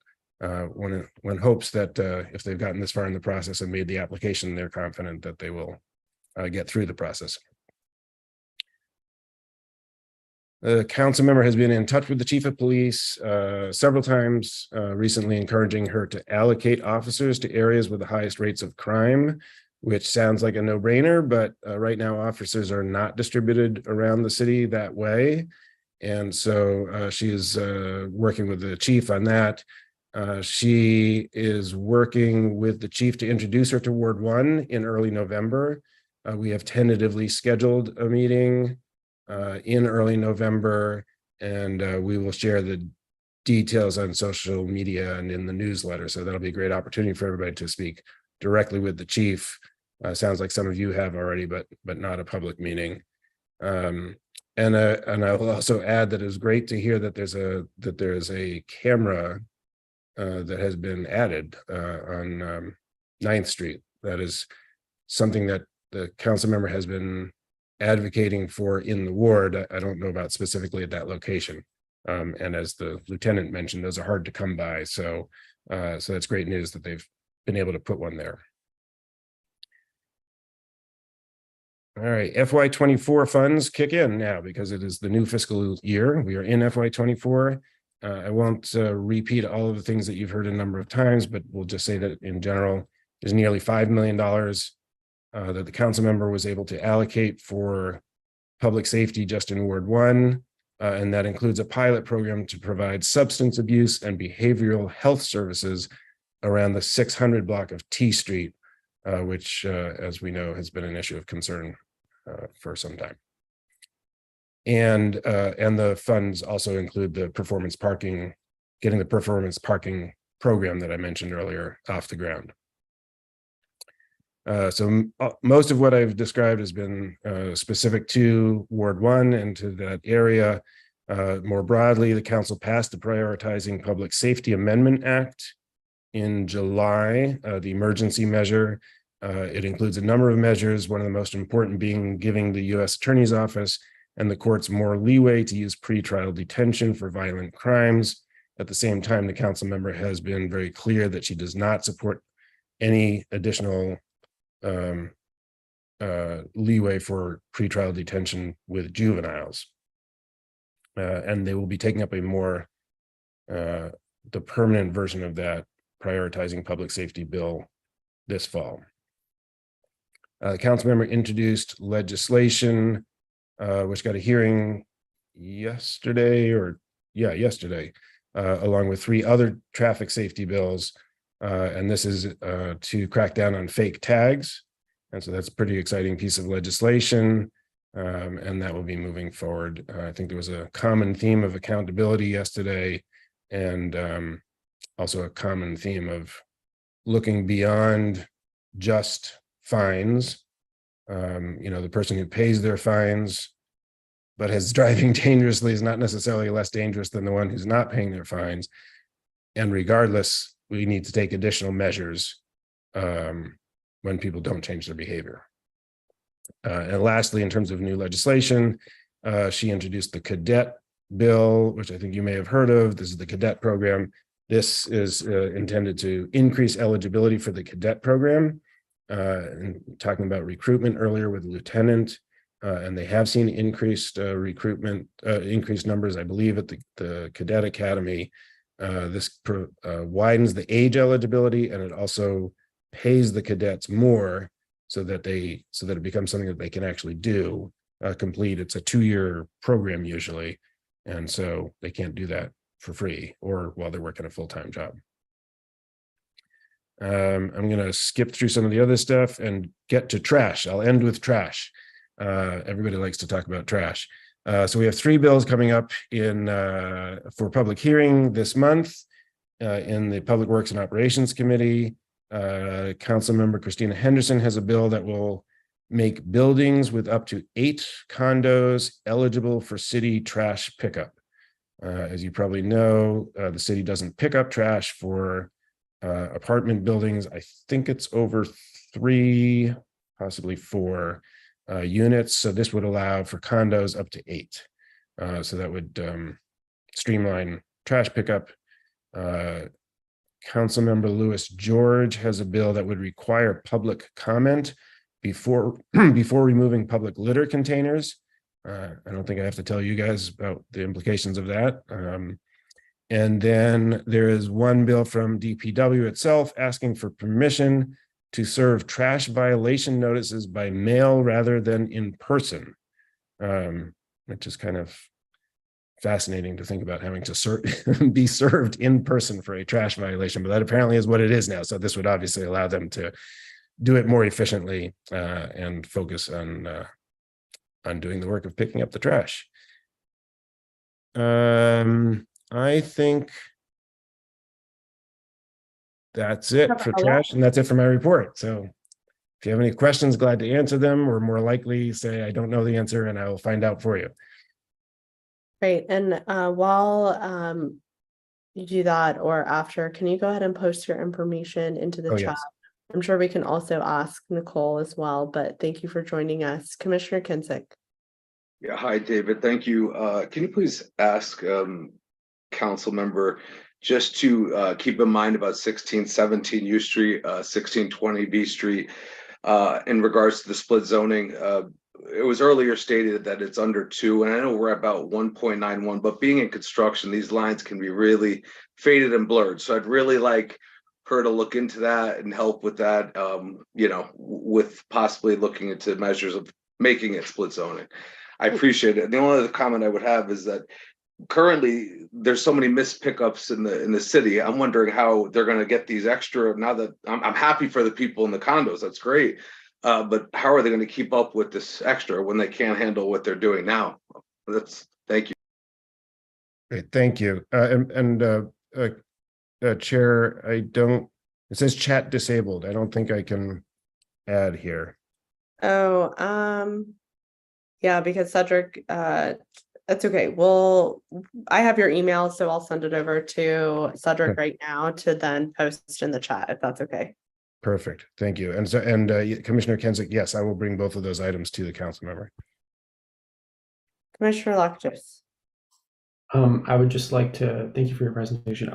one hopes that if they've gotten this far in the process and made the application, they're confident that they will get through the process. The council member has been in touch with the chief of police several times recently, encouraging her to allocate officers to areas with the highest rates of crime, which sounds like a no-brainer, but right now officers are not distributed around the city that way. And so she is working with the chief on that. She is working with the chief to introduce her to Ward 1 in early November. We have tentatively scheduled a meeting in early November, and we will share the details on social media and in the newsletter. So that'll be a great opportunity for everybody to speak directly with the chief. Sounds like some of you have already, but not a public meeting. And I will also add that it was great to hear that there's a camera that has been added on 9th Street. That is something that the council member has been advocating for in the ward. I don't know about specifically at that location. And as the lieutenant mentioned, those are hard to come by. So that's great news that they've been able to put one there. All right, FY24 funds kick in now because it is the new fiscal year. We are in FY24. I won't repeat all of the things that you've heard a number of times, but we'll just say that in general, there's nearly $5 million that the council member was able to allocate for public safety just in Ward 1. And that includes a pilot program to provide substance abuse and behavioral health services around the 600 block of T Street, which, as we know, has been an issue of concern for some time. And the funds also include the performance parking, getting the performance parking program that I mentioned earlier off the ground. So most of what I've described has been specific to Ward 1 and to that area. More broadly, the council passed the Prioritizing Public Safety Amendment Act in July, the emergency measure. It includes a number of measures, one of the most important being giving the U.S. Attorney's Office and the courts more leeway to use pretrial detention for violent crimes. At the same time, the council member has been very clear that she does not support any additional leeway for pretrial detention with juveniles. And they will be taking up a more, the permanent version of that prioritizing public safety bill this fall. The council member introduced legislation, which got a hearing yesterday, along with 3 other traffic safety bills. And this is to crack down on fake tags. And so that's a pretty exciting piece of legislation. And that will be moving forward. I think there was a common theme of accountability yesterday, and also a common theme of looking beyond just fines. The person who pays their fines but is driving dangerously is not necessarily less dangerous than the one who's not paying their fines. And regardless, we need to take additional measures when people don't change their behavior. And lastly, in terms of new legislation, she introduced the cadet bill, which I think you may have heard of. This is the cadet program. This is intended to increase eligibility for the cadet program. And talking about recruitment earlier with the lieutenant, and they have seen increased recruitment, increased numbers, I believe, at the cadet academy. This widens the age eligibility, and it also pays the cadets more so that it becomes something that they can actually do, complete. It's a 2-year program usually, and so they can't do that for free or while they're working a full-time job. I'm going to skip through some of the other stuff and get to trash. I'll end with trash. Everybody likes to talk about trash. So we have 3 bills coming up for public hearing this month in the Public Works and Operations Committee. Councilmember Christina Henderson has a bill that will make buildings with up to 8 condos eligible for city trash pickup. As you probably know, the city doesn't pick up trash for apartment buildings. I think it's over 3, possibly 4 units. So this would allow for condos up to 8. So that would streamline trash pickup. Councilmember Louis George has a bill that would require public comment before removing public litter containers. I don't think I have to tell you guys about the implications of that. And then there is one bill from DPW itself asking for permission to serve trash violation notices by mail rather than in person, which is kind of fascinating to think about having to be served in person for a trash violation, but that apparently is what it is now. So this would obviously allow them to do it more efficiently and focus on doing the work of picking up the trash. I think that's it for trash, and that's it for my report. So if you have any questions, glad to answer them, or more likely say, I don't know the answer and I will find out for you. Great. And while you do that or after, can you go ahead and post your information into the Oh, chat? yes. I'm sure we can also ask Nicole as well, but thank you for joining us. Commissioner Kinsick. Yeah, hi, David. Thank you. Can you please ask council member just to keep in mind about 1617 U Street, 1620 B Street, in regards to the split zoning? It was earlier stated that it's under 2, and I know we're about 1.91, but being in construction, these lines can be really faded and blurred. So I'd really like her to look into that and help with that, you know, with possibly looking into measures of making it split zoning. I appreciate it. The only other comment I would have is that currently there's so many missed pickups in the city. I'm wondering how they're going to get these extra. Now that I'm happy for the people in the condos, that's great. But how are they going to keep up with this extra when they can't handle what they're doing now? Thank you. Great, thank you. Chair, it says chat disabled. I don't think I can add here. Oh, yeah, because Cedric, that's okay. I have your email, so I'll send it over to Cedric right now to then post in the chat, if that's okay. Perfect. Thank you. And Commissioner Kinsick, yes, I will bring both of those items to the council member. Commissioner Lactus. I would just like to thank you for your presentation.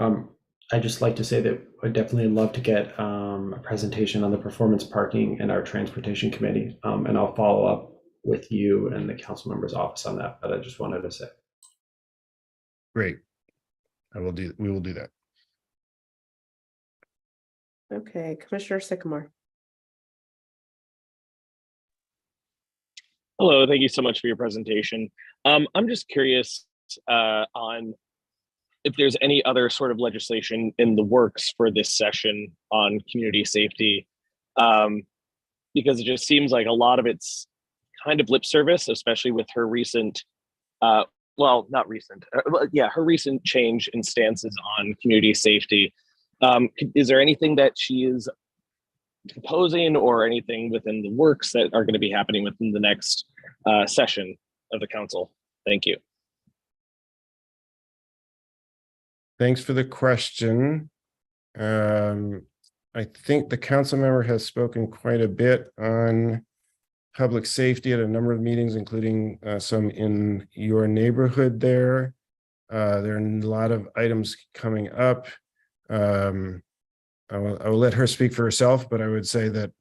I'd just like to say that I'd definitely love to get a presentation on the performance parking in our transportation committee, and I'll follow up with you and the council member's office on that. But I just wanted to say. Great. We will do that. Okay, Commissioner Sycamore. Hello, thank you so much for your presentation. I'm just curious on if there's any other sort of legislation in the works for this session on community safety, because it just seems like a lot of it's kind of lip service, especially with her recent, well, not recent, yeah, her recent change in stances on community safety. Is there anything that she is proposing or anything within the works that are going to be happening within the next session of the council? Thank you. Thanks for the question. I think the council member has spoken quite a bit on public safety at a number of meetings, including some in your neighborhood there. There are a lot of items coming up. I will let her speak for herself, but I would say that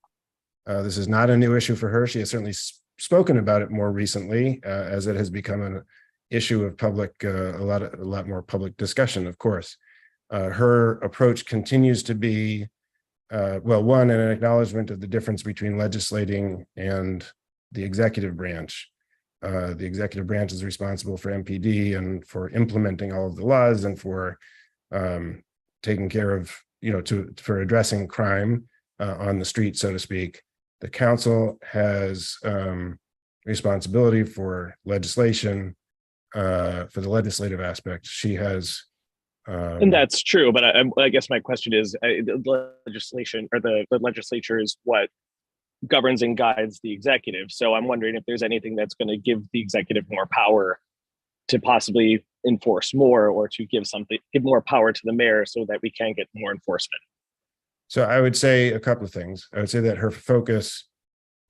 this is not a new issue for her. She has certainly spoken about it more recently, as it has become an issue of public, a lot more public discussion, of course. Her approach continues to be, well, one, an acknowledgement of the difference between legislating and the executive branch. The executive branch is responsible for MPD and for implementing all of the laws and for taking care of, for addressing crime on the street, so to speak. The council has responsibility for legislation, for the legislative aspect. She has and that's true, but I guess my question is, the legislation or the legislature is what governs and guides the executive. So I'm wondering if there's anything that's going to give the executive more power to possibly enforce more, or to give more power to the mayor so that we can get more enforcement. So I would say a couple of things. I would say that her focus,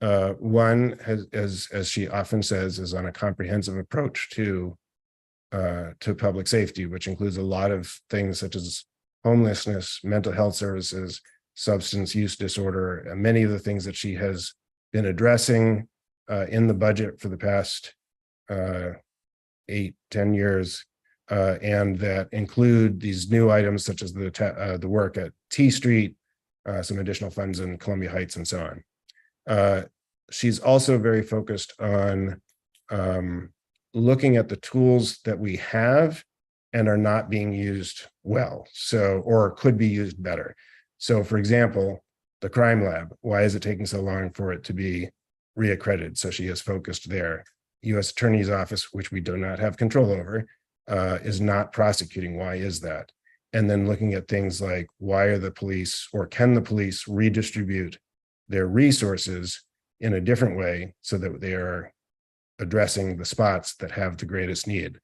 one, as she often says, is on a comprehensive approach to public safety, which includes a lot of things such as homelessness, mental health services, substance use disorder, and many of the things that she has been addressing in the budget for the past 8-10 years, and that include these new items such as the work at T Street, some additional funds in Columbia Heights, and so on. She's also very focused on looking at the tools that we have and are not being used well, or could be used better. So, for example, the crime lab, why is it taking so long for it to be reaccredited? So she has focused there. U.S. Attorney's Office, which we do not have control over, is not prosecuting. Why is that? and then looking at things like why are the police, or can the police redistribute their resources in a different way so that they are addressing the spots that have the greatest need.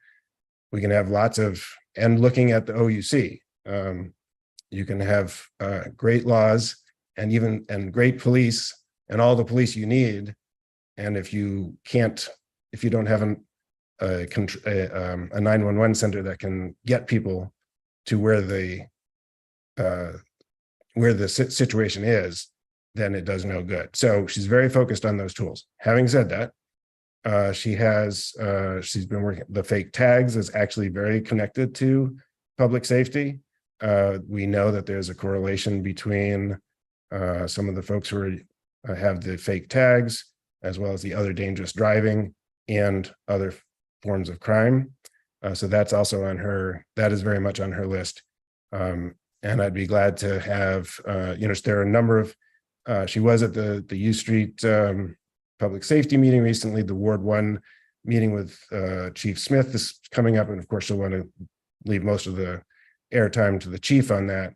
We can have lots of, and looking at the OUC, you can have great laws and great police and all the police you need. And if you don't have a 911 center that can get people to where the situation is, then it does no good. So she's very focused on those tools. Having said that, she's been working, the fake tags is actually very connected to public safety. We know that there's a correlation between some of the folks who have the fake tags, as well as the other dangerous driving and other forms of crime. So that's also on her, that is very much on her list. And I'd be glad to have, there are a number of, she was at the U Street public safety meeting recently, the Ward 1 meeting with Chief Smith is coming up. And of course, she'll want to leave most of the airtime to the chief on that.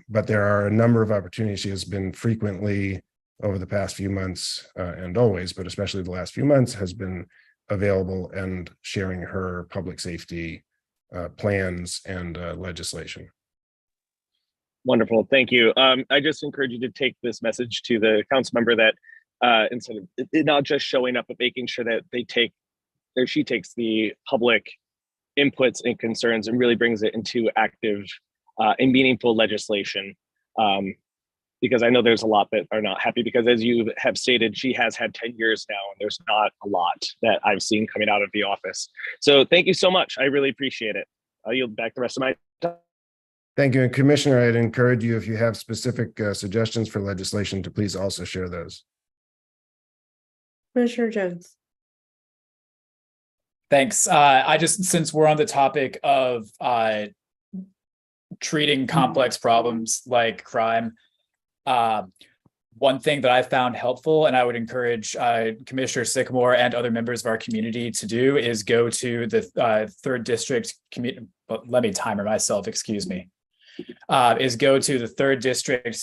But there are a number of opportunities. She has been frequently over the past few months and always, but especially the last few months, has been available and sharing her public safety plans and legislation. Wonderful, thank you. I just encourage you to take this message to the council member that instead of it not just showing up, but making sure that she takes the public inputs and concerns and really brings it into active and meaningful legislation. Because I know there's a lot that are not happy, because as you have stated, she has had 10 years now and there's not a lot that I've seen coming out of the office. So thank you so much. I really appreciate it. I'll yield back the rest of my time. Thank you. And Commissioner, I'd encourage you, if you have specific suggestions for legislation, to please also share those. Commissioner Jones. Thanks. Since we're on the topic of treating complex problems like crime, one thing that I found helpful, and I would encourage Commissioner Sycamore and other members of our community to do, is go to the 3rd District community. Let me timer myself, excuse me. Is go to the 3rd District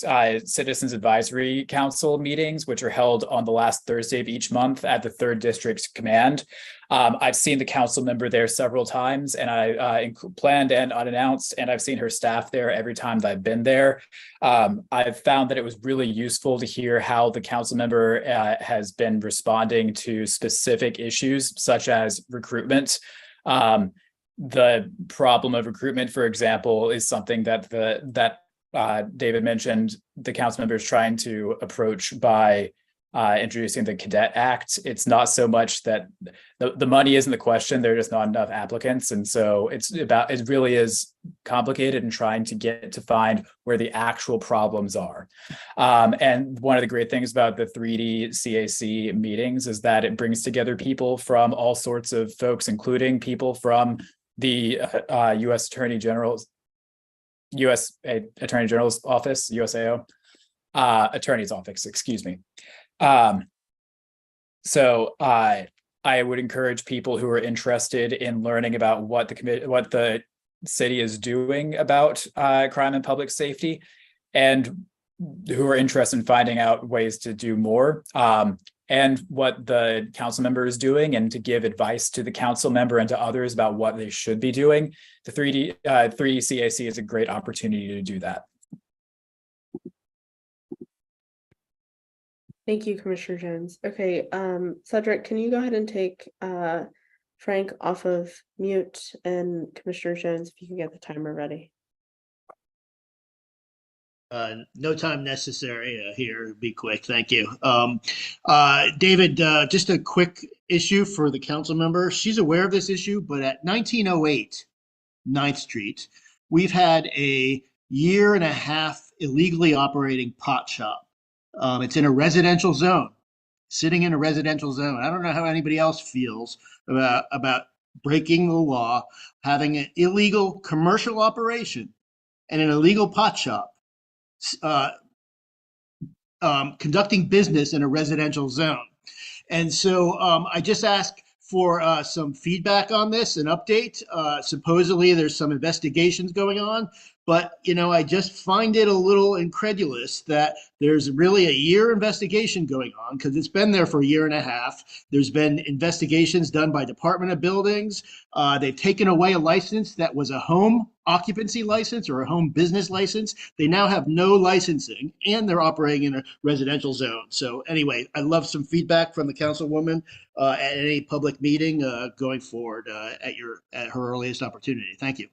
Citizens Advisory Council meetings, which are held on the last Thursday of each month at the 3rd District Command. I've seen the council member there several times, and I planned and unannounced, and I've seen her staff there every time that I've been there. I've found that it was really useful to hear how the council member has been responding to specific issues such as recruitment. The problem of recruitment, for example, is something that David mentioned. The council member is trying to approach by introducing the Cadet Act. It's not so much that the money isn't the question; there are just not enough applicants, and so it really is complicated in trying to find where the actual problems are. And one of the great things about the 3D CAC meetings is that it brings together people from all sorts of folks, including people from the U.S. Attorney General's office, USAO, Attorney's Office, excuse me. So I would encourage people who are interested in learning about what the city is doing about crime and public safety, and who are interested in finding out ways to do more, and what the council member is doing, and to give advice to the council member and to others about what they should be doing. The 3D CAC is a great opportunity to do that. Thank you, Commissioner Jones. Okay, Cedric, can you go ahead and take Frank off of mute, and Commissioner Jones, if you can get the timer ready. No time necessary here. Be quick. Thank you. David, just a quick issue for the council member. She's aware of this issue, but at 1908 9th Street, we've had a 1.5 years illegally operating pot shop. It's in a residential zone, sitting in a residential zone. I don't know how anybody else feels about breaking the law, having an illegal commercial operation and an illegal pot shop, conducting business in a residential zone. And so I just ask for some feedback on this, an update. Supposedly there's some investigations going on, but I just find it a little incredulous that there's really a year investigation going on, because it's been there for a year and a half. There's been investigations done by Department of Buildings. They've taken away a license that was a home occupancy license or a home business license. They now have no licensing, and they're operating in a residential zone. So anyway, I'd love some feedback from the councilwoman at any public meeting going forward at her earliest opportunity. Thank you.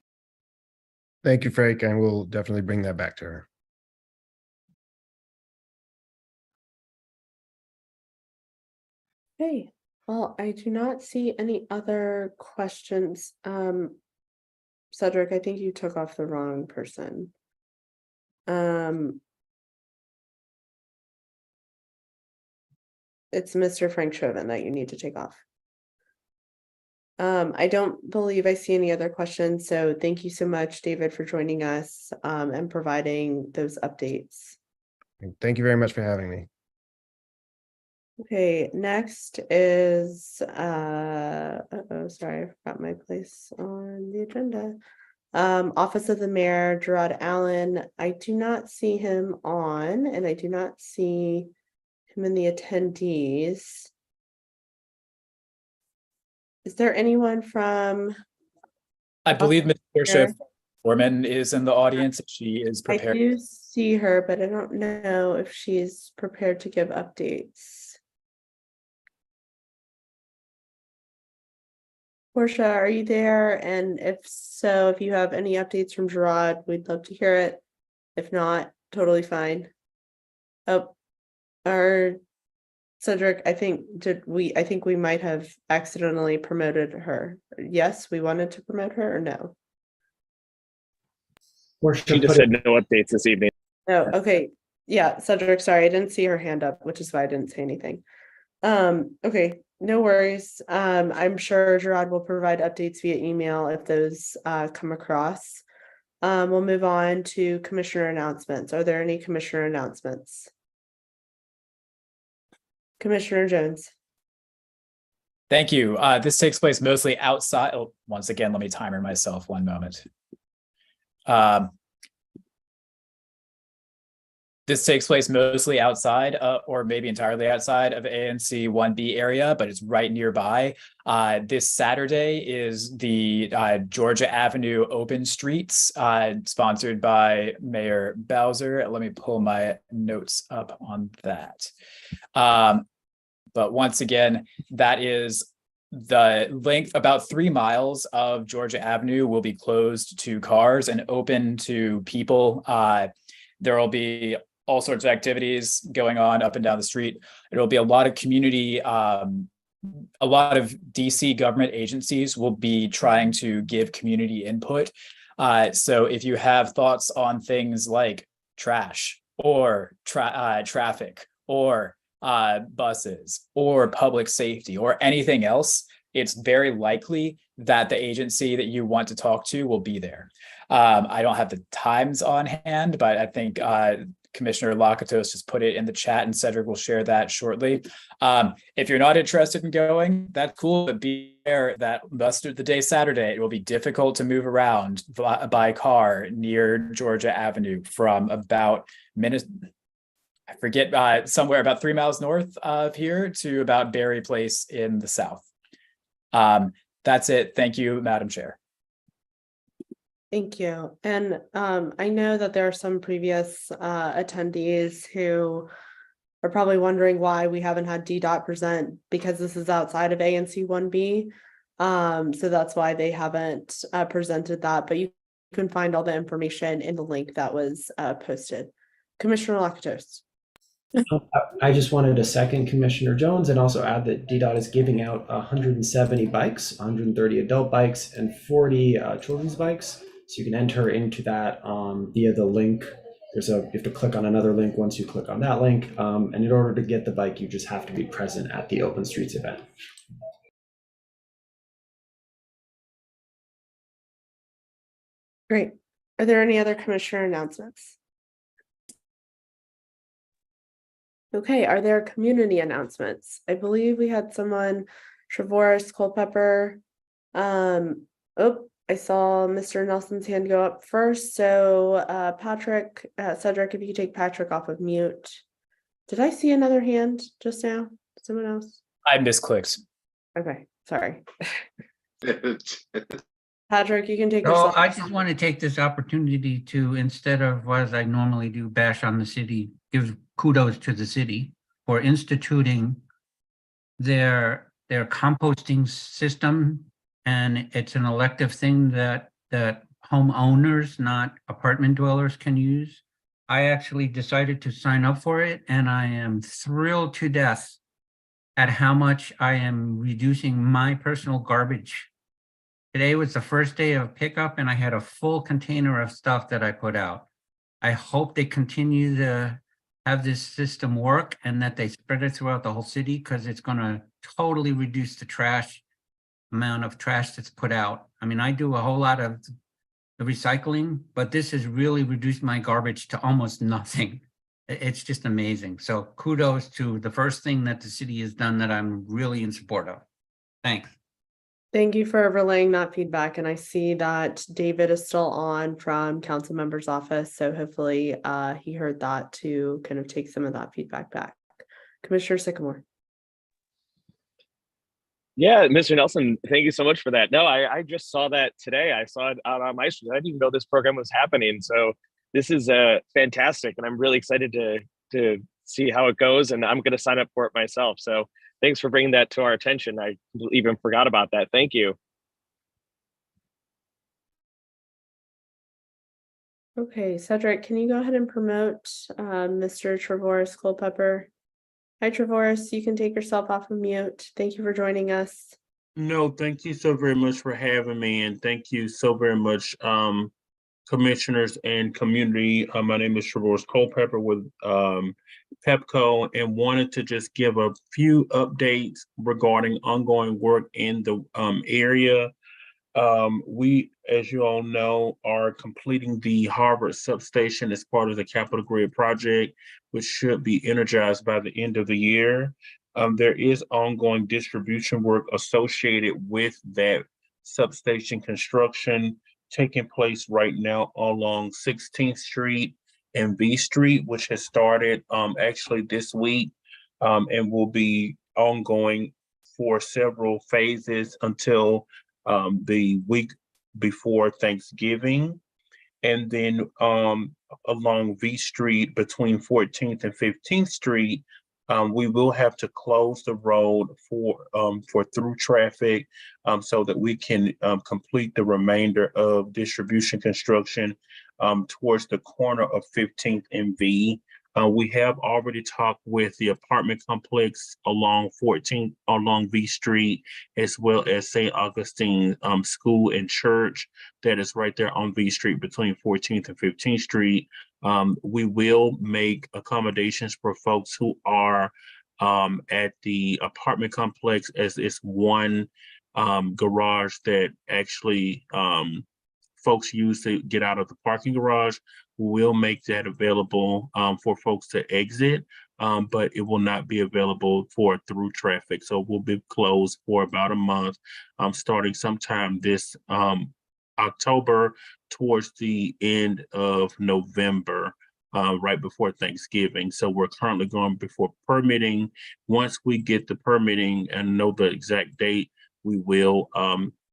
Thank you, Frank, and we'll definitely bring that back to her. Okay, well, I do not see any other questions. Cedric, I think you took off the wrong person. It's Mr. Frank Chauvin that you need to take off. I don't believe I see any other questions, so thank you so much, David, for joining us and providing those updates. Thank you very much for having me. Okay, next is sorry, I forgot my place on the agenda. Office of the Mayor, Gerard Allen. I do not see him on, and I do not see him in the attendees. Is there anyone from? I believe Ms. Portia Foreman is in the audience. She is I prepared. do see her, but I don't know if she's prepared to give updates. Portia, are you there? And if so, if you have any updates from Gerard, we'd love to hear it. If not, totally fine. Oh, our Cedric, I think we might have accidentally promoted her. Yes, we wanted to promote her, or no? She just said no updates this evening. Oh, okay. Yeah, Cedric, sorry, I didn't see her hand up, which is why I didn't say anything. Okay, no worries. I'm sure Gerard will provide updates via email if those come across. We'll move on to commissioner announcements. Are there any commissioner announcements? Commissioner Jones. Thank you. This takes place mostly outside. Oh, once again, let me timer myself 1 moment. This takes place mostly outside or maybe entirely outside of ANC 1B area, but it's right nearby. This Saturday is the Georgia Avenue Open Streets, sponsored by Mayor Bowser. Let me pull my notes up on that. But once again, that is the length, about 3 miles of Georgia Avenue will be closed to cars and open to people. There will be all sorts of activities going on up and down the street. It'll be a lot of community, a lot of DC government agencies will be trying to give community input. So if you have thoughts on things like trash or traffic or buses or public safety or anything else, it's very likely that the agency that you want to talk to will be there. I don't have the times on hand, but I think Commissioner Lakatos just put it in the chat and Cedric will share that shortly. If you're not interested in going, that's cool, but be aware that the day Saturday, it will be difficult to move around by car near Georgia Avenue from about I forget, somewhere about 3 miles north of here to about Berry Place in the south. That's it. Thank you, Madam Chair. Thank you. And I know that there are some previous attendees who are probably wondering why we haven't had DDOT present, because this is outside of ANC 1B. So that's why they haven't presented that, but you can find all the information in the link that was posted. Commissioner Lakatos. I just wanted to second Commissioner Jones and also add that DDOT is giving out 170 bikes, 130 adult bikes, and 40 children's bikes. So you can enter into that via the link. You have to click on another link once you click on that link. And in order to get the bike, you just have to be present at the Open Streets event. Great. Are there any other commissioner announcements? Okay, are there community announcements? I believe we had someone Trevorrow, Culpepper. Oh, I saw Mr. Nelson's hand go up first. So Patrick, Cedric, if you could take Patrick off of mute. Did I see another hand just now? Someone else? I misclicked. Okay, sorry. Patrick, you can take So yourself. I just want to take this opportunity to, instead of what as I normally do, bash on the city, give kudos to the city for instituting their composting system. And it's an elective thing that homeowners, not apartment dwellers, can use. I actually decided to sign up for it, and I am thrilled to death at how much I am reducing my personal garbage. Today was the first day of pickup, and I had a full container of stuff that I put out. I hope they continue to have this system work and that they spread it throughout the whole city, because it's going to totally reduce the amount of trash that's put out. I mean, I do a whole lot of the recycling, but this has really reduced my garbage to almost nothing. It's just amazing. So kudos to the first thing that the city has done that I'm really in support of. Thanks. Thank you for relaying that feedback. And I see that David is still on from council member's office. So hopefully he heard that to kind of take some of that feedback back. Commissioner Sycamore. Yeah, Mr. Nelson, thank you so much for that. No, I just saw that today. I saw it out on my street. I didn't even know this program was happening. So this is fantastic, and I'm really excited to see how it goes. And I'm going to sign up for it myself. So thanks for bringing that to our attention. I even forgot about that. Thank you. Okay, Cedric, can you go ahead and promote Mr. Trevorrow Culpepper? Hi, Trevorrow, you can take yourself off of mute. Thank you for joining us. No, thank you so very much for having me, and thank you so very much, commissioners and community. My name is Trevorrow Culpepper with PEPCO, and wanted to just give a few updates regarding ongoing work in the area. We, as you all know, are completing the Harvard substation as part of the Capital Grid project, which should be energized by the end of the year. There is ongoing distribution work associated with that substation construction taking place right now along 16th Street and V Street, which has started actually this week and will be ongoing for several phases until the week before Thanksgiving. And then along V Street between 14th and 15th Street, we will have to close the road for through traffic so that we can complete the remainder of distribution construction towards the corner of 15th and V. We have already talked with the apartment complex along 14th, along V Street, as well as St. Augustine School and Church that is right there on V Street between 14th and 15th Street. We will make accommodations for folks who are at the apartment complex, as it's one garage that actually folks use to get out of the parking garage. We'll make that available for folks to exit, but it will not be available for through traffic. So we'll be closed for about a month, starting sometime this October towards the end of November, right before Thanksgiving. So we're currently going before permitting. Once we get the permitting and know the exact date, we will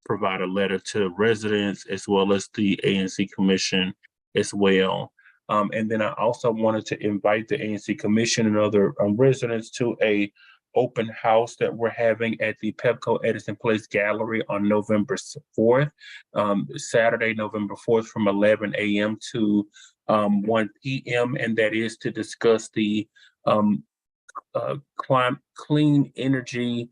provide a letter to residents as well as the ANC Commission as well. And then I also wanted to invite the ANC Commission and other residents to a open house that we're having at the PEPCO Edison Place Gallery on November 4th, Saturday, November 4th from 11 a.m. to 1 p.m. And that is to discuss the clean energy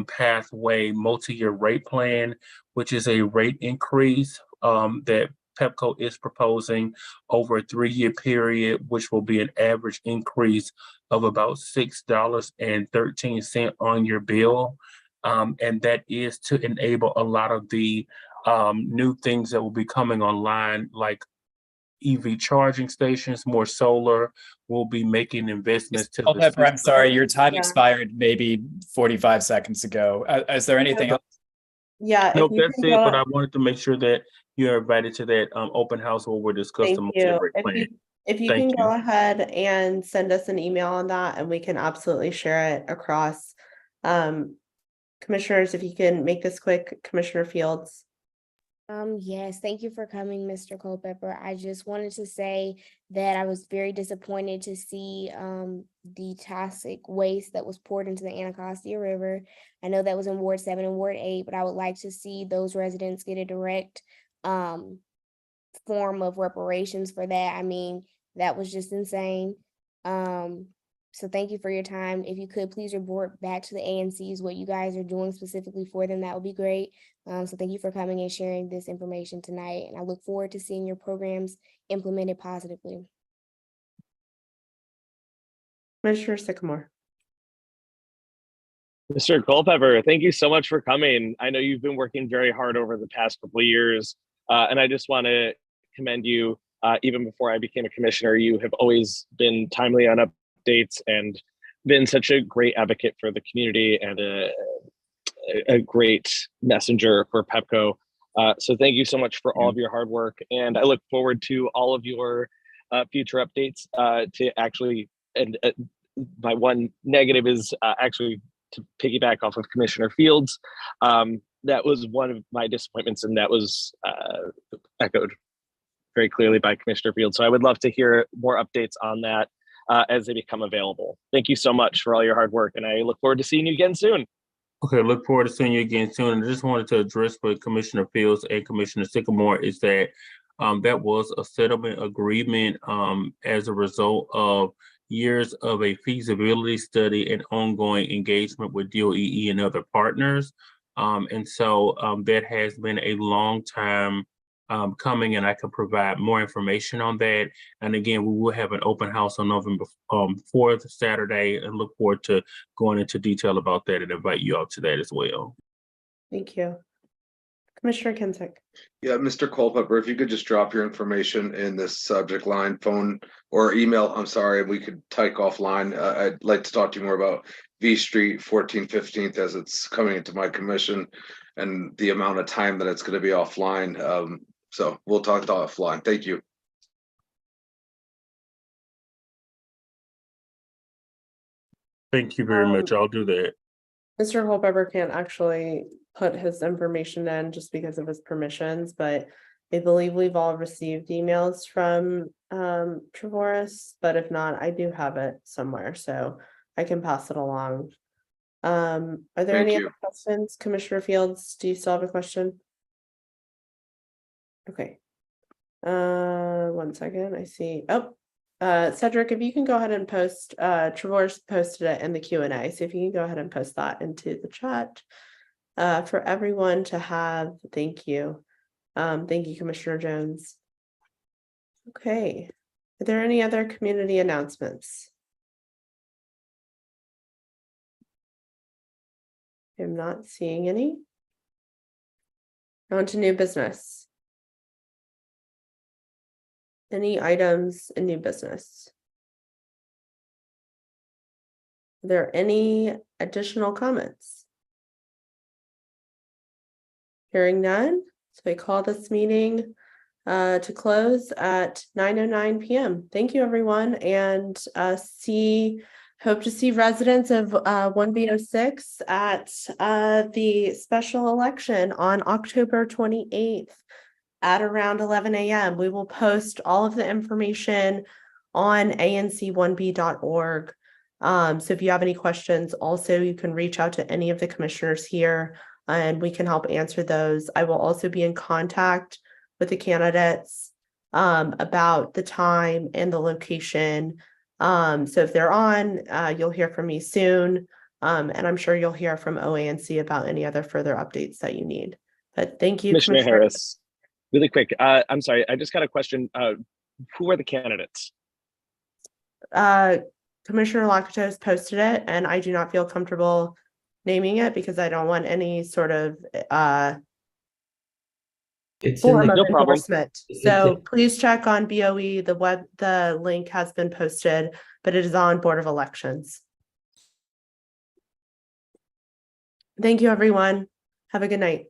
pathway multi-year rate plan, which is a rate increase that PEPCO is proposing over a 3-year period, which will be an average increase of about $6.13 on your bill. And that is to enable a lot of the new things that will be coming online, like EV charging stations, more solar. We'll be making investments to the Culpepper, I'm system. sorry, your time Yeah. expired maybe 45 seconds ago. Is there anything else? Yeah, No, if you that's can it, but go, I wanted to make sure that you're invited to that open house where we'll discuss thank the Most you. Everett plan. If you Thank can you. go ahead and send us an email on that, and we can absolutely share it across. Commissioners, if you can make this quick, Commissioner Fields. Yes, thank you for coming, Mr. Culpepper. I just wanted to say that I was very disappointed to see the toxic waste that was poured into the Anacostia River. I know that was in Ward 7 and Ward 8, but I would like to see those residents get a direct form of reparations for that. I mean, that was just insane. So thank you for your time. If you could please report back to the ANCs what you guys are doing specifically for them, that would be great. So thank you for coming and sharing this information tonight. And I look forward to seeing your programs implemented positively. Commissioner Sycamore. Mr. Culpepper, thank you so much for coming. I know you've been working very hard over the past couple of years, and I just want to commend you. Even before I became a commissioner, you have always been timely on updates and been such a great advocate for the community and a great messenger for PEPCO. So thank you so much for all of your hard work, and I look forward to all of your future updates. To actually, and my one negative is actually to piggyback off of Commissioner Fields. That was one of my disappointments, and that was echoed very clearly by Commissioner Fields. So I would love to hear more updates on that as they become available. Thank you so much for all your hard work, and I look forward to seeing you again soon. Okay, look forward to seeing you again soon. And I just wanted to address what Commissioner Fields and Commissioner Sycamore is that that was a settlement agreement as a result of years of a feasibility study and ongoing engagement with DOEE and other partners. And so that has been a long time coming, and I can provide more information on that. And again, we will have an open house on November 4th, Saturday, and look forward to going into detail about that and invite you all to that as well. Thank you. Commissioner Kinsick. Yeah, Mr. Culpepper, if you could just drop your information in this subject line, phone or email, I'm sorry, we could type offline. I'd like to talk to you more about V Street 14th, 15th as it's coming into my commission and the amount of time that it's going to be offline. So we'll talk offline. Thank you. Thank you very much. I'll do that. Mr. Culpepper can't actually put his information in just because of his permissions, but I believe we've all received emails from Trevorris, but if not, I do have it somewhere, so I can pass it along. Are there any other questions? Commissioner Fields, do you still have a question? Okay. 1 second, I see. Oh, Cedric, if you can go ahead and post, Trevorris posted it in the Q&A, so if you can go ahead and post that into the chat for everyone to have. Thank you. Thank you, Commissioner Jones. Okay. Are there any other community announcements? I'm not seeing any. On to new business. Any items in new business? Are there any additional comments? Hearing none, so I call this meeting to close at 9:09 p.m. Thank you, everyone, and hope to see residents of 1B06 at the special election on October 28th. At around 11 a.m. We will post all of the information on anc1b.org. So if you have any questions, also you can reach out to any of the commissioners here and we can help answer those. I will also be in contact with the candidates about the time and the location. So if they're on, you'll hear from me soon. And I'm sure you'll hear from OANC about any other further updates that you need. But thank you, Commissioner Harris. Really quick, I'm sorry, I just got a question. Who are the candidates? Commissioner Lakatos posted it, and I do not feel comfortable naming it because I don't want any sort of It's form in of No problem. endorsement. It's So in- please check on BOE. The link has been posted, but it is on Board of Elections. Thank you, everyone. Have a good night.